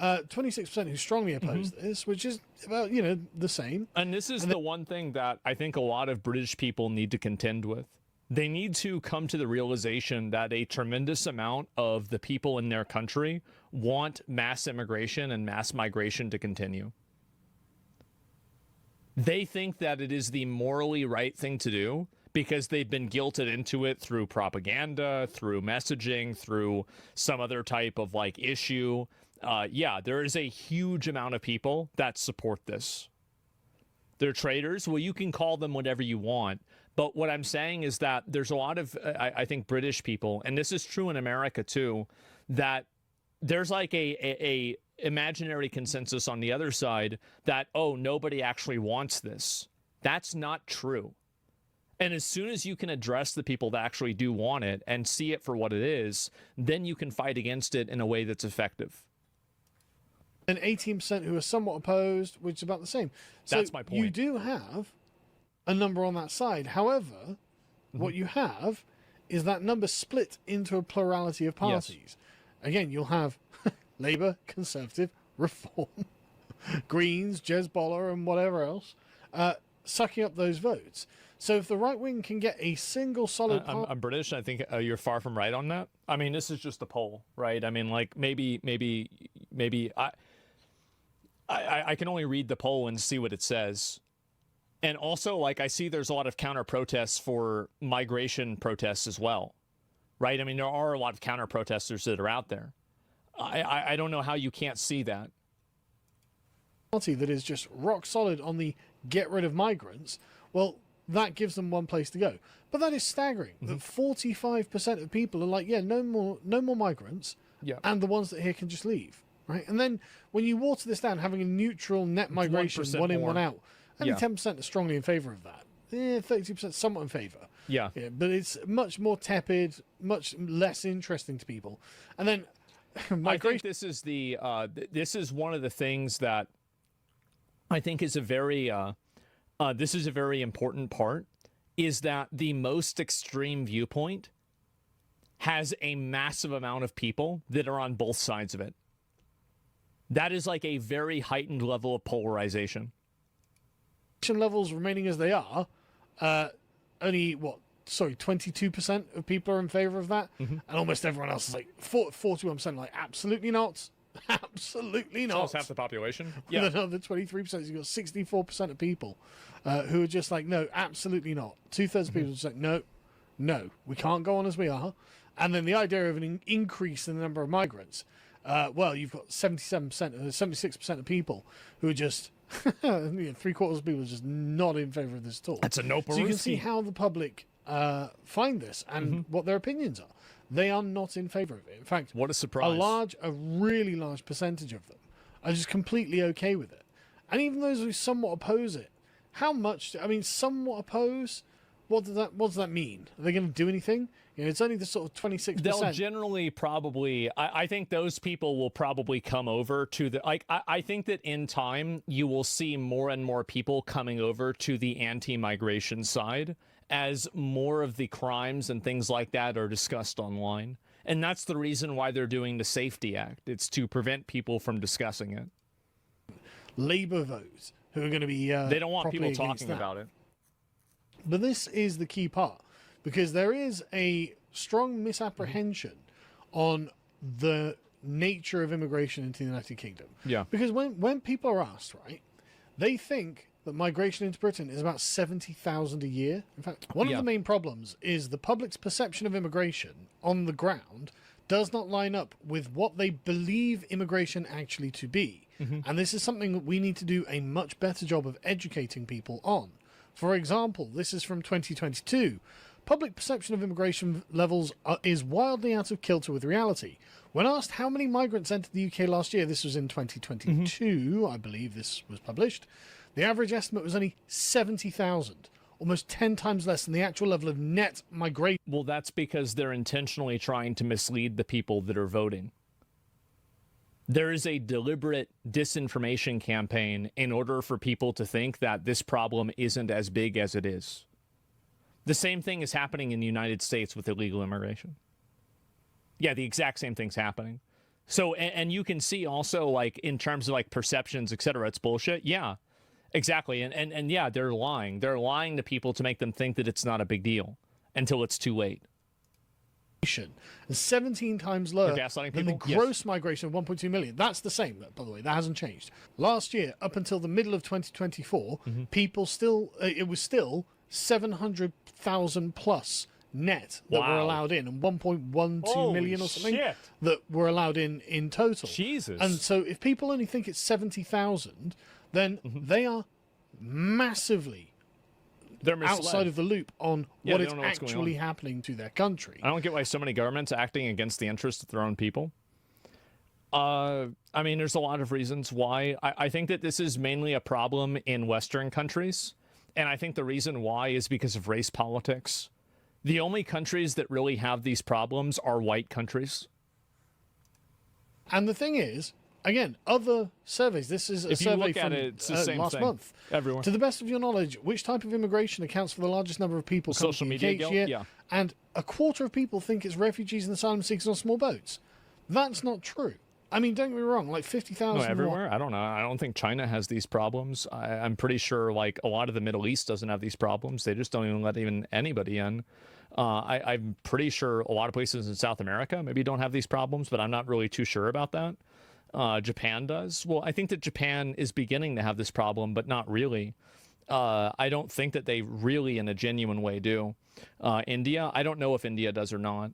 26% who strongly oppose this, which is about, the same. And this is the one thing that I think a lot of British people need to contend with. They need to come to the realization that a tremendous amount of the people in their country want mass immigration and mass migration to continue. They think that it is the morally right thing to do because they've been guilted into it through propaganda, through messaging, through some other type of like issue. Yeah, there is a huge amount of people that support this. They're traitors. Well, you can call them whatever you want. But what I'm saying is that there's a lot of, I think, British people, and this is true in America too, that there's like a imaginary consensus on the other side that, oh, nobody actually wants this. That's not true. And as soon as you can address the people that actually do want it and see it for what it is, then you can fight against it in a way that's effective. And 18% who are somewhat opposed, which is about the same. So that's my point. You do have a number on that side. However, what you have is that number split into a plurality of parties. Yes. Again, you'll have Labour, Conservative, Reform, Greens, Jezbollah, and whatever else sucking up those votes. So if the right wing can get a single solid... I'm British. I think you're far from right on that. I mean, this is just a poll, right? I mean, like, maybe I can only read the poll and see what it says. And also, like, I see there's a lot of counter-protests for migration protests as well, right? I mean, there are a lot of counter-protesters that are out there. I don't know how you can't see that. That is just rock solid on the get rid of migrants. Well, that gives them one place to go. But that is staggering. That 45% of people are like, yeah, no more migrants. Yeah. And the ones that are here can just leave, right? And then when you water this down, having a neutral net migration, one in, one out, only 10% are strongly in favor of that. 32% somewhat in favor. Yeah. But it's much more tepid, much less interesting to people. And then I think this is the this is one of the things that I think is a very this is a very important part, is that the most extreme viewpoint has a massive amount of people that are on both sides of it. That is like a very heightened level of polarization. Levels remaining as they are, only 22% of people are in favor of that, and almost everyone else is like 41%, like absolutely not, absolutely not. Almost half the population. Yeah, and another 23%. You've got 64% of people who are just like, no, absolutely not. 2/3 of people are just like, no, we can't go on as we are. And then the idea of an increase in the number of migrants. Well, you've got 76% of people who are just 3/4 of people are just not in favor of this at all. That's a no. So you can see how the public find this and what their opinions are. They are not in favor of it. In fact, what a surprise! A really large percentage of them are just completely okay with it. And even those who somewhat oppose it, how much? I mean, somewhat oppose. What does that mean? Are they going to do anything? You know, it's only the sort of 26%. They'll generally probably, I think those people will probably come over to the, like, I think that in time you will see more and more people coming over to the anti-migration side as more of the crimes and things like that are discussed online. And that's the reason why they're doing the Safety Act. It's to prevent people from discussing it. Labour votes who are going to be they don't want people talking about it. But this is the key part, because there is a strong misapprehension on the nature of immigration into the United Kingdom. Yeah. Because when people are asked, right, they think that migration into Britain is about 70,000 a year. In fact, one of the main problems is the public's perception of immigration on the ground does not line up with what they believe immigration actually to be. And this is something that we need to do a much better job of educating people on. For example, this is from 2022. Public perception of immigration levels is wildly out of kilter with reality. When asked how many migrants entered the UK last year, this was in 2022, I believe this was published, the average estimate was only 70,000, almost 10 times less than the actual level of net migration. Well, that's because they're intentionally trying to mislead the people that are voting. There is a deliberate disinformation campaign in order for people to think that this problem isn't as big as it is. The same thing is happening in the United States with illegal immigration. Yeah, the exact same thing's happening. So, and you can see also, like, in terms of, like, perceptions, etc., it's bullshit. Yeah, exactly. And yeah, they're lying. They're lying to people to make them think that it's not a big deal until it's too late. And 17 times lower than the gross migration of 1.2 million. That's the same, by the way. That hasn't changed. Last year, up until the middle of 2024, people still, it was still 700,000 plus net that were allowed in, and 1.12 million or something that were allowed in total. Jesus. And so if people only think it's 70,000, then they are massively outside of the loop on what is actually happening to their country. I don't get why so many governments are acting against the interests of their own people. I mean, there's a lot of reasons why. I think that this is mainly a problem in Western countries. And I think the reason why is because of race politics. The only countries that really have these problems are white countries. And the thing is, again, other surveys. This is a survey from last month. Everywhere. To the best of your knowledge, which type of immigration accounts for the largest number of people coming Social to the media UK each guilt? year? Yeah. And 1/4 of people think it's refugees and asylum seekers on small boats. That's not true. I mean, don't get me wrong, like 50,000 No, everywhere? I don't know. I don't think China has these problems. I'm pretty sure, like, a lot of the Middle East doesn't have these problems. They just don't even let anybody in. I'm pretty sure a lot of places in South America maybe don't have these problems, but I'm not really too sure about that. Japan does. Well, I think that Japan is beginning to have this problem, but not really. I don't think that they really, in a genuine way, do. India, I don't know if India does or not.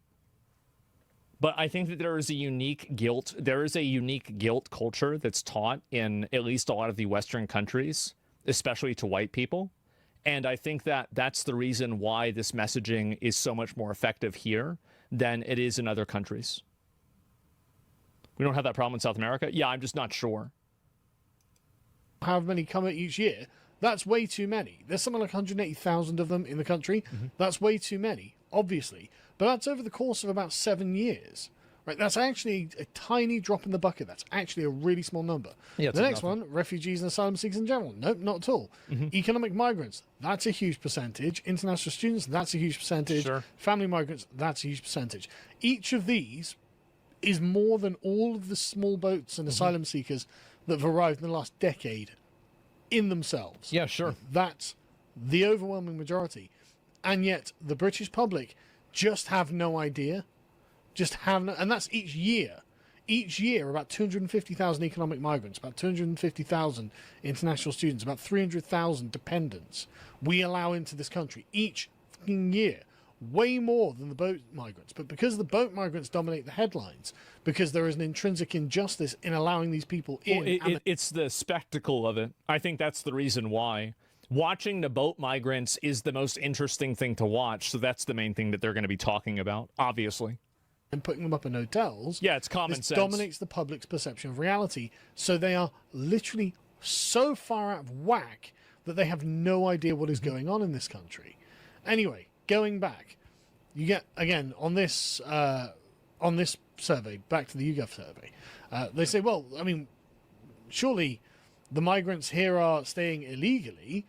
But I think that there is a unique guilt. There is a unique guilt culture that's taught in at least a lot of the Western countries, especially to white people. And I think that that's the reason why this messaging is so much more effective here than it is in other countries. We don't have that problem in South America? Yeah, I'm just not sure. How many come each year? That's way too many. There's something like 180,000 of them in the country. That's way too many, obviously. But that's over the course of about 7 years. Right? That's actually a tiny drop in the bucket. That's actually a really small number. Yeah, the next one, refugees and asylum seekers in general. Nope, not at all. Economic migrants, that's a huge percentage. International students, that's a huge percentage. Sure. Family migrants, that's a huge percentage. Each of these is more than all of the small boats and asylum seekers that have arrived in the last decade in themselves. Yeah, sure. That's the overwhelming majority. And yet the British public just have no idea. Just have no, and that's each year. Each year, about 250,000 economic migrants, about 250,000 international students, about 300,000 dependents we allow into this country each fucking year. Way more than the boat migrants. But because the boat migrants dominate the headlines, because there is an intrinsic injustice in allowing these people in. Well, it's the spectacle of it. I think that's the reason why. Watching the boat migrants is the most interesting thing to watch, so that's the main thing that they're going to be talking about, obviously. And putting them up in hotels. Yeah, it's common this sense. Dominates the public's perception of reality. So they are literally so far out of whack that they have no idea what is going on in this country. Anyway, going back, you get, again, on this survey, back to the YouGov survey, they say, well, I mean, surely the migrants here are staying illegally,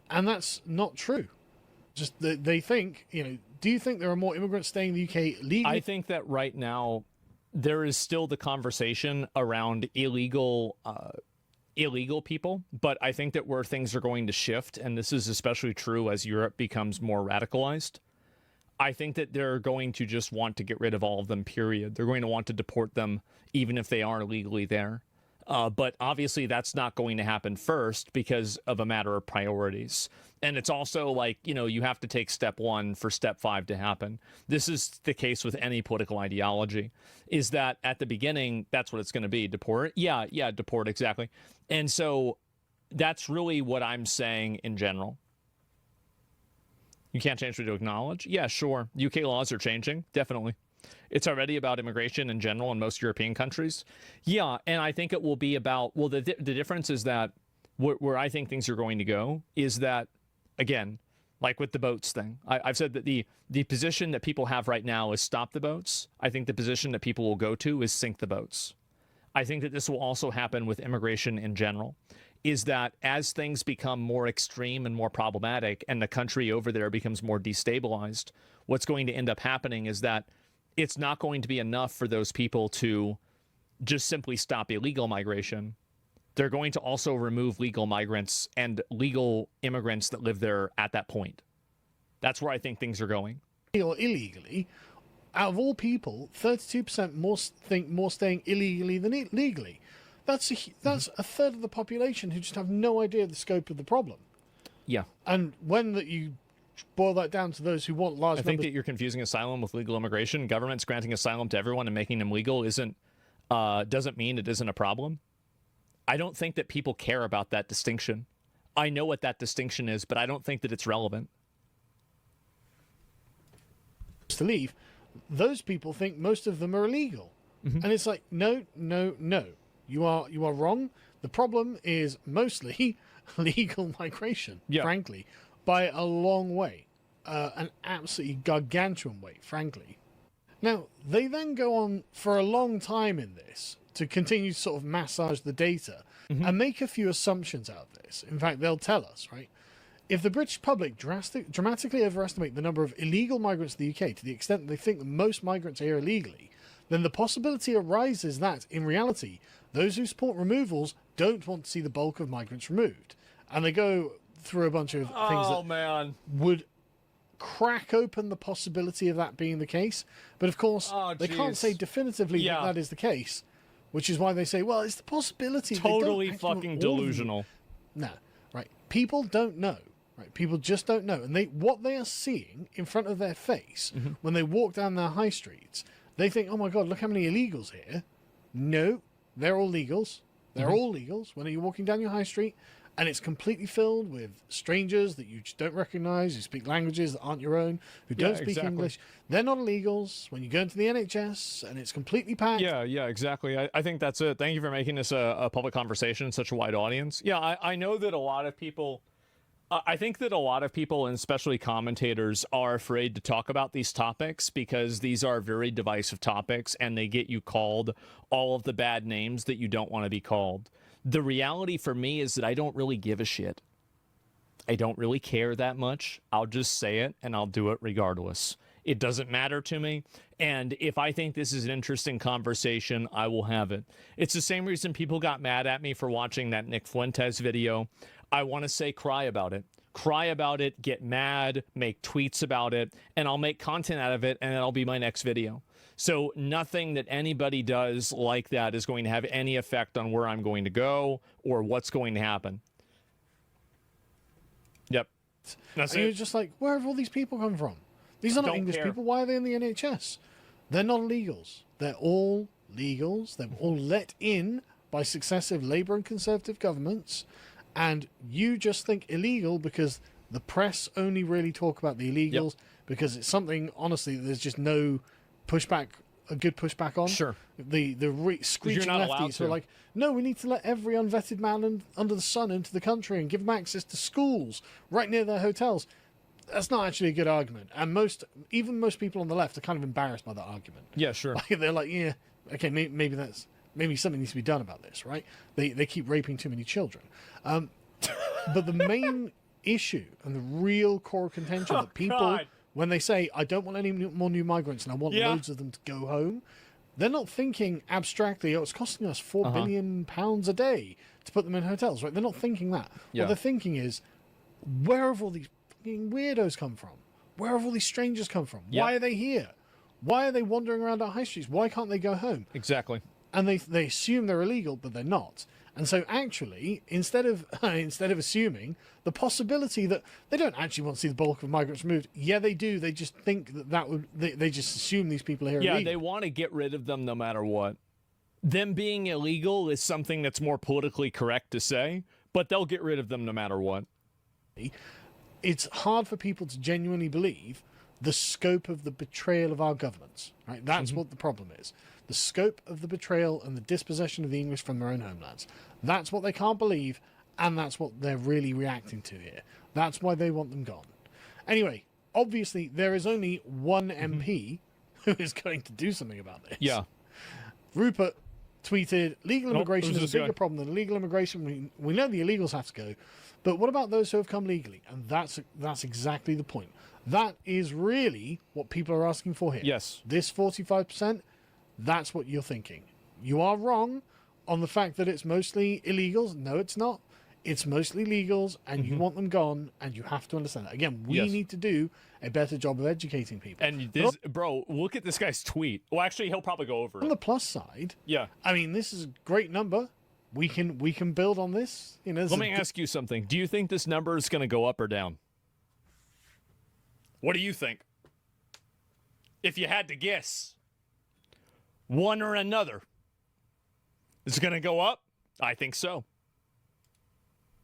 and that's not true. Just they think, do you think there are more immigrants staying in the UK legally? I think that right now there is still the conversation around illegal people, but I think that where things are going to shift, and this is especially true as Europe becomes more radicalized, I think that they're going to just want to get rid of all of them, period. They're going to want to deport them even if they are legally there. But obviously that's not going to happen first because of a matter of priorities. And it's also like, you have to take step 1 for step 5 to happen. This is the case with any political ideology, is that at the beginning, that's what it's going to be. Deport? Yeah, deport, exactly. And so that's really what I'm saying in general. You can't change what to acknowledge? Yeah, sure. UK laws are changing, definitely. It's already about immigration in general in most European countries. Yeah, and I think it will be about, well, the difference is that where I think things are going to go is that, again, like with the boats thing, I've said that the position that people have right now is stop the boats. I think the position that people will go to is sink the boats. I think that this will also happen with immigration in general, is that as things become more extreme and more problematic and the country over there becomes more destabilized, what's going to end up happening is that it's not going to be enough for those people to just simply stop illegal migration. They're going to also remove legal migrants and legal immigrants that live there at that point. That's where I think things are going. Or illegally, out of all people, 32% think more staying illegally than legally. That's a third of the population who just have no idea the scope of the problem. Yeah. And when you boil that down to those who want large numbers... I think that you're confusing asylum with legal immigration. Governments granting asylum to everyone and making them legal doesn't mean it isn't a problem. I don't think that people care about that distinction. I know what that distinction is, but I don't think that it's relevant. To leave, those people think most of them are illegal. And it's like, no. You are wrong. The problem is mostly legal migration, frankly, by a long way. An absolutely gargantuan way, frankly. Now, they then go on for a long time in this to continue to sort of massage the data and make a few assumptions out of this. In fact, they'll tell us, right? If the British public dramatically overestimate the number of illegal migrants in the UK to the extent that they think that most migrants are here illegally, then the possibility arises that, in reality, those who support removals don't want to see the bulk of migrants removed. And they go through a bunch of things that would crack open the possibility of that being the case. But of course, they can't say definitively that is the case, which is why they say, well, it's the possibility. Totally fucking delusional. No, right. People don't know. Right, people just don't know. And what they are seeing in front of their face when they walk down their high streets, they think, oh my God, look how many illegals here. No, they're all legals. They're all legals when you're walking down your high street and it's completely filled with strangers that you just don't recognize, who speak languages that aren't your own, who don't speak English. They're not illegals. When you go into the NHS and it's completely packed. Yeah, exactly. I think that's it. Thank you for making this a public conversation, such a wide audience. Yeah, I know that a lot of people... I think that a lot of people, and especially commentators, are afraid to talk about these topics because these are very divisive topics and they get you called all of the bad names that you don't want to be called. The reality for me is that I don't really give a shit. I don't really care that much. I'll just say it and I'll do it regardless. It doesn't matter to me. And if I think this is an interesting conversation, I will have it. It's the same reason people got mad at me for watching that Nick Fuentes video. I want to say cry about it. Cry about it, get mad, make tweets about it, and I'll make content out of it, and it'll be my next video. So nothing that anybody does like that is going to have any effect on where I'm going to go or what's going to happen. Yep. That's and it. you're just like, where have all these people come from? These are not English people. Why are they in the NHS? They're not illegals. They're all legals. They're all let in by successive Labour and Conservative governments. And you just think illegal because the press only really talk about the illegals because it's something, honestly, there's just no pushback, a good pushback on. Sure. The screeching lefties who are like, no, we need to let every unvetted man under the sun into the country and give them access to schools right near their hotels. That's not actually a good argument. And even most people on the left are kind of embarrassed by that argument. Yeah, sure. Like, they're like, yeah, okay, maybe something needs to be done about this, right? They keep raping too many children. But the main issue and the real core contention that people, when they say, I don't want any more new migrants and I want loads of them to go home, they're not thinking abstractly, oh, it's costing us £4 billion a day to put them in hotels, right? They're not thinking that. What they're thinking is, where have all these fucking weirdos come from? Where have all these strangers come from? Why are they here? Why are they wandering around our high streets? Why can't they go home? Exactly. And they assume they're illegal, but they're not. And so actually, instead of assuming the possibility that they don't actually want to see the bulk of migrants removed, yeah, they do. They just think that would they just assume these people are here illegally. Yeah, they want to get rid of them no matter what. Them being illegal is something that's more politically correct to say, but they'll get rid of them no matter what. It's hard for people to genuinely believe the scope of the betrayal of our governments, right? That's what the problem is. The scope of the betrayal and the dispossession of the English from their own homelands. That's what they can't believe, and that's what they're really reacting to here. That's why they want them gone. Anyway, obviously, there is only one MP who is going to do something about this. Yeah. Rupert tweeted, legal immigration is a bigger problem than illegal immigration. We know the illegals have to go, but what about those who have come legally? And that's exactly the point. That is really what people are asking for here. Yes. This 45%, that's what you're thinking. You are wrong on the fact that it's mostly illegals. No, it's not. It's mostly legals, and you want them gone, and you have to understand that. Again, we need to do a better job of educating people. And this, bro, look at this guy's tweet. Well, actually, he'll probably go over it. On the plus side, I mean, this is a great number. We can build on this. You know, let me ask you something. Do you think this number is going to go up or down? What do you think? If you had to guess, one or another, is it going to go up? I think so.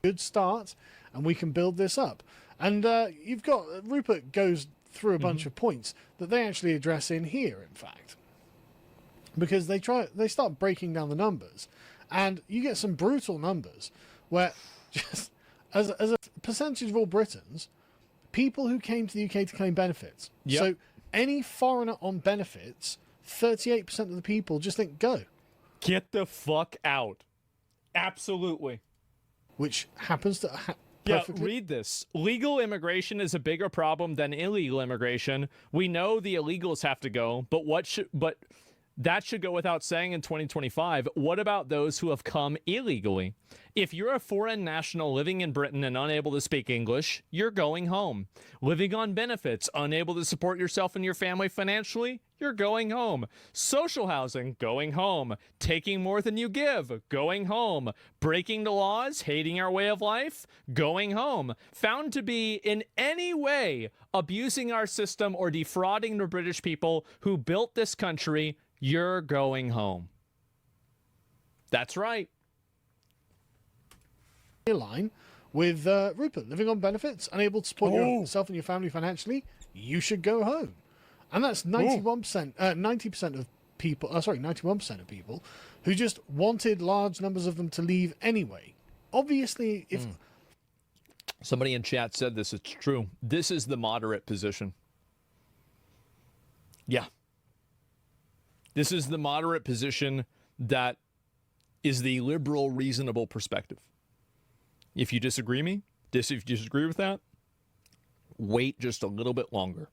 Good start, and we can build this up. And you've got Rupert goes through a bunch of points that they actually address in here, in fact, because they start breaking down the numbers, and you get some brutal numbers where just as a percentage of all Britons, people who came to the UK to claim benefits. Yep. So any foreigner on benefits, 38% of the people just think go. Get the fuck out. Absolutely. Which happens to perfectly. Read this. Legal immigration is a bigger problem than illegal immigration. We know the illegals have to go, but that should go without saying in 2025. What about those who have come illegally? If you're a foreign national living in Britain and unable to speak English, you're going home. Living on benefits, unable to support yourself and your family financially, you're going home. Social housing, going home. Taking more than you give, going home. Breaking the laws, hating our way of life, going home. Found to be in any way abusing our system or defrauding the British people who built this country, you're going home. That's right. line with Rupert, living on benefits, unable to support yourself and your family financially, you should go home. And that's 90% of people, 91% of people who just wanted large numbers of them to leave anyway. Obviously, if... Somebody in chat said this, it's true. This is the moderate position. Yeah. This is the moderate position that is the liberal, reasonable perspective. If you disagree with that, wait just a little bit longer.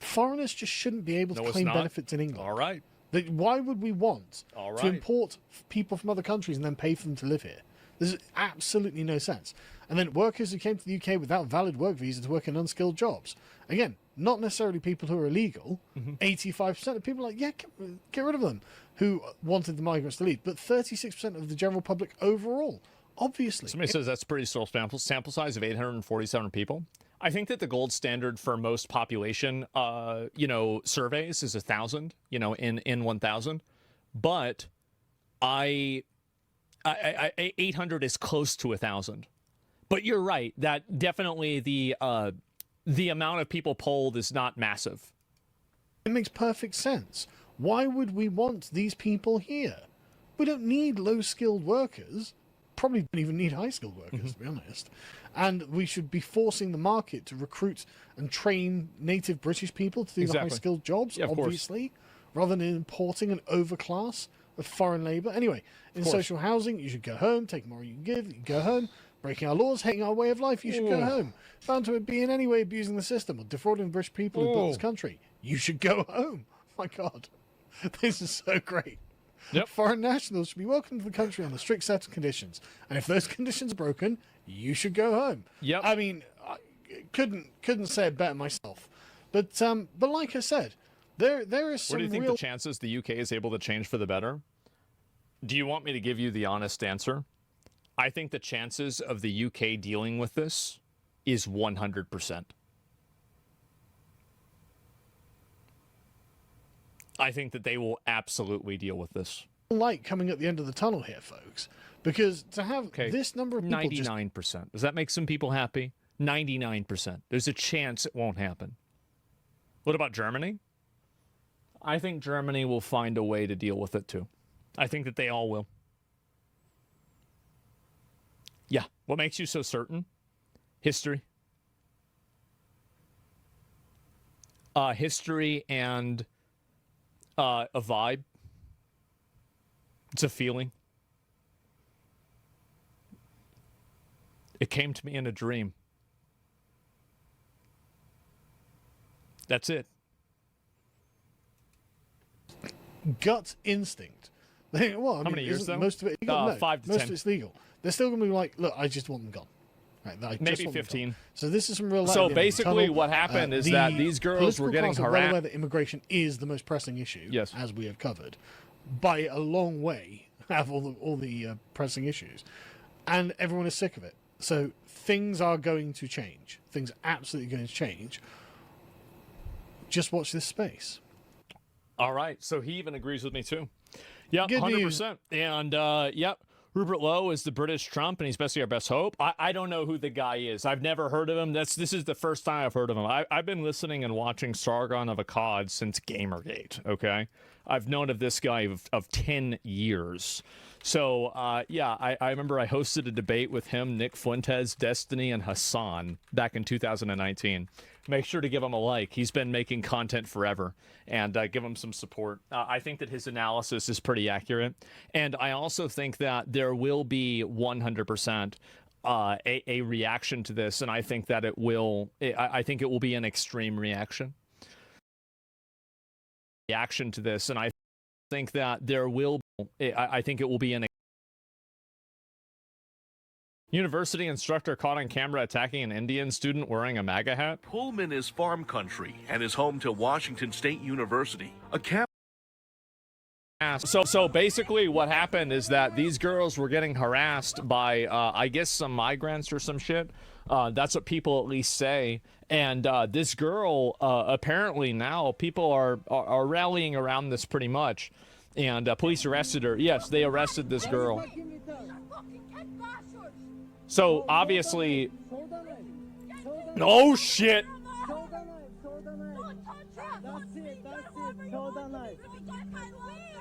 Foreigners just shouldn't be able to claim benefits in England. All right. Why would we want to import people from other countries and then pay for them to live here? There's absolutely no sense. And then workers who came to the UK without valid work visa to work in unskilled jobs. Again, not necessarily people who are illegal. 85% of people are like, yeah, get rid of them, who wanted the migrants to leave. But 36% of the general public overall, obviously. Somebody says that's pretty small sample size of 847 people. I think that the gold standard for most population, surveys is 1,000, in 1,000. But 800 is close to 1,000. But you're right that definitely the amount of people polled is not massive. It makes perfect sense. Why would we want these people here? We don't need low-skilled workers. Probably don't even need high-skilled workers, to be honest. And we should be forcing the market to recruit and train native British people to do the high-skilled jobs, obviously, rather than importing an overclass of foreign labour. Anyway, in social housing, you should go home, take more you can give, you can go home. Breaking our laws, hating our way of life, you should go home. Found to be in any way abusing the system or defrauding the British people who built this country, you should go home. My God, this is so great. Yep. Foreign nationals should be welcomed to the country on a strict set of conditions. And if those conditions are broken, you should go home. Yep. I mean, I couldn't say it better myself. But like I said, there is some What do you think the chances the UK is able to change for the better? Do you want me to give you the honest answer? I think the chances of the UK dealing with this is 100%. I think that they will absolutely deal with this. Light coming at the end of the tunnel here, folks, because to have this number of people 99%. Does that make some people happy? 99%. There's a chance it won't happen. What about Germany? I think Germany will find a way to deal with it too. I think that they all will. Yeah. What makes you so certain? History. History and a vibe. It's a feeling. It came to me in a dream. That's it. Gut instinct. Well, How many years, though? Most of it, 5 to 10. Most of it's legal. They're still going to be like, look, I just want them gone. Right, maybe 15. So this is some real life. So basically what happened is that these girls were getting harassed. Well aware that immigration is the most pressing issue, as we have covered, by a long way, have all the pressing issues. And everyone is sick of it. So things are going to change. Things are absolutely going to change. Just watch this space. All right. So he even agrees with me, too. Yeah, 100%. News. And, yep. Rupert Lowe is the British Trump, and he's basically our best hope. I don't know who the guy is. I've never heard of him. This is the first time I've heard of him. I've been listening and watching Sargon of Akkad since Gamergate, okay? I've known of this guy of 10 years. So, I remember I hosted a debate with him, Nick Fuentes, Destiny, and Hassan back in 2019. Make sure to give him a like. He's been making content forever, and give him some support. I think that his analysis is pretty accurate, and I also think that there will be 100% a reaction to this, and I think that it will. I think it will be an extreme reaction. Reaction to this, and I think that there will. I think it will be an. University instructor caught on camera attacking an Indian student wearing a MAGA hat. Pullman is farm country and is home to Washington State University. So basically what happened is that these girls were getting harassed by, I guess, some migrants or some shit. That's what people at least say. And this girl, apparently now, people are rallying around this pretty much. And police arrested her. Yes, they arrested this girl. So obviously, oh shit.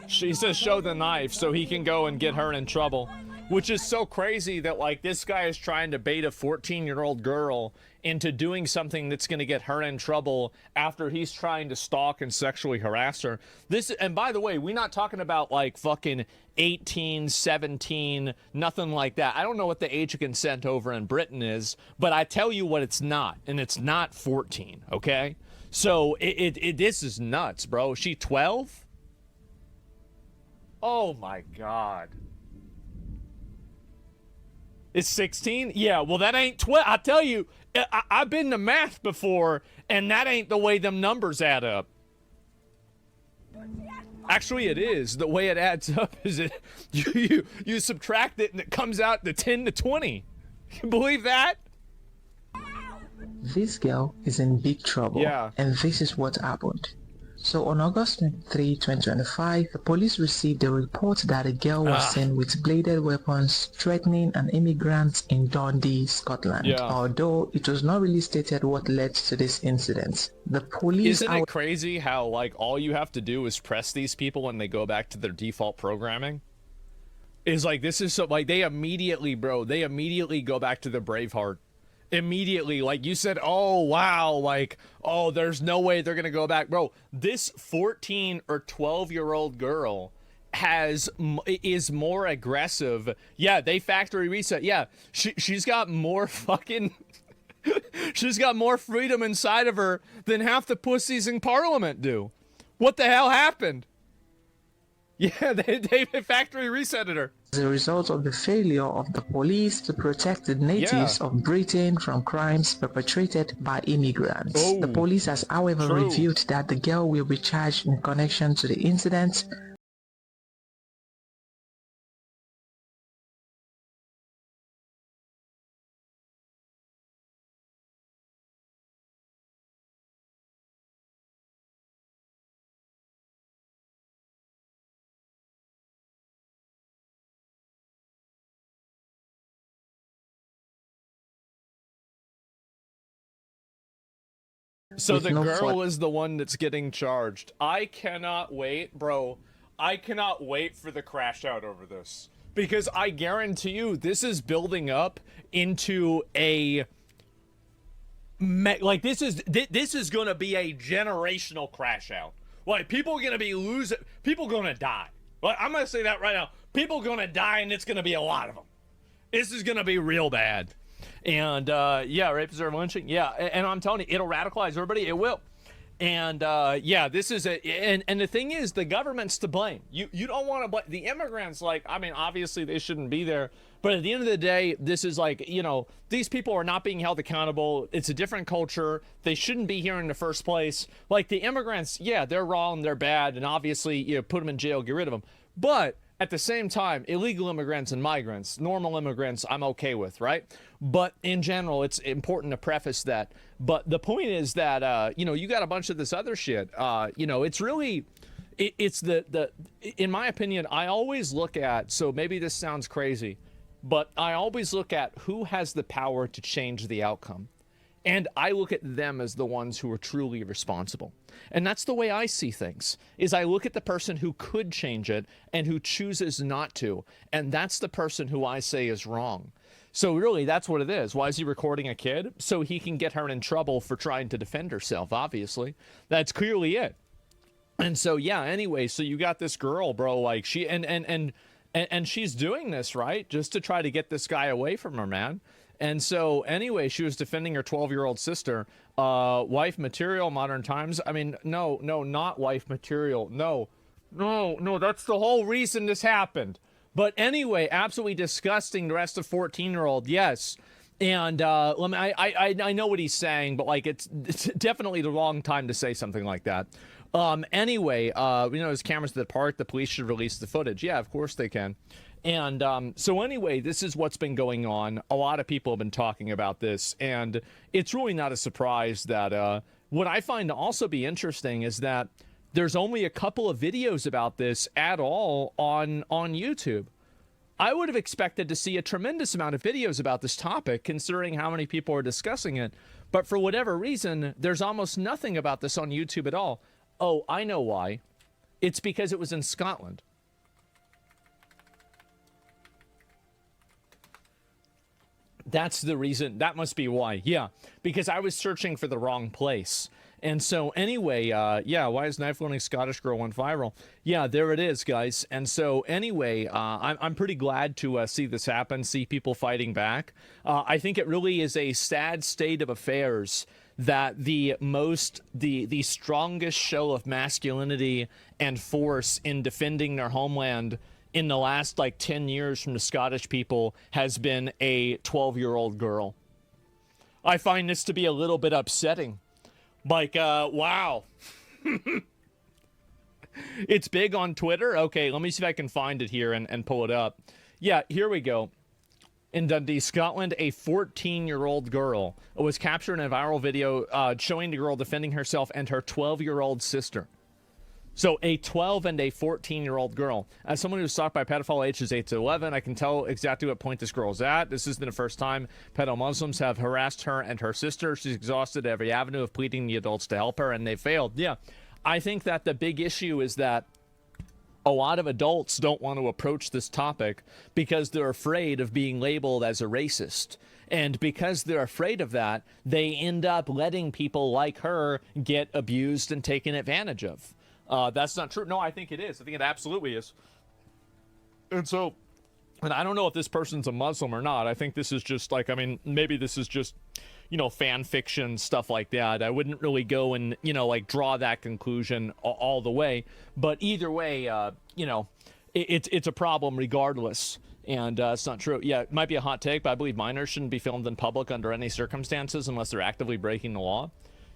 She says show the knife so he can go and get her in trouble, which is so crazy that like this guy is trying to bait a 14-year-old girl into doing something that's going to get her in trouble after he's trying to stalk and sexually harass her. This, and by the way, we're not talking about like fucking 18, 17, nothing like that. I don't know what the age of consent over in Britain is, but I tell you what it's not, and it's not 14, okay? So this is nuts, bro. She 12? Oh my God. It's 16? Yeah, well that ain't 12. I tell you, I've been to math before, and that ain't the way them numbers add up. Actually, it is. The way it adds up is it you subtract it and it comes out to 10 to 20. You believe that? This girl is in big trouble. Yeah. And this is what happened. So on August 23, 2025, the police received a report that a girl was seen with bladed weapons threatening an immigrant in Dundee, Scotland. Yeah. Although it was not really stated what led to this incident. The police... Isn't it crazy how like all you have to do is press these people when they go back to their default programming? Is like, this is so like they immediately, bro, they immediately go back to the Braveheart. Immediately, like you said, oh wow, like, oh, there's no way they're gonna go back. Bro, this 14 or 12-year-old girl is more aggressive. Yeah, they factory reset. Yeah, she's got more fucking she's got more freedom inside of her than half the pussies in Parliament do. What the hell happened? Yeah, they factory resetted her. As a result of the failure of the police to protect the natives of Britain from crimes perpetrated by immigrants. Oh, the police has, however, revealed that the girl will be charged in connection to the incident. So the girl is the one that's getting charged. I cannot wait, bro. I cannot wait for the crash out over this. Because I guarantee you, this is building up into a... Like, this is going to be a generational crash out. Like, people are going to be losing... People are going to die. Like, I'm going to say that right now. People are going to die, and it's going to be a lot of them. This is going to be real bad. And yeah, rape is lynching. Yeah, and I'm telling you, it'll radicalize everybody. It will. And yeah, this is a and the thing is, the government's to blame. You don't want to blame the immigrants. Like, I mean, obviously they shouldn't be there, but at the end of the day, this is like, you know, these people are not being held accountable. It's a different culture. They shouldn't be here in the first place. Like the immigrants, yeah, they're wrong, they're bad, and obviously, you know, put them in jail, get rid of them. But at the same time, illegal immigrants and migrants, normal immigrants, I'm okay with, right? But in general, it's important to preface that. But the point is that, you know, you got a bunch of this other shit. You know, it's really, it's in my opinion, I always look at, so maybe this sounds crazy, but I always look at who has the power to change the outcome. And I look at them as the ones who are truly responsible. And that's the way I see things, is I look at the person who could change it and who chooses not to. And that's the person who I say is wrong. So really, that's what it is. Why is he recording a kid? So he can get her in trouble for trying to defend herself, obviously. That's clearly it. And so, yeah, anyway, so you got this girl, bro, like she, and she's doing this, right? Just to try to get this guy away from her, man. And so, anyway, she was defending her 12-year-old sister. Wife material, modern times. I mean, no, not wife material. No, that's the whole reason this happened. But anyway, absolutely disgusting. The rest of 14-year-old, yes. And let me, I know what he's saying, but like it's definitely the wrong time to say something like that. Anyway, you know, there's cameras at the park. The police should release the footage. Yeah, of course they can. And so anyway, this is what's been going on. A lot of people have been talking about this, and it's really not a surprise that what I find to also be interesting is that there's only a couple of videos about this at all on YouTube. I would have expected to see a tremendous amount of videos about this topic, considering how many people are discussing it. But for whatever reason, there's almost nothing about this on YouTube at all. Oh, I know why. It's because it was in Scotland. That's the reason. That must be why. Yeah, because I was searching for the wrong place. And so anyway, yeah, why is knife-wielding Scottish girl went viral? Yeah, there it is, guys. And so anyway, I'm pretty glad to see this happen, see people fighting back. I think it really is a sad state of affairs that the strongest show of masculinity and force in defending their homeland in the last, like, 10 years from the Scottish people has been a 12-year-old girl. I find this to be a little bit upsetting. Like, wow. It's big on Twitter? Okay, let me see if I can find it here and pull it up. Yeah, here we go. In Dundee, Scotland, a 14-year-old girl was captured in a viral video showing the girl defending herself and her 12-year-old sister. So a 12 and a 14-year-old girl. As someone who's stalked by pedophile ages 8 to 11, I can tell exactly what point this girl's at. This isn't the first time pedo Muslims have harassed her and her sister. She's exhausted every avenue of pleading the adults to help her, and they failed. Yeah, I think that the big issue is that a lot of adults don't want to approach this topic because they're afraid of being labeled as a racist. And because they're afraid of that, they end up letting people like her get abused and taken advantage of. That's not true. No, I think it is. I think it absolutely is. And so, and I don't know if this person's a Muslim or not. I think this is just like, I mean, maybe this is just, you know, fan fiction, stuff like that. I wouldn't really go and, you know, like draw that conclusion all the way. But either way, you know, it's a problem regardless. And it's not true. Yeah, it might be a hot take, but I believe minors shouldn't be filmed in public under any circumstances unless they're actively breaking the law.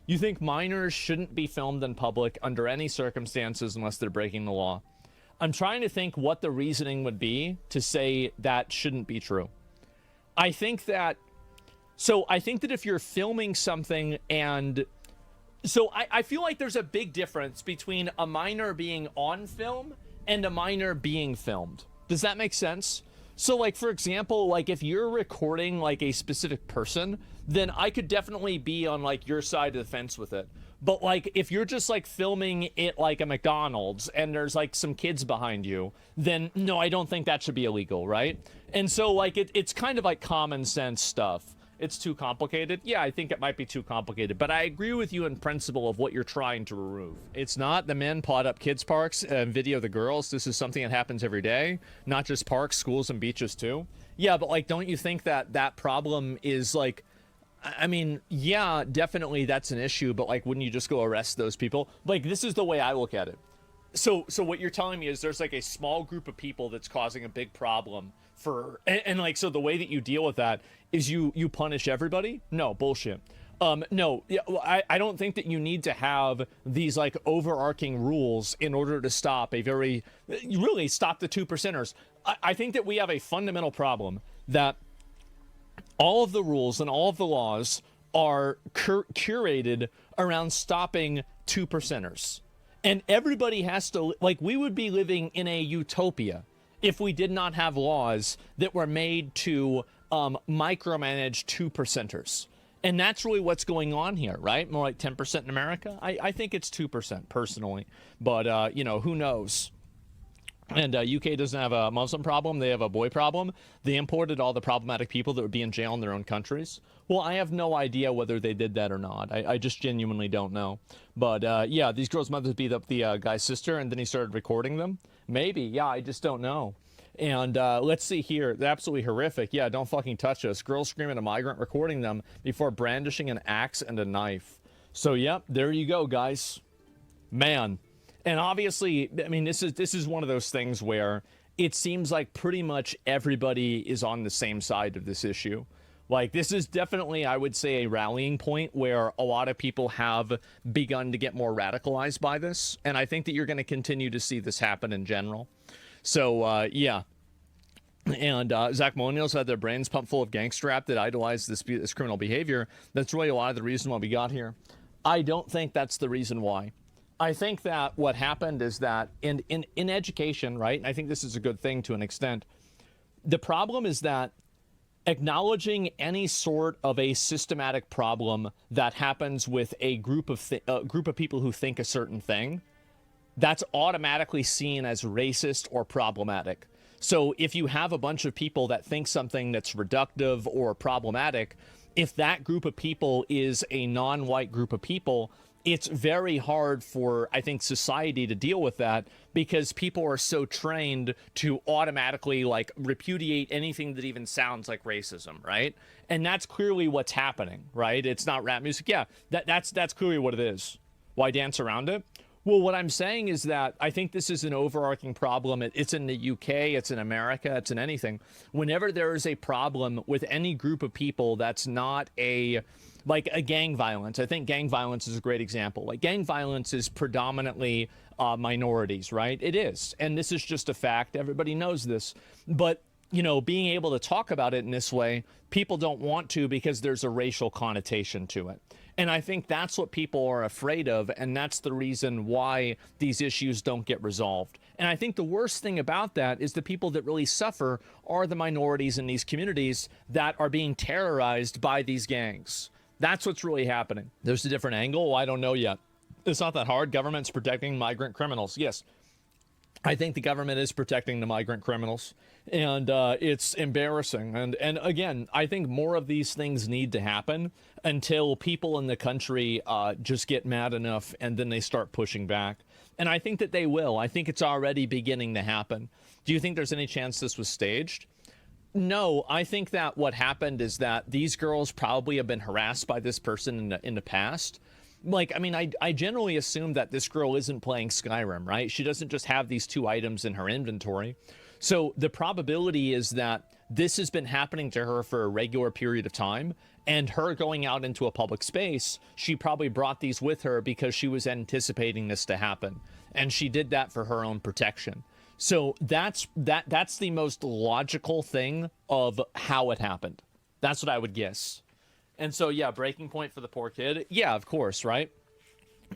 You think minors shouldn't be filmed in public under any circumstances unless they're breaking the law? I'm trying to think what the reasoning would be to say that shouldn't be true. I think that if you're filming something and... So I feel like there's a big difference between a minor being on film and a minor being filmed. Does that make sense? So, like, for example, like, if you're recording, like, a specific person, then I could definitely be on, like, your side of the fence with it. But, like, if you're just, like, filming it like a McDonald's and there's, like, some kids behind you, then, no, I don't think that should be illegal, right? And so, like, it's kind of, like, common sense stuff. It's too complicated? Yeah, I think it might be too complicated, but I agree with you in principle of what you're trying to remove. It's not the men pot up kids' parks and video the girls. This is something that happens every day, not just parks, schools, and beaches too. Yeah, but like, don't you think that that problem is like, I mean, yeah, definitely that's an issue, but like, wouldn't you just go arrest those people? Like, this is the way I look at it. So what you're telling me is there's like a small group of people that's causing a big problem for, and like, so the way that you deal with that is you punish everybody? No, bullshit. No, yeah, well, I don't think that you need to have these like overarching rules in order to stop really stop the 2%ers. I think that we have a fundamental problem that all of the rules and all of the laws are curated around stopping 2%ers. And everybody has to, like, we would be living in a utopia if we did not have laws that were made to micromanage 2%ers. And that's really what's going on here, right? More like 10% in America? I think it's 2%, personally. But, you know, who knows? And UK doesn't have a Muslim problem. They have a boy problem. They imported all the problematic people that would be in jail in their own countries. Well, I have no idea whether they did that or not. I just genuinely don't know. But, yeah, these girls' mothers beat up the guy's sister, and then he started recording them. Maybe. Yeah, I just don't know. And let's see here. They're absolutely horrific. Yeah, don't fucking touch us. Girls screaming at a migrant, recording them before brandishing an axe and a knife. So, yep, there you go, guys. Man. And obviously, I mean, this is one of those things where it seems like pretty much everybody is on the same side of this issue. Like, this is definitely, I would say, a rallying point where a lot of people have begun to get more radicalized by this. And I think that you're going to continue to see this happen in general. So, yeah. And Zach Millennials had their brains pumped full of gangster rap that idolized this criminal behavior. That's really a lot of the reason why we got here. I don't think that's the reason why. I think that what happened is that in education, right, and I think this is a good thing to an extent, The problem is that acknowledging any sort of a systematic problem that happens with a group of people who think a certain thing, that's automatically seen as racist or problematic. So if you have a bunch of people that think something that's reductive or problematic, if that group of people is a non-white group of people, it's very hard for, I think, society to deal with that, because people are so trained to automatically like repudiate anything that even sounds like racism, right? And that's clearly what's happening, right? It's not rap music. Yeah, that's clearly what it is. Why dance around it? Well, what I'm saying is that I think this is an overarching problem. It's in the UK, it's in America, it's in anything. Whenever there is a problem with any group of people that's not like a gang violence, I think gang violence is a great example. Like gang violence is predominantly minorities, right? It is. And this is just a fact. Everybody knows this. But, you know, being able to talk about it in this way, people don't want to because there's a racial connotation to it. And I think that's what people are afraid of, and that's the reason why these issues don't get resolved. And I think the worst thing about that is the people that really suffer are the minorities in these communities that are being terrorized by these gangs. That's what's really happening. There's a different angle. Well, I don't know yet. It's not that hard. Government's protecting migrant criminals. Yes, I think the government is protecting the migrant criminals, and it's embarrassing. And again, I think more of these things need to happen until people in the country just get mad enough, and then they start pushing back. And I think that they will. I think it's already beginning to happen. Do you think there's any chance this was staged? No, I think that what happened is that these girls probably have been harassed by this person in the past. Like, I mean, I generally assume that this girl isn't playing Skyrim, right? She doesn't just have these 2 items in her inventory. So the probability is that this has been happening to her for a regular period of time, and her going out into a public space, she probably brought these with her because she was anticipating this to happen. And she did that for her own protection. So that's the most logical thing of how it happened. That's what I would guess. And so, yeah, breaking point for the poor kid. Yeah, of course, right?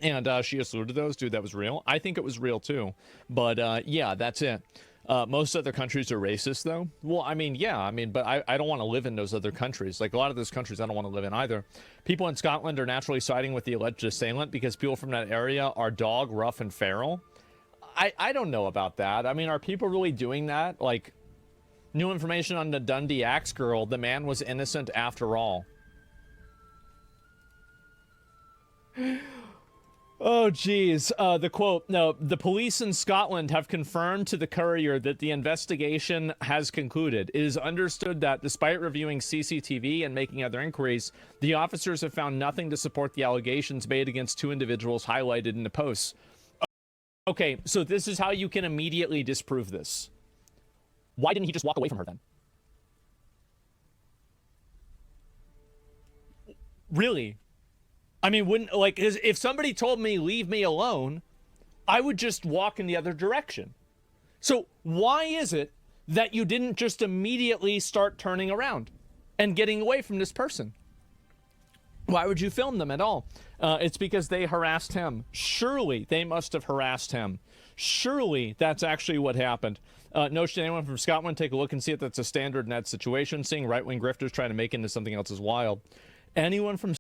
And she alluded to those. Dude, that was real. I think it was real, too. But, yeah, that's it. Most other countries are racist, though. Well, I mean, yeah, I mean, but I don't want to live in those other countries. Like, a lot of those countries I don't want to live in either. People in Scotland are naturally siding with the alleged assailant because people from that area are dog, rough, and feral. I don't know about that. I mean, are people really doing that? Like, new information on the Dundee Axe girl. The man was innocent after all. Oh, geez. The quote, no, the police in Scotland have confirmed to the Courier that the investigation has concluded. It is understood that despite reviewing CCTV and making other inquiries, the officers have found nothing to support the allegations made against 2 individuals highlighted in the posts. Okay, so this is how you can immediately disprove this. Why didn't he just walk away from her then? Really? I mean, wouldn't, like, if somebody told me, leave me alone, I would just walk in the other direction. So why is it that you didn't just immediately start turning around and getting away from this person? Why would you film them at all? It's because they harassed him. Surely they must have harassed him. Surely that's actually what happened. No, should anyone from Scotland take a look and see if that's a standard in that situation? Seeing right-wing grifters trying to make into something else is wild. Anyone from...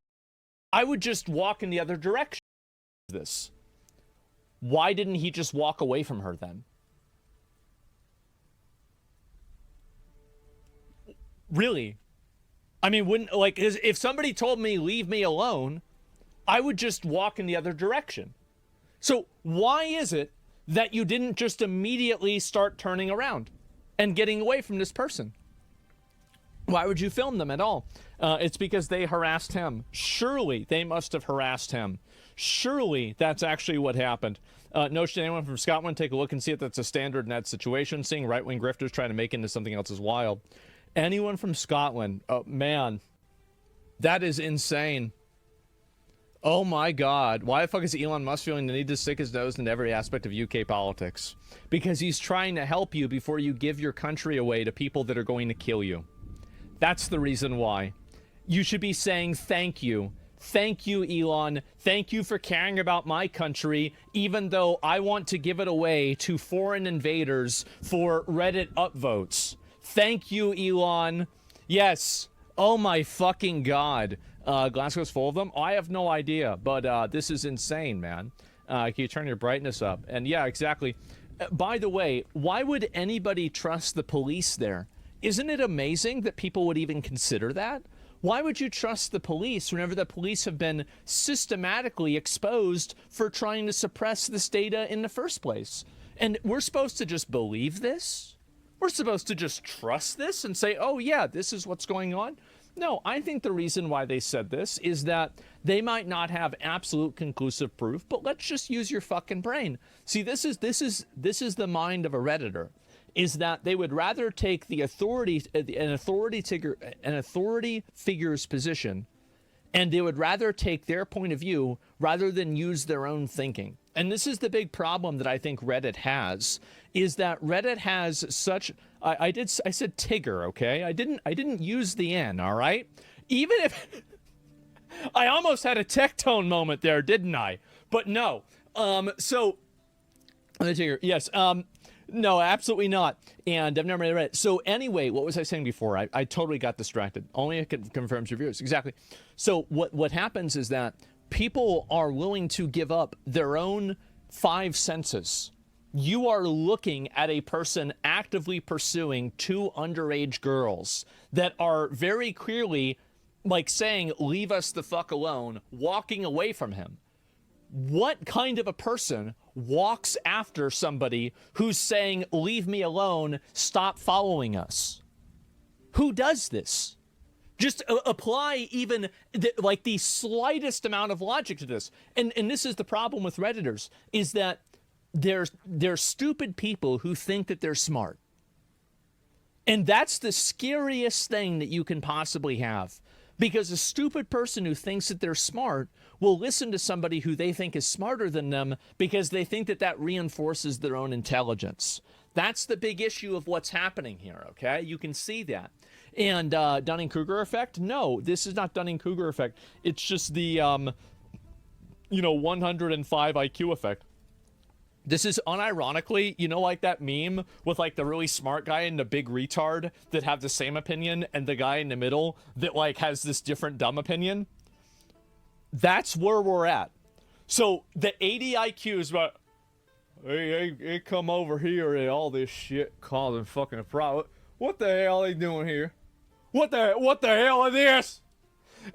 I would just walk in the other direction. This. Why didn't he just walk away from her then? Really? I mean, wouldn't, like, if somebody told me, leave me alone, I would just walk in the other direction. So why is it that you didn't just immediately start turning around and getting away from this person? Why would you film them at all? It's because they harassed him. Surely they must have harassed him. Surely that's actually what happened. No, should anyone from Scotland take a look and see if that's a standard in that situation? Seeing right-wing grifters trying to make into something else is wild. Anyone from Scotland? Oh, man. That is insane. Oh, my God. Why the fuck is Elon Musk feeling the need to stick his nose into every aspect of UK politics? Because he's trying to help you before you give your country away to people that are going to kill you. That's the reason why. You should be saying thank you. Thank you, Elon. Thank you for caring about my country, even though I want to give it away to foreign invaders for Reddit upvotes. Thank you, Elon. Yes. Oh my fucking God. Glasgow's full of them? I have no idea, but this is insane, man. Can you turn your brightness up? And yeah, exactly. By the way, why would anybody trust the police there? Isn't it amazing that people would even consider that? Why would you trust the police whenever the police have been systematically exposed for trying to suppress this data in the first place? And we're supposed to just believe this? We're supposed to just trust this and say, oh yeah, this is what's going on? No, I think the reason why they said this is that they might not have absolute conclusive proof, but let's just use your fucking brain. See, this is the mind of a Redditor, is that they would rather take the an authority figure's position, and they would rather take their point of view rather than use their own thinking. And this is the big problem that I think Reddit has, is that Reddit has such, I said Tigger, okay? I didn't use the N, all right? Even if, I almost had a Tectone moment there, didn't I? But no, so, Tigger, yes, no, absolutely not. And I've never read it. So anyway, what was I saying before? I totally got distracted. Only it confirms your views. Exactly. So what happens is that people are willing to give up their own 5 senses. You are looking at a person actively pursuing 2 underage girls that are very clearly like saying, leave us the fuck alone, walking away from him. What kind of a person walks after somebody who's saying, leave me alone, stop following us? Who does this? Just apply even the slightest amount of logic to this. And this is the problem with Redditors, is that they're stupid people who think that they're smart. And that's the scariest thing that you can possibly have. Because a stupid person who thinks that they're smart will listen to somebody who they think is smarter than them because they think that that reinforces their own intelligence. That's the big issue of what's happening here, okay? You can see that. And Dunning-Kruger effect? No, this is not Dunning-Kruger effect. It's just the, 105 IQ effect. This is unironically, like that meme with like the really smart guy and the big retard that have the same opinion and the guy in the middle that like has this different dumb opinion. That's where we're at. So the 80 IQ is about, hey, come over here and all this shit causing fucking a problem. What the hell are they doing here? What the hell is this?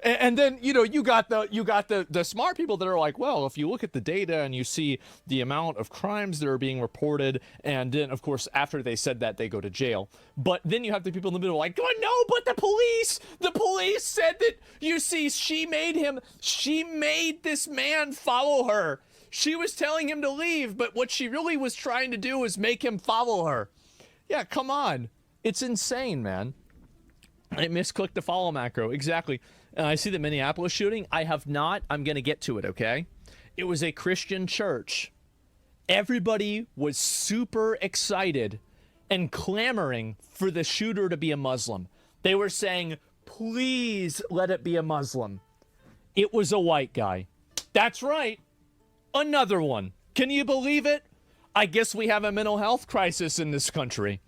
And then, you got the smart people that are like, well, if you look at the data and you see the amount of crimes that are being reported, and then, of course, after they said that, they go to jail. But then you have the people in the middle like, oh, no, but the police said that, you see, she made this man follow her. She was telling him to leave, but what she really was trying to do was make him follow her. Yeah, come on. It's insane, man. I misclicked the follow macro. Exactly. I see the Minneapolis shooting. I have not. I'm going to get to it, okay? It was a Christian church. Everybody was super excited and clamoring for the shooter to be a Muslim. They were saying, please let it be a Muslim. It was a white guy. That's right. Another one. Can you believe it? I guess we have a mental health crisis in this country.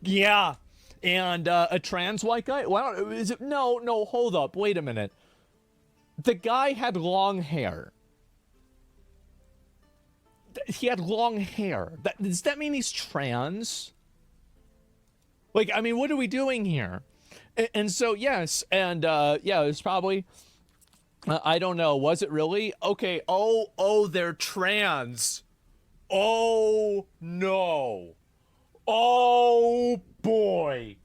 Yeah. And a trans white guy? Well, is it? No, hold up. Wait a minute. The guy had long hair. He had long hair. Does that mean he's trans? Like, I mean, what are we doing here? And so, yes, and yeah, it's probably, I don't know. Was it really? Okay, oh, they're trans. Oh, no. Oh, boy.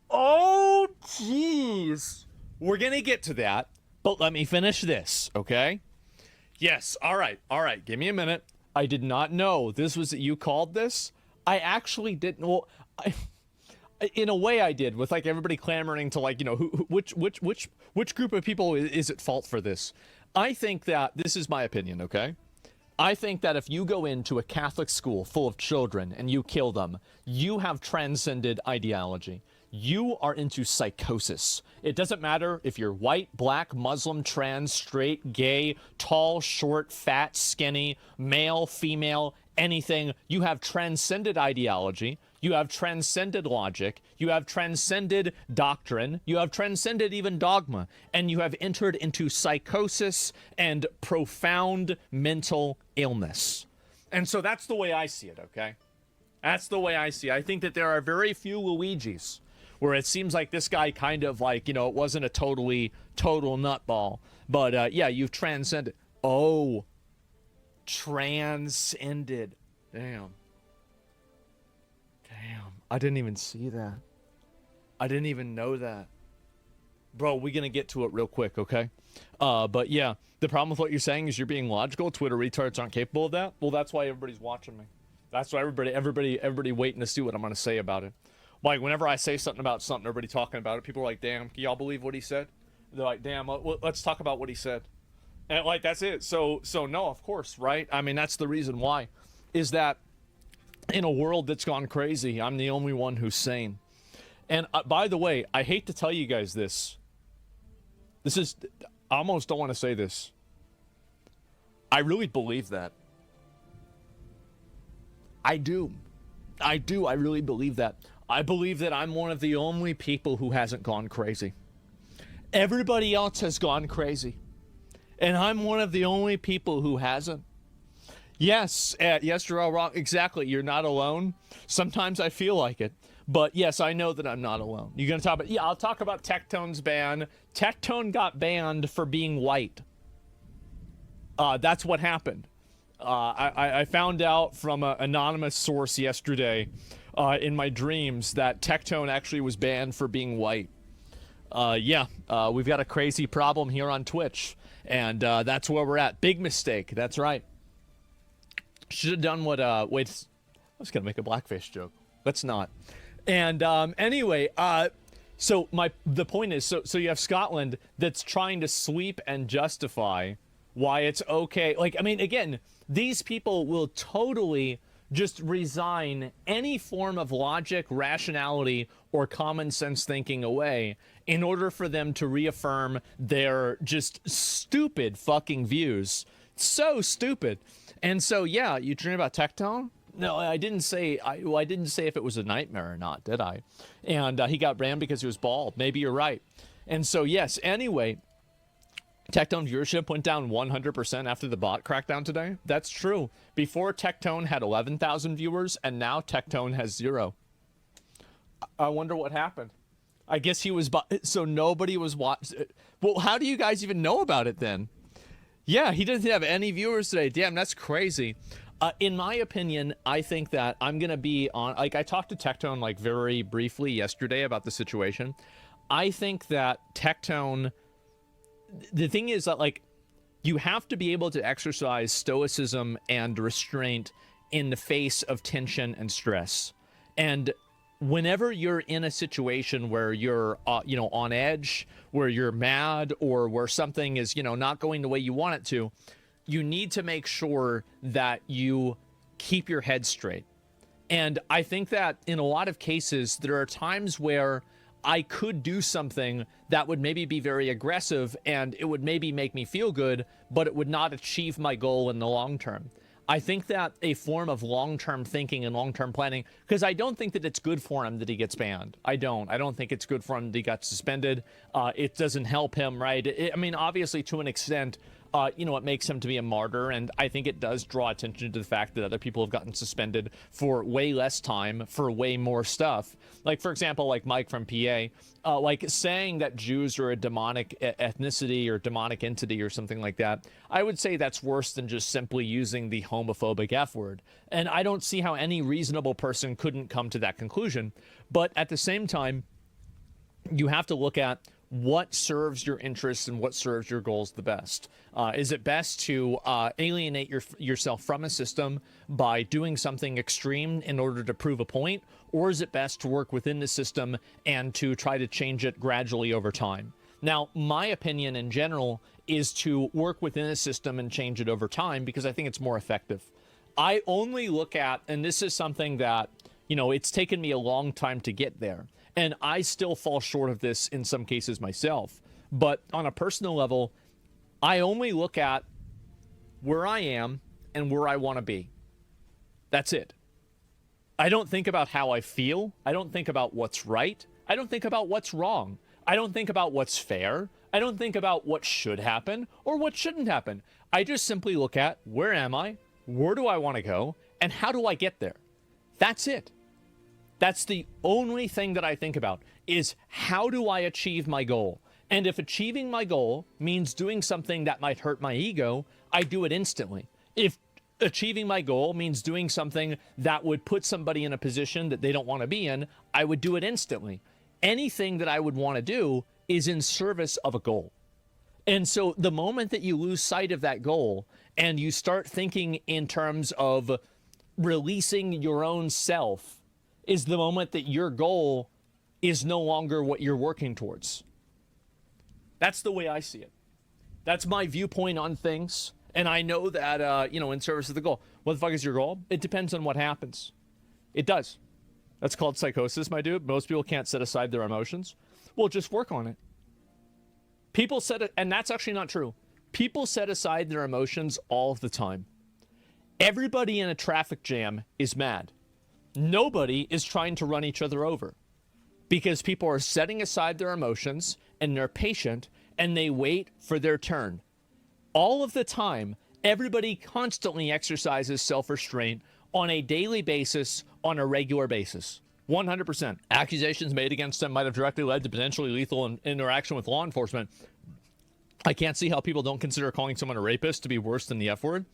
Oh, jeez. We're going to get to that, but let me finish this, okay? Yes, all right. Give me a minute. I did not know this was, you called this? I actually didn't, well, in a way I did, with like everybody clamoring to like, which group of people is at fault for this? I think that, this is my opinion, okay? I think that if you go into a Catholic school full of children and you kill them, you have transcended ideology. You are into psychosis. It doesn't matter if you're white, black, Muslim, trans, straight, gay, tall, short, fat, skinny, male, female, anything. You have transcended ideology. You have transcended logic. You have transcended doctrine. You have transcended even dogma. And you have entered into psychosis and profound mental illness. And so that's the way I see it, okay? That's the way I see it. I think that there are very few Luigis where it seems like this guy kind of like, it wasn't a total nutball. But, yeah, you've transcended. Oh, transcended. Damn. I didn't even see that. I didn't even know that. Bro, we're going to get to it real quick, okay? But, yeah, the problem with what you're saying is you're being logical. Twitter retards aren't capable of that. Well, that's why everybody's watching me. That's why everybody waiting to see what I'm going to say about it. Like, whenever I say something about something, everybody talking about it, people are like, damn, can y'all believe what he said? They're like, damn, let's talk about what he said. And, like, that's it. So no, of course, right? I mean, that's the reason why. Is that in a world that's gone crazy, I'm the only one who's sane. And by the way, I hate to tell you guys this. I almost don't want to say this. I really believe that. I do. I really believe that. I believe that I'm one of the only people who hasn't gone crazy. Everybody else has gone crazy. And I'm one of the only people who hasn't. Yes, you're all wrong. Exactly. You're not alone. Sometimes I feel like it. But yes, I know that I'm not alone. You're going to talk about, yeah, I'll talk about Tectone's ban. Tectone got banned for being white. That's what happened. I found out from an anonymous source yesterday in my dreams that Tectone actually was banned for being white. Yeah, we've got a crazy problem here on Twitch. And that's where we're at. Big mistake. That's right. Should have done what, wait, I was going to make a blackface joke. Let's not. And anyway, so the point is, so you have Scotland that's trying to sweep and justify why it's okay. Like, I mean, again, these people will totally just resign any form of logic, rationality, or common sense thinking away in order for them to reaffirm their just stupid fucking views. So stupid. And so, yeah, you dream about Tectone? No, I didn't say. I didn't say if it was a nightmare or not, did I? And he got banned because he was bald. Maybe you're right. And so, yes. Anyway, Tectone viewership went down 100% after the bot crackdown today. That's true. Before, Tectone had 11,000 viewers, and now Tectone has 0. I wonder what happened. I guess he was. So nobody was watching. Well, how do you guys even know about it then? Yeah, he doesn't have any viewers today. Damn, that's crazy. In my opinion, I think that I'm going to be on, like, I talked to Tectone, like, very briefly yesterday about the situation. I think that Tectone, the thing is that, like, you have to be able to exercise stoicism and restraint in the face of tension and stress. And whenever you're in a situation where you're, on edge, where you're mad, or where something is, not going the way you want it to, you need to make sure that you keep your head straight. And I think that in a lot of cases, there are times where I could do something that would maybe be very aggressive and it would maybe make me feel good, but it would not achieve my goal in the long term. I think that a form of long-term thinking and long-term planning, because I don't think that it's good for him that he gets banned. I don't think it's good for him that he got suspended. It doesn't help him, right? I mean, obviously, to an extent, it makes him to be a martyr, and I think it does draw attention to the fact that other people have gotten suspended for way less time, for way more stuff. Like, for example, like Mike from PA, like saying that Jews are a demonic ethnicity or demonic entity or something like that, I would say that's worse than just simply using the homophobic F word. And I don't see how any reasonable person couldn't come to that conclusion. But at the same time, you have to look at what serves your interests and what serves your goals the best. Is it best to alienate yourself from a system by doing something extreme in order to prove a point? Or is it best to work within the system and to try to change it gradually over time? Now, my opinion in general is to work within a system and change it over time because I think it's more effective. I only look at, and this is something that, it's taken me a long time to get there. And I still fall short of this in some cases myself. But on a personal level, I only look at where I am and where I want to be. That's it. I don't think about how I feel. I don't think about what's right. I don't think about what's wrong. I don't think about what's fair. I don't think about what should happen or what shouldn't happen. I just simply look at where am I, where do I want to go, and how do I get there? That's it. That's the only thing that I think about is how do I achieve my goal? And if achieving my goal means doing something that might hurt my ego, I do it instantly. If achieving my goal means doing something that would put somebody in a position that they don't want to be in, I would do it instantly. Anything that I would want to do is in service of a goal. And so the moment that you lose sight of that goal and you start thinking in terms of releasing your own self is the moment that your goal is no longer what you're working towards. That's the way I see it. That's my viewpoint on things. And I know that, in service of the goal. What the fuck is your goal? It depends on what happens. It does. That's called psychosis, my dude. Most people can't set aside their emotions. Well, just work on it. People set it, and that's actually not true. People set aside their emotions all the time. Everybody in a traffic jam is mad. Nobody is trying to run each other over because people are setting aside their emotions and they're patient and they wait for their turn. All of the time, everybody constantly exercises self-restraint on a daily basis, on a regular basis. 100%. Accusations made against them might have directly led to potentially lethal interaction with law enforcement. I can't see how people don't consider calling someone a rapist to be worse than the F word.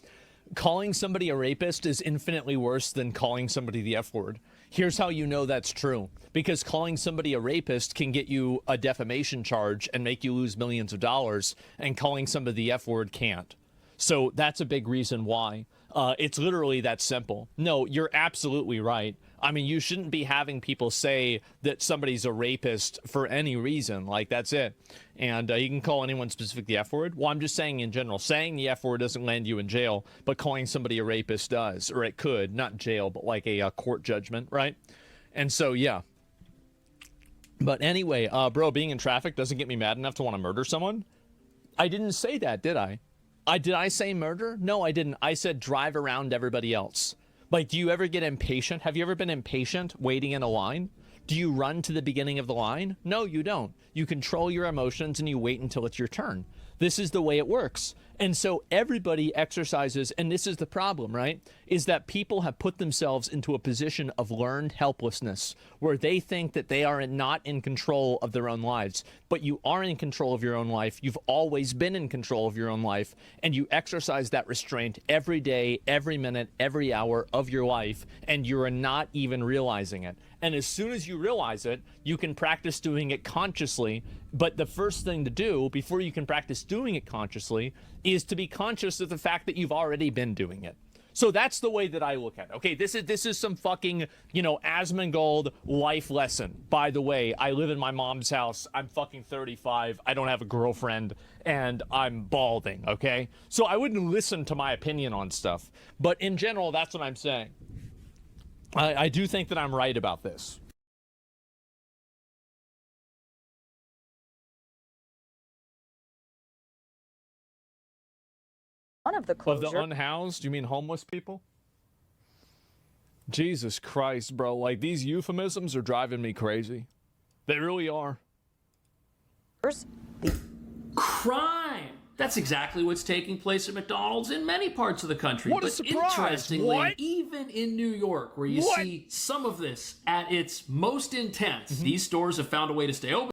Calling somebody a rapist is infinitely worse than calling somebody the F word. Here's how you know that's true. Because calling somebody a rapist can get you a defamation charge and make you lose millions of dollars, and calling somebody the F word can't. So that's a big reason why. It's literally that simple. No, you're absolutely right. I mean, you shouldn't be having people say that somebody's a rapist for any reason. Like, that's it. And you can call anyone specific the F word. Well, I'm just saying in general, saying the F word doesn't land you in jail, but calling somebody a rapist does. Or it could. Not jail, but like a court judgment, right? And so, yeah. But anyway, bro, being in traffic doesn't get me mad enough to want to murder someone. I didn't say that, did I? Did I say murder? No, I didn't. I said drive around everybody else. Like, do you ever get impatient? Have you ever been impatient waiting in a line? Do you run to the beginning of the line? No, you don't. You control your emotions and you wait until it's your turn. This is the way it works. And so everybody exercises, and this is the problem, right? Is that people have put themselves into a position of learned helplessness where they think that they are not in control of their own lives. But you are in control of your own life. You've always been in control of your own life, and you exercise that restraint every day, every minute, every hour of your life, and you're not even realizing it. And as soon as you realize it, you can practice doing it consciously. But the first thing to do before you can practice doing it consciously is to be conscious of the fact that you've already been doing it. So that's the way that I look at it. Okay, this is some fucking, Asmongold life lesson. By the way, I live in my mom's house. I'm fucking 35. I don't have a girlfriend, and I'm balding, okay? So I wouldn't listen to my opinion on stuff. But in general, that's what I'm saying. I do think that I'm right about this. One of the closure. Of the unhoused? You mean homeless people? Jesus Christ, bro. Like, these euphemisms are driving me crazy. They really are. Crime! That's exactly what's taking place at McDonald's in many parts of the country. What a but surprise! Interestingly, What? even in New York, where you see some of this at its most intense, these stores have found a way to stay open.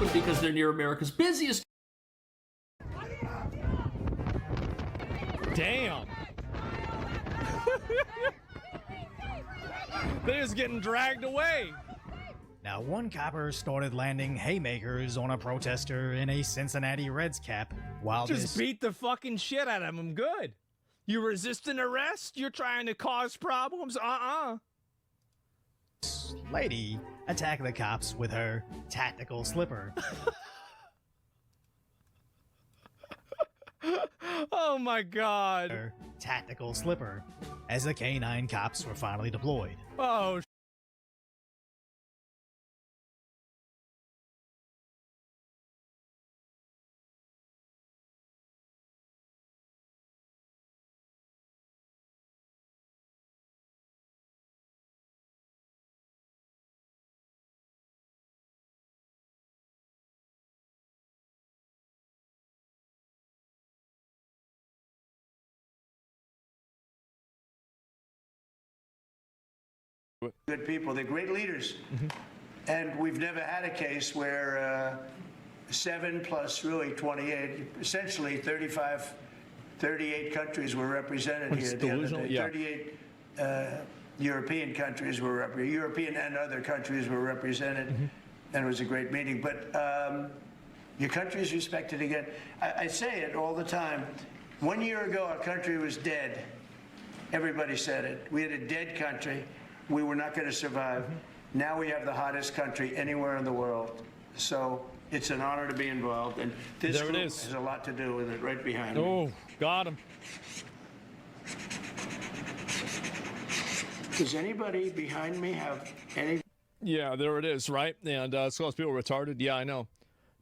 happen because they're near America's busiest. Damn. They're just getting dragged away. Now, one copper started landing haymakers on a protester in a Cincinnati Reds cap while Just beat the fucking shit out of him. I'm good. You resisting arrest? You're trying to cause problems? lady attacked the cops with her tactical slipper. Oh my god. Her tactical slipper, as the K-9 cops were finally deployed. Oh, good people. They're great leaders. And we've never had a case where 7 plus really 28, essentially 38 countries were represented here the other day. 38 European countries were represented. European and other countries were represented. And it was a great meeting. But your country is respected again. I say it all the time. 1 year ago, our country was dead. Everybody said it. We had a dead country. We were not going to survive. Now we have the hottest country anywhere in the world. So it's an honor to be involved. And this group has a lot to do with it right behind me. Oh, got him. Does anybody behind me have any? Yeah, there it is, right? And it's calls people retarded. Yeah, I know.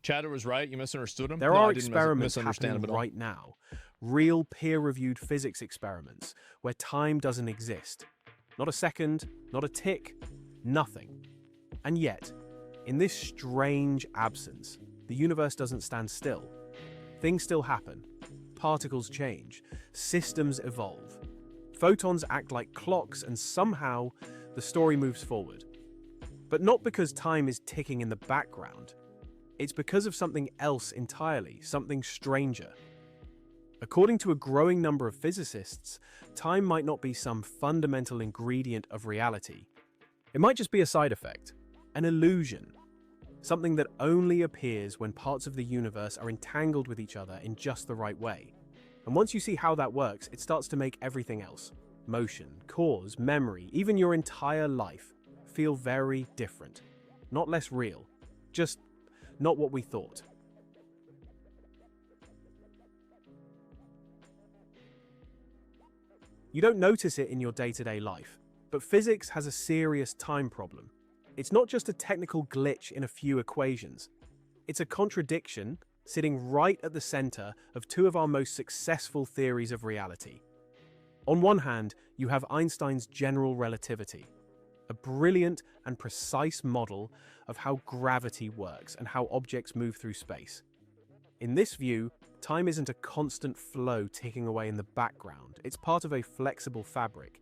Chatter was right. You misunderstood him. There No, are I didn't experiments misunderstand him happening at all. right now. Real peer-reviewed physics experiments where time doesn't exist. Not a second, not a tick, nothing. And yet, in this strange absence, the universe doesn't stand still. Things still happen. Particles change. Systems evolve. Photons act like clocks, and somehow the story moves forward. But not because time is ticking in the background. It's because of something else entirely, something stranger. According to a growing number of physicists, time might not be some fundamental ingredient of reality. It might just be a side effect, an illusion, something that only appears when parts of the universe are entangled with each other in just the right way. And once you see how that works, it starts to make everything else, motion, cause, memory, even your entire life, feel very different. Not less real, just not what we thought. You don't notice it in your day-to-day life, but physics has a serious time problem. It's not just a technical glitch in a few equations. It's a contradiction sitting right at the center of two of our most successful theories of reality. On one hand, you have Einstein's general relativity, a brilliant and precise model of how gravity works and how objects move through space. In this view, time isn't a constant flow ticking away in the background. It's part of a flexible fabric.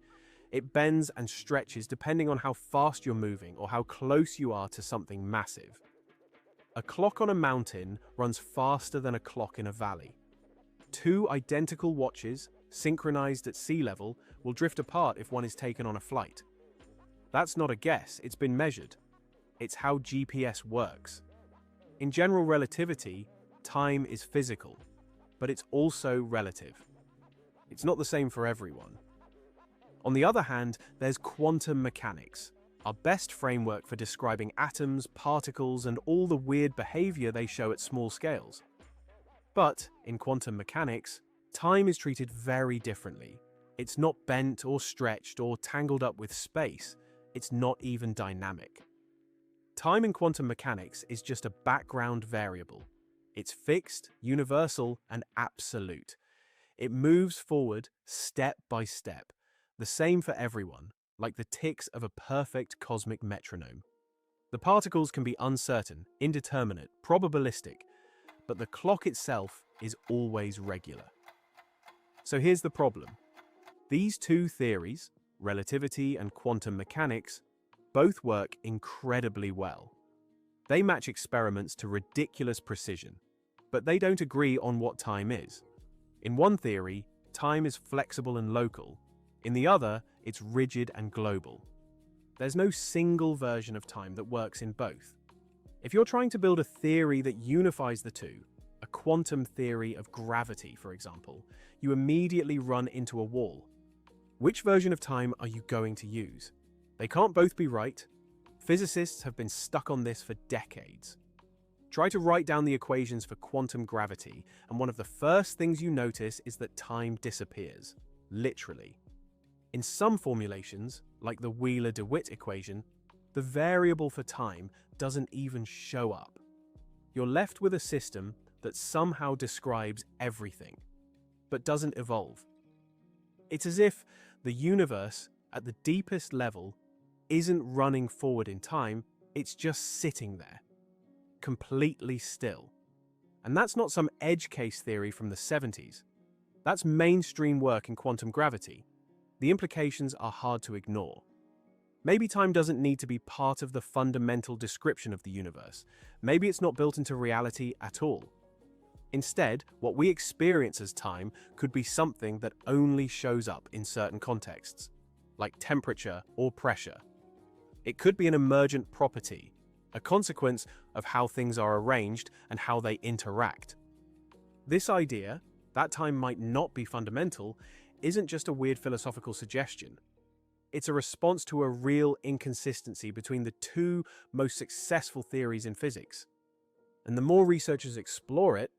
It bends and stretches depending on how fast you're moving or how close you are to something massive. A clock on a mountain runs faster than a clock in a valley. Two identical watches, synchronized at sea level, will drift apart if one is taken on a flight. That's not a guess, it's been measured. It's how GPS works. In general relativity, time is physical, but it's also relative. It's not the same for everyone. On the other hand, there's quantum mechanics, our best framework for describing atoms, particles, and all the weird behavior they show at small scales. But in quantum mechanics, time is treated very differently. It's not bent or stretched or tangled up with space. It's not even dynamic. Time in quantum mechanics is just a background variable. It's fixed, universal, and absolute. It moves forward step by step, the same for everyone, like the ticks of a perfect cosmic metronome. The particles can be uncertain, indeterminate, probabilistic, but the clock itself is always regular. So here's the problem. These two theories, relativity and quantum mechanics, both work incredibly well. They match experiments to ridiculous precision, but they don't agree on what time is. In one theory, time is flexible and local. In the other, it's rigid and global. There's no single version of time that works in both. If you're trying to build a theory that unifies the two, a quantum theory of gravity, for example, you immediately run into a wall. Which version of time are you going to use? They can't both be right. Physicists have been stuck on this for decades. Try to write down the equations for quantum gravity, and one of the first things you notice is that time disappears, literally. In some formulations, like the Wheeler-DeWitt equation, the variable for time doesn't even show up. You're left with a system that somehow describes everything, but doesn't evolve. It's as if the universe, at the deepest level, isn't running forward in time, it's just sitting there, completely still. And that's not some edge case theory from the 70s. That's mainstream work in quantum gravity. The implications are hard to ignore. Maybe time doesn't need to be part of the fundamental description of the universe. Maybe it's not built into reality at all. Instead, what we experience as time could be something that only shows up in certain contexts, like temperature or pressure. It could be an emergent property, a consequence of how things are arranged and how they interact. This idea, that time might not be fundamental, isn't just a weird philosophical suggestion. It's a response to a real inconsistency between the two most successful theories in physics. And the more researchers explore it,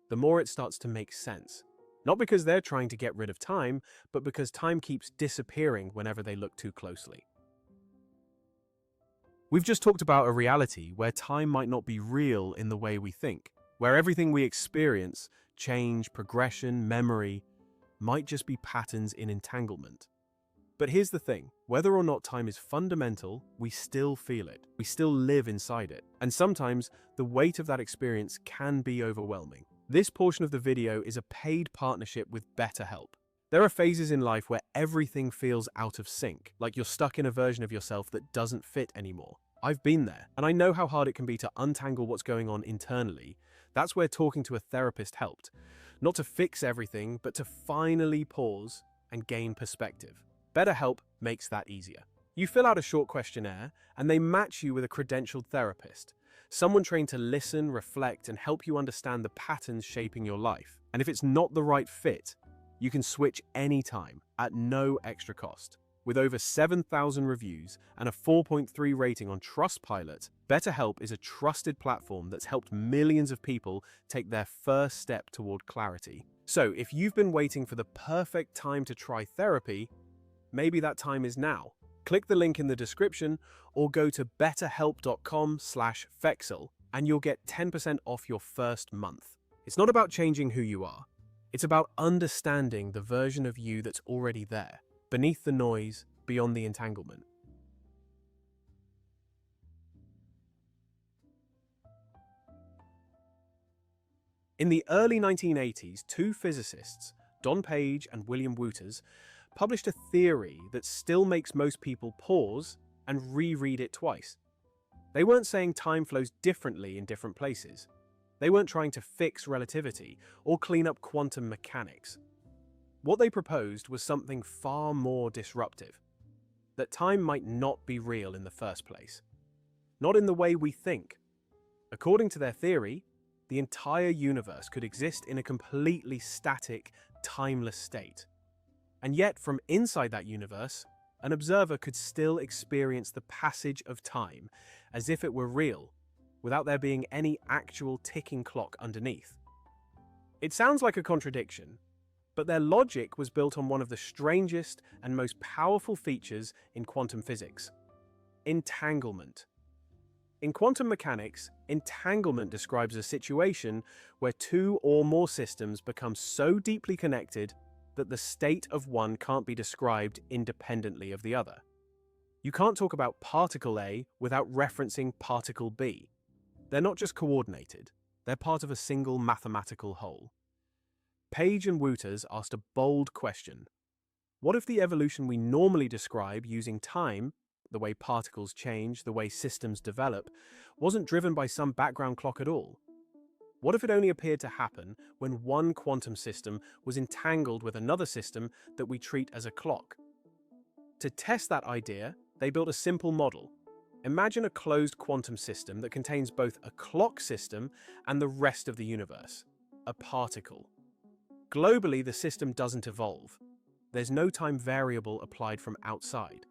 the more it starts to make sense. Not because they're trying to get rid of time, but because time keeps disappearing whenever they look too closely. We've just talked about a reality where time might not be real in the way we think, where everything we experience, change, progression, memory, might just be patterns in entanglement. But here's the thing, whether or not time is fundamental, we still feel it. We still live inside it. And sometimes the weight of that experience can be overwhelming. This portion of the video is a paid partnership with BetterHelp. There are phases in life where everything feels out of sync, like you're stuck in a version of yourself that doesn't fit anymore. I've been there, and I know how hard it can be to untangle what's going on internally. That's where talking to a therapist helped. Not to fix everything, but to finally pause and gain perspective. BetterHelp makes that easier. You fill out a short questionnaire, and they match you with a credentialed therapist. Someone trained to listen, reflect, and help you understand the patterns shaping your life. And if it's not the right fit, you can switch anytime at no extra cost. With over 7,000 reviews and a 4.3 rating on Trustpilot, BetterHelp is a trusted platform that's helped millions of people take their first step toward clarity. So if you've been waiting for the perfect time to try therapy, maybe that time is now. Click the link in the description or go to betterhelp.com/Fexel and you'll get 10% off your first month. It's not about changing who you are. It's about understanding the version of you that's already there, beneath the noise, beyond the entanglement. In the early 1980s, two physicists, Don Page and William Wouters, published a theory that still makes most people pause and reread it twice. They weren't saying time flows differently in different places. They weren't trying to fix relativity or clean up quantum mechanics. What they proposed was something far more disruptive. That time might not be real in the first place. Not in the way we think. According to their theory, the entire universe could exist in a completely static, timeless state. And yet, from inside that universe, an observer could still experience the passage of time as if it were real, without there being any actual ticking clock underneath. It sounds like a contradiction, but their logic was built on one of the strangest and most powerful features in quantum physics: entanglement. In quantum mechanics, entanglement describes a situation where two or more systems become so deeply connected that the state of one can't be described independently of the other. You can't talk about particle A without referencing particle B. They're not just coordinated, they're part of a single mathematical whole. Page and Wouters asked a bold question. What if the evolution we normally describe using time the way particles change, the way systems develop, wasn't driven by some background clock at all? What if it only appeared to happen when one quantum system was entangled with another system that we treat as a clock? To test that idea, they built a simple model. Imagine a closed quantum system that contains both a clock system and the rest of the universe, a particle. Globally, the system doesn't evolve. There's no time variable applied from outside.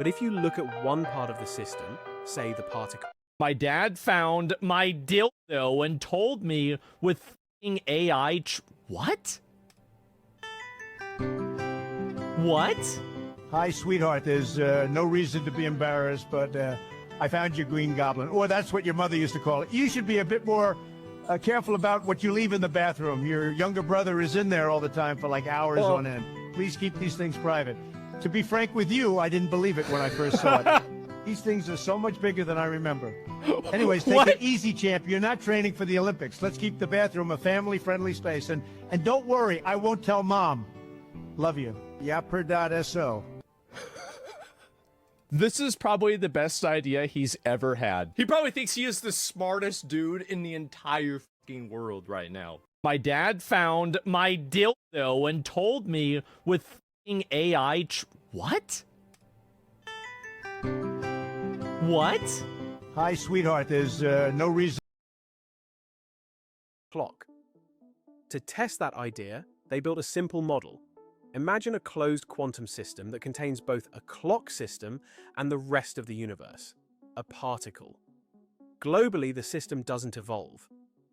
But if you look at one part of the system, say the particle... My dad found my dildo and told me with f***ing AI what? What? Hi, sweetheart. There's no reason to be embarrassed, but I found your green goblin. Or that's what your mother used to call it. You should be a bit more careful about what you leave in the bathroom. Your younger brother is in there all the time for like hours on end. Please keep these things private. To be frank with you, I didn't believe it when I first saw it. These things are so much bigger than I remember. Anyways, take it easy, champ. You're not training for the Olympics. Let's keep the bathroom a family-friendly space. And don't worry, I won't tell Mom. Love you. Yapper.so. This is probably the best idea he's ever had. He probably thinks he is the smartest dude in the entire fucking world right now. My dad found my dildo and told me with fucking AI what? What? Hi, sweetheart. There's no reason... Clock. To test that idea, they built a simple model. Imagine a closed quantum system that contains both a clock system and the rest of the universe, a particle. Globally, the system doesn't evolve.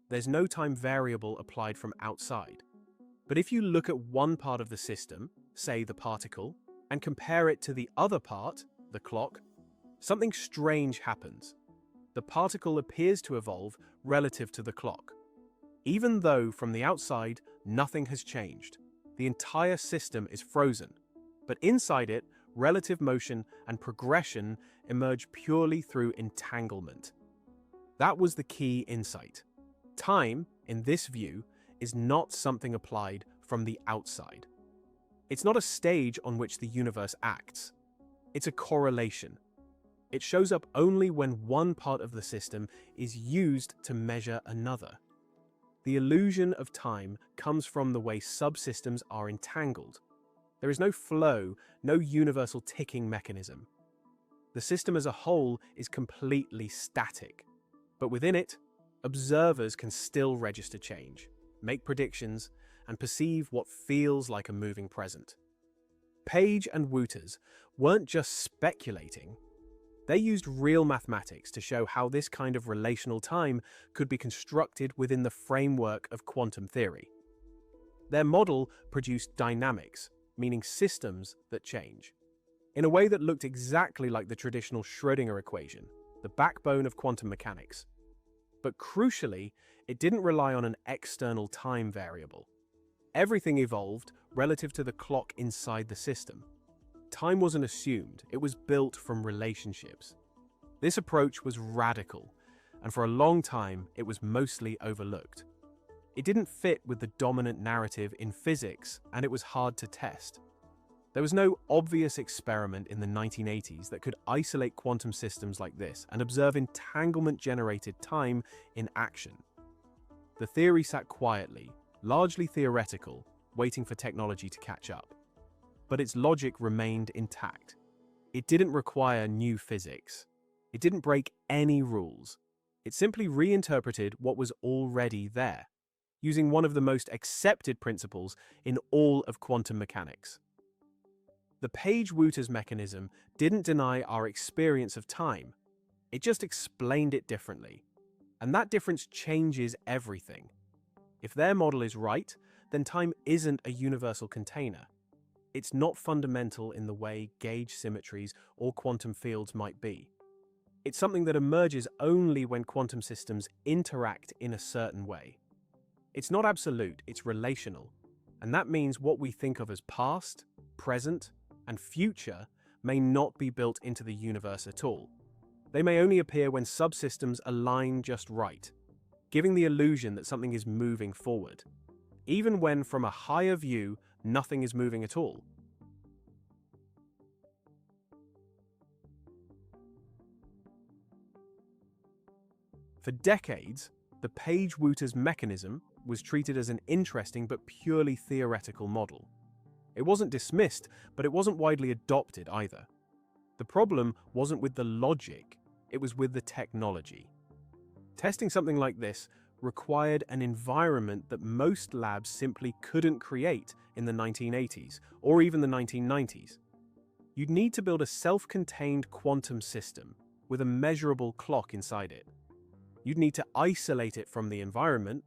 There's no time variable applied from outside. But if you look at one part of the system, say the particle, and compare it to the other part, the clock, something strange happens. The particle appears to evolve relative to the clock. Even though from the outside, nothing has changed. The entire system is frozen, but inside it, relative motion and progression emerge purely through entanglement. That was the key insight. Time, in this view, is not something applied from the outside. It's not a stage on which the universe acts. It's a correlation. It shows up only when one part of the system is used to measure another. The illusion of time comes from the way subsystems are entangled. There is no flow, no universal ticking mechanism. The system as a whole is completely static, but within it, observers can still register change, make predictions, and perceive what feels like a moving present. Page and Wouters weren't just speculating. They used real mathematics to show how this kind of relational time could be constructed within the framework of quantum theory. Their model produced dynamics, meaning systems that change, in a way that looked exactly like the traditional Schrödinger equation, the backbone of quantum mechanics. But crucially, it didn't rely on an external time variable. Everything evolved relative to the clock inside the system. Time wasn't assumed, it was built from relationships. This approach was radical, and for a long time it was mostly overlooked. It didn't fit with the dominant narrative in physics, and it was hard to test. There was no obvious experiment in the 1980s that could isolate quantum systems like this and observe entanglement-generated time in action. The theory sat quietly, largely theoretical, waiting for technology to catch up. But its logic remained intact. It didn't require new physics. It didn't break any rules. It simply reinterpreted what was already there, using one of the most accepted principles in all of quantum mechanics. The Page-Wouters mechanism didn't deny our experience of time. It just explained it differently. And that difference changes everything. If their model is right, then time isn't a universal container. It's not fundamental in the way gauge symmetries or quantum fields might be. It's something that emerges only when quantum systems interact in a certain way. It's not absolute, it's relational, and that means what we think of as past, present, and future may not be built into the universe at all. They may only appear when subsystems align just right, giving the illusion that something is moving forward, even when from a higher view, nothing is moving at all. For decades, the Page-Wouters mechanism was treated as an interesting but purely theoretical model. It wasn't dismissed, but it wasn't widely adopted either. The problem wasn't with the logic, it was with the technology. Testing something like this required an environment that most labs simply couldn't create in the 1980s or even the 1990s. you'd need to build a self-contained quantum system with a measurable clock inside it. You'd need to isolate it from the environment,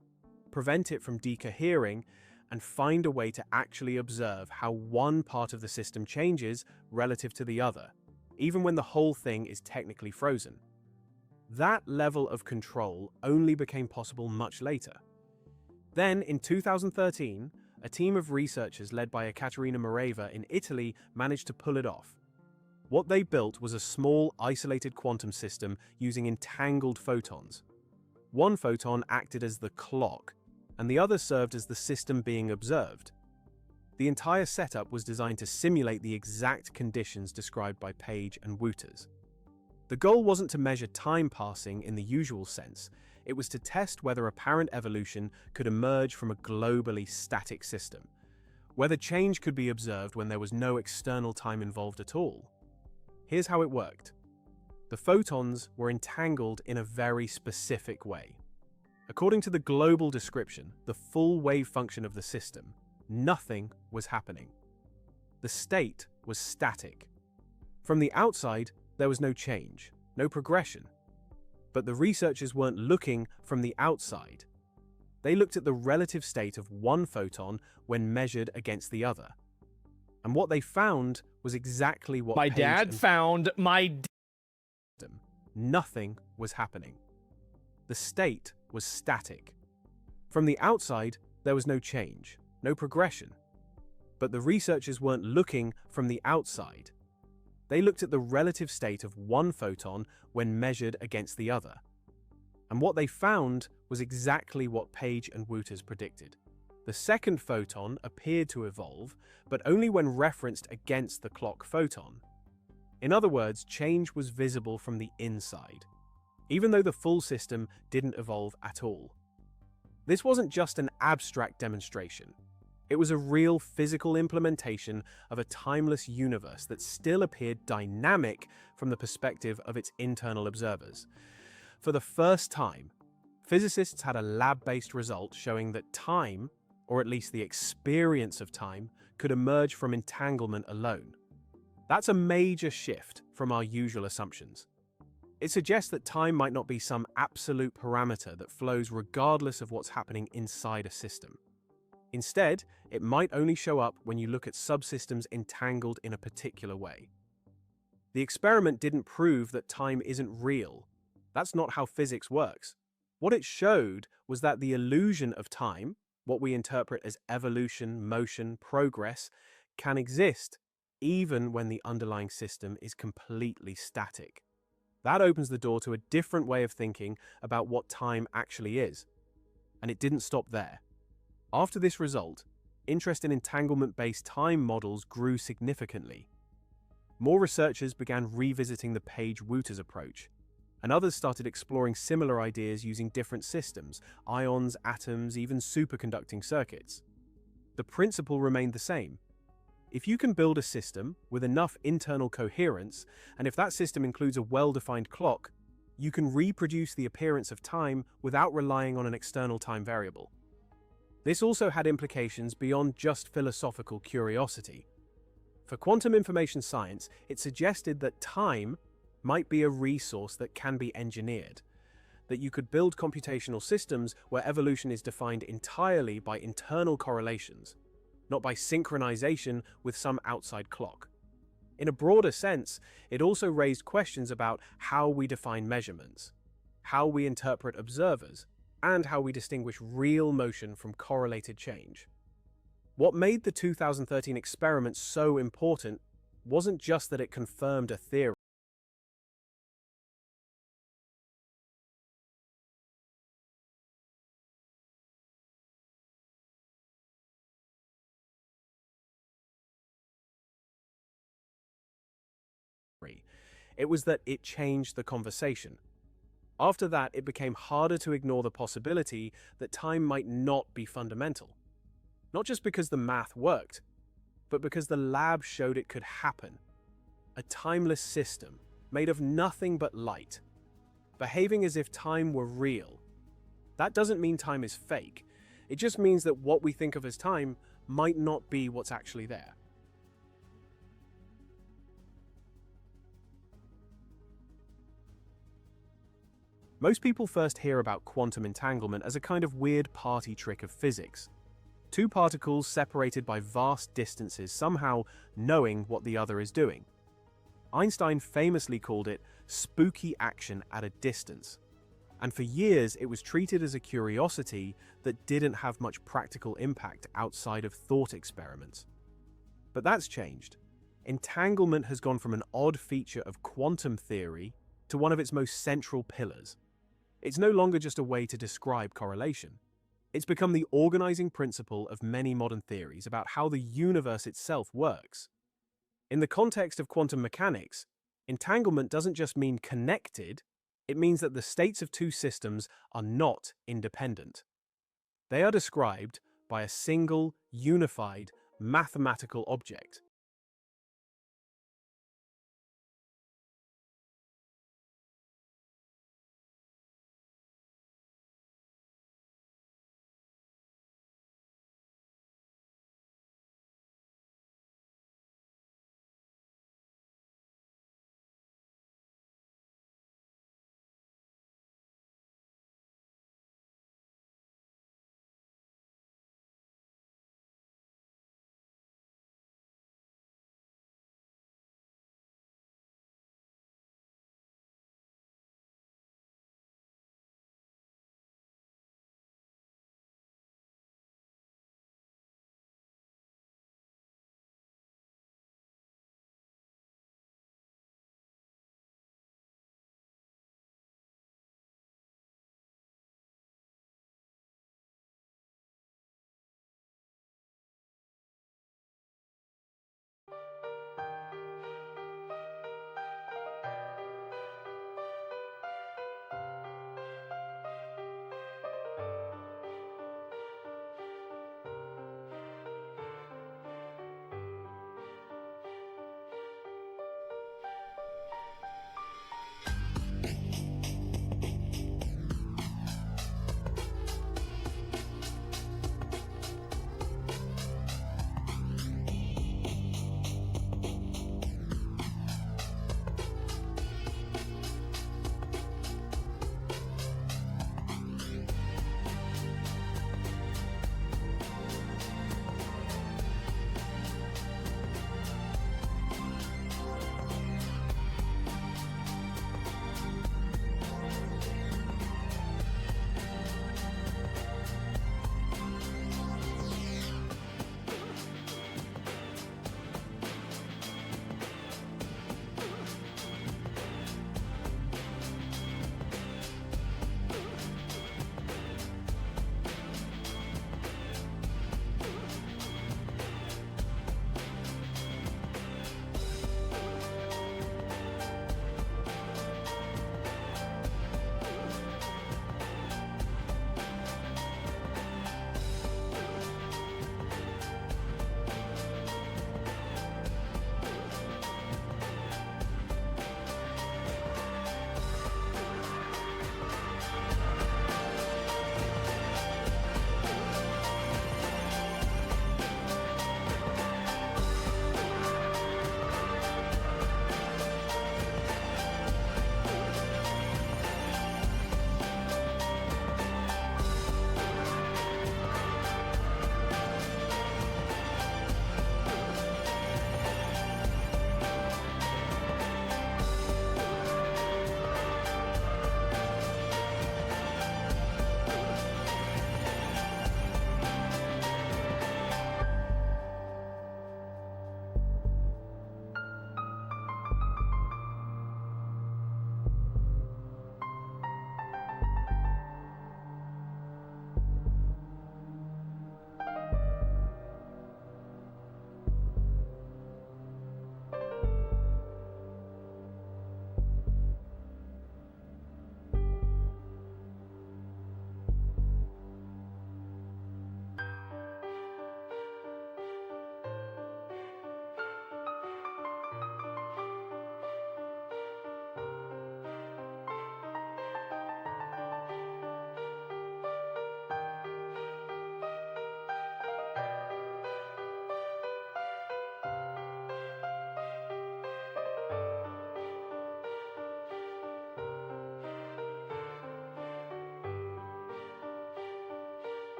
prevent it from decohering, and find a way to actually observe how one part of the system changes relative to the other, even when the whole thing is technically frozen. That level of control only became possible much later. Then, in 2013, a team of researchers led by Ekaterina Mareva in Italy managed to pull it off. What they built was a small, isolated quantum system using entangled photons. One photon acted as the clock, and the other served as the system being observed. The entire setup was designed to simulate the exact conditions described by Page and Wouters. The goal wasn't to measure time passing in the usual sense. It was to test whether apparent evolution could emerge from a globally static system, whether change could be observed when there was no external time involved at all. Here's how it worked. The photons were entangled in a very specific way. According to the global description, the full wave function of the system, nothing was happening. The state was static. From the outside, there was no change, no progression. But the researchers weren't looking from the outside. They looked at the relative state of one photon when measured against the other. And what they found was exactly what my dad found. Nothing was happening. The state was static. From the outside, there was no change, no progression. But the researchers weren't looking from the outside. They looked at the relative state of one photon when measured against the other. And what they found was exactly what Page and Wouters predicted. The second photon appeared to evolve, but only when referenced against the clock photon. In other words, change was visible from the inside, even though the full system didn't evolve at all. This wasn't just an abstract demonstration. It was a real physical implementation of a timeless universe that still appeared dynamic from the perspective of its internal observers. For the first time, physicists had a lab-based result showing that time, or at least the experience of time, could emerge from entanglement alone. That's a major shift from our usual assumptions. It suggests that time might not be some absolute parameter that flows regardless of what's happening inside a system. Instead, it might only show up when you look at subsystems entangled in a particular way. The experiment didn't prove that time isn't real. That's not how physics works. What it showed was that the illusion of time, what we interpret as evolution, motion, progress, can exist even when the underlying system is completely static. That opens the door to a different way of thinking about what time actually is. And it didn't stop there. After this result, interest in entanglement-based time models grew significantly. More researchers began revisiting the Page-Wouters approach, and others started exploring similar ideas using different systems, ions, atoms, even superconducting circuits. The principle remained the same. If you can build a system with enough internal coherence, and if that system includes a well-defined clock, you can reproduce the appearance of time without relying on an external time variable. This also had implications beyond just philosophical curiosity. For quantum information science, it suggested that time might be a resource that can be engineered, that you could build computational systems where evolution is defined entirely by internal correlations, not by synchronization with some outside clock. In a broader sense, it also raised questions about how we define measurements, how we interpret observers, and how we distinguish real motion from correlated change. What made the 2013 experiment so important wasn't just that it confirmed a theory. It was that it changed the conversation. After that, it became harder to ignore the possibility that time might not be fundamental. Not just because the math worked, but because the lab showed it could happen. A timeless system, made of nothing but light, behaving as if time were real. That doesn't mean time is fake. It just means that what we think of as time might not be what's actually there. Most people first hear about quantum entanglement as a kind of weird party trick of physics. Two particles separated by vast distances somehow knowing what the other is doing. Einstein famously called it spooky action at a distance. And for years it was treated as a curiosity that didn't have much practical impact outside of thought experiments. But that's changed. Entanglement has gone from an odd feature of quantum theory to one of its most central pillars. It's no longer just a way to describe correlation. It's become the organizing principle of many modern theories about how the universe itself works. In the context of quantum mechanics, entanglement doesn't just mean connected, it means that the states of two systems are not independent. They are described by a single, unified, mathematical object.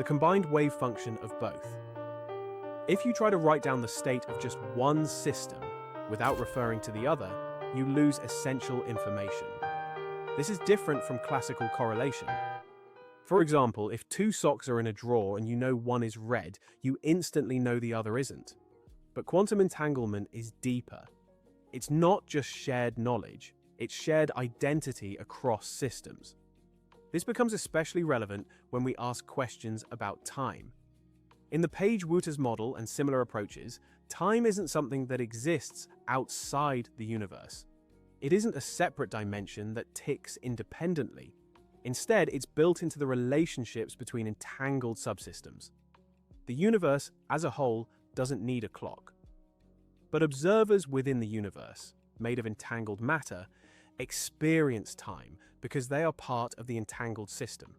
combined wave function of both. If you try to write down the state of just one system without referring to the other, you lose essential information. This is different from classical correlation. For example, if two socks are in a drawer and you know one is red, you instantly know the other isn't. But quantum entanglement is deeper. It's not just shared knowledge, it's shared identity across systems. This becomes especially relevant when we ask questions about time. In the Page-Wouters model and similar approaches, time isn't something that exists outside the universe. It isn't a separate dimension that ticks independently. Instead, it's built into the relationships between entangled subsystems. The universe, as a whole, doesn't need a clock. But observers within the universe, made of entangled matter, experience time because they are part of the entangled system.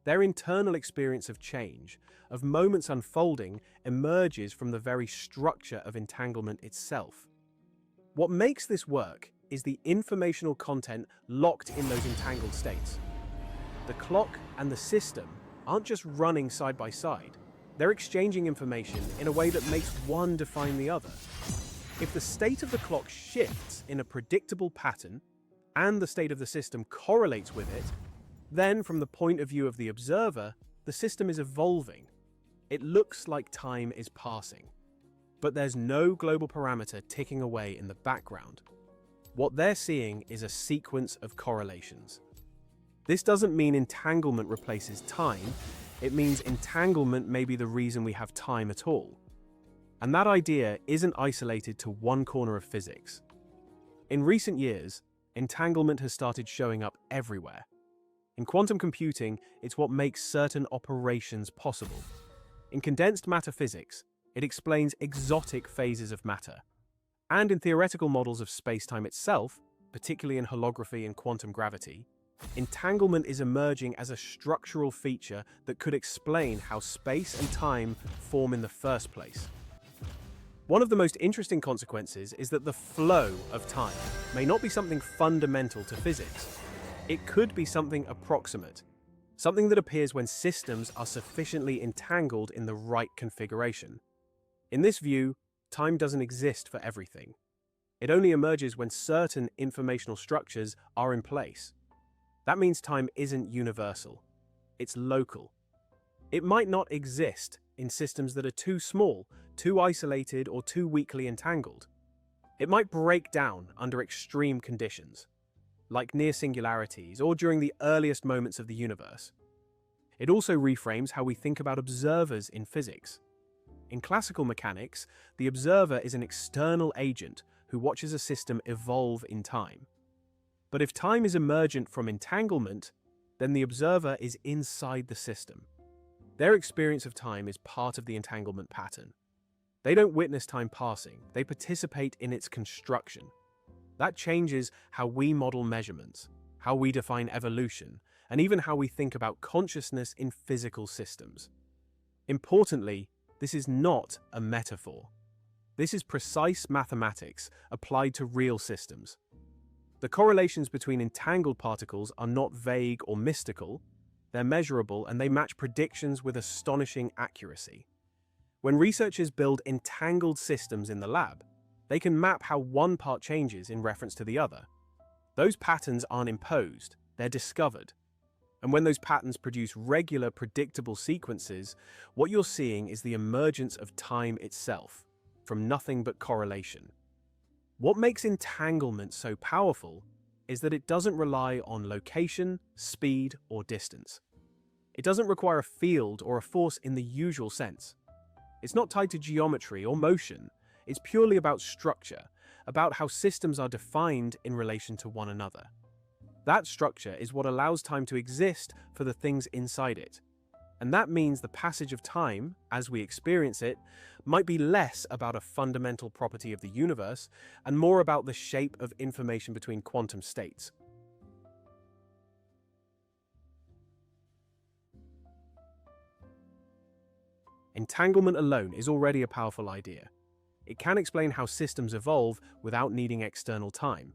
Their internal experience of change, of moments unfolding, emerges from the very structure of entanglement itself. What makes this work is the informational content locked in those entangled states. The clock and the system aren't just running side by side. They're exchanging information in a way that makes one define the other. If the state of the clock shifts in a predictable pattern, and the state of the system correlates with it, then from the point of view of the observer, the system is evolving. It looks like time is passing. But there's no global parameter ticking away in the background. What they're seeing is a sequence of correlations. This doesn't mean entanglement replaces time, it means entanglement may be the reason we have time at all. And that idea isn't isolated to one corner of physics. In recent years, entanglement has started showing up everywhere. In quantum computing, it's what makes certain operations possible. In condensed matter physics, it explains exotic phases of matter. And in theoretical models of space-time itself, particularly in holography and quantum gravity, entanglement is emerging as a structural feature that could explain how space and time form in the first place. One of the most interesting consequences is that the flow of time may not be something fundamental to physics. It could be something approximate, something that appears when systems are sufficiently entangled in the right configuration. In this view, time doesn't exist for everything. It only emerges when certain informational structures are in place. That means time isn't universal. It's local. It might not exist in systems that are too small, too isolated, or too weakly entangled. It might break down under extreme conditions, like near singularities or during the earliest moments of the universe. It also reframes how we think about observers in physics. In classical mechanics, the observer is an external agent who watches a system evolve in time. But if time is emergent from entanglement, then the observer is inside the system. Their experience of time is part of the entanglement pattern. They don't witness time passing, they participate in its construction. That changes how we model measurements, how we define evolution, and even how we think about consciousness in physical systems. Importantly, this is not a metaphor. This is precise mathematics applied to real systems. The correlations between entangled particles are not vague or mystical, they're measurable and they match predictions with astonishing accuracy. When researchers build entangled systems in the lab, they can map how one part changes in reference to the other. Those patterns aren't imposed, they're discovered. And when those patterns produce regular, predictable sequences, what you're seeing is the emergence of time itself, from nothing but correlation. What makes entanglement so powerful is that it doesn't rely on location, speed, or distance. It doesn't require a field or a force in the usual sense. It's not tied to geometry or motion. It's purely about structure, about how systems are defined in relation to one another. That structure is what allows time to exist for the things inside it. And that means the passage of time, as we experience it, might be less about a fundamental property of the universe and more about the shape of information between quantum states. Entanglement alone is already a powerful idea. It can explain how systems evolve without needing external time.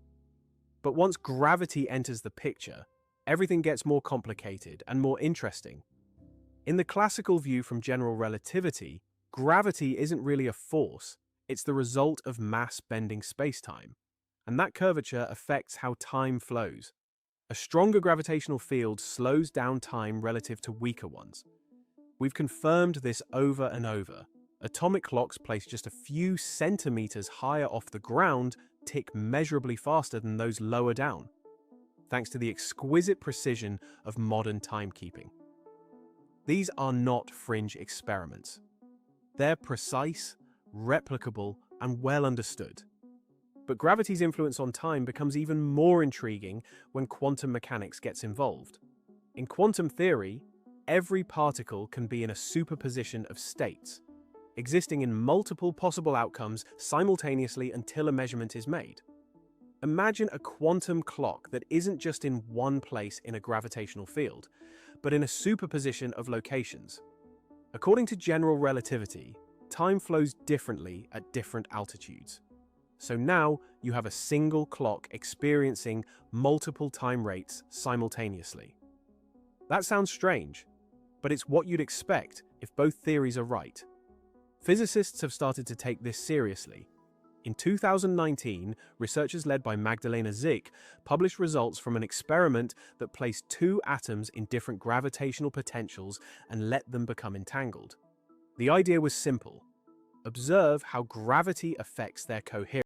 But once gravity enters the picture, everything gets more complicated and more interesting. In the classical view from general relativity, gravity isn't really a force, it's the result of mass bending spacetime. And that curvature affects how time flows. A stronger gravitational field slows down time relative to weaker ones. We've confirmed this over and over. Atomic clocks placed just a few centimeters higher off the ground tick measurably faster than those lower down, thanks to the exquisite precision of modern timekeeping. These are not fringe experiments. They're precise, replicable, and well understood. But gravity's influence on time becomes even more intriguing when quantum mechanics gets involved. In quantum theory, every particle can be in a superposition of states, existing in multiple possible outcomes simultaneously until a measurement is made. Imagine a quantum clock that isn't just in one place in a gravitational field, but in a superposition of locations. According to general relativity, time flows differently at different altitudes. So now you have a single clock experiencing multiple time rates simultaneously. That sounds strange, but it's what you'd expect if both theories are right. Physicists have started to take this seriously. In 2019, researchers led by Magdalena Zick published results from an experiment that placed two atoms in different gravitational potentials and let them become entangled. The idea was simple: observe how gravity affects their coherence.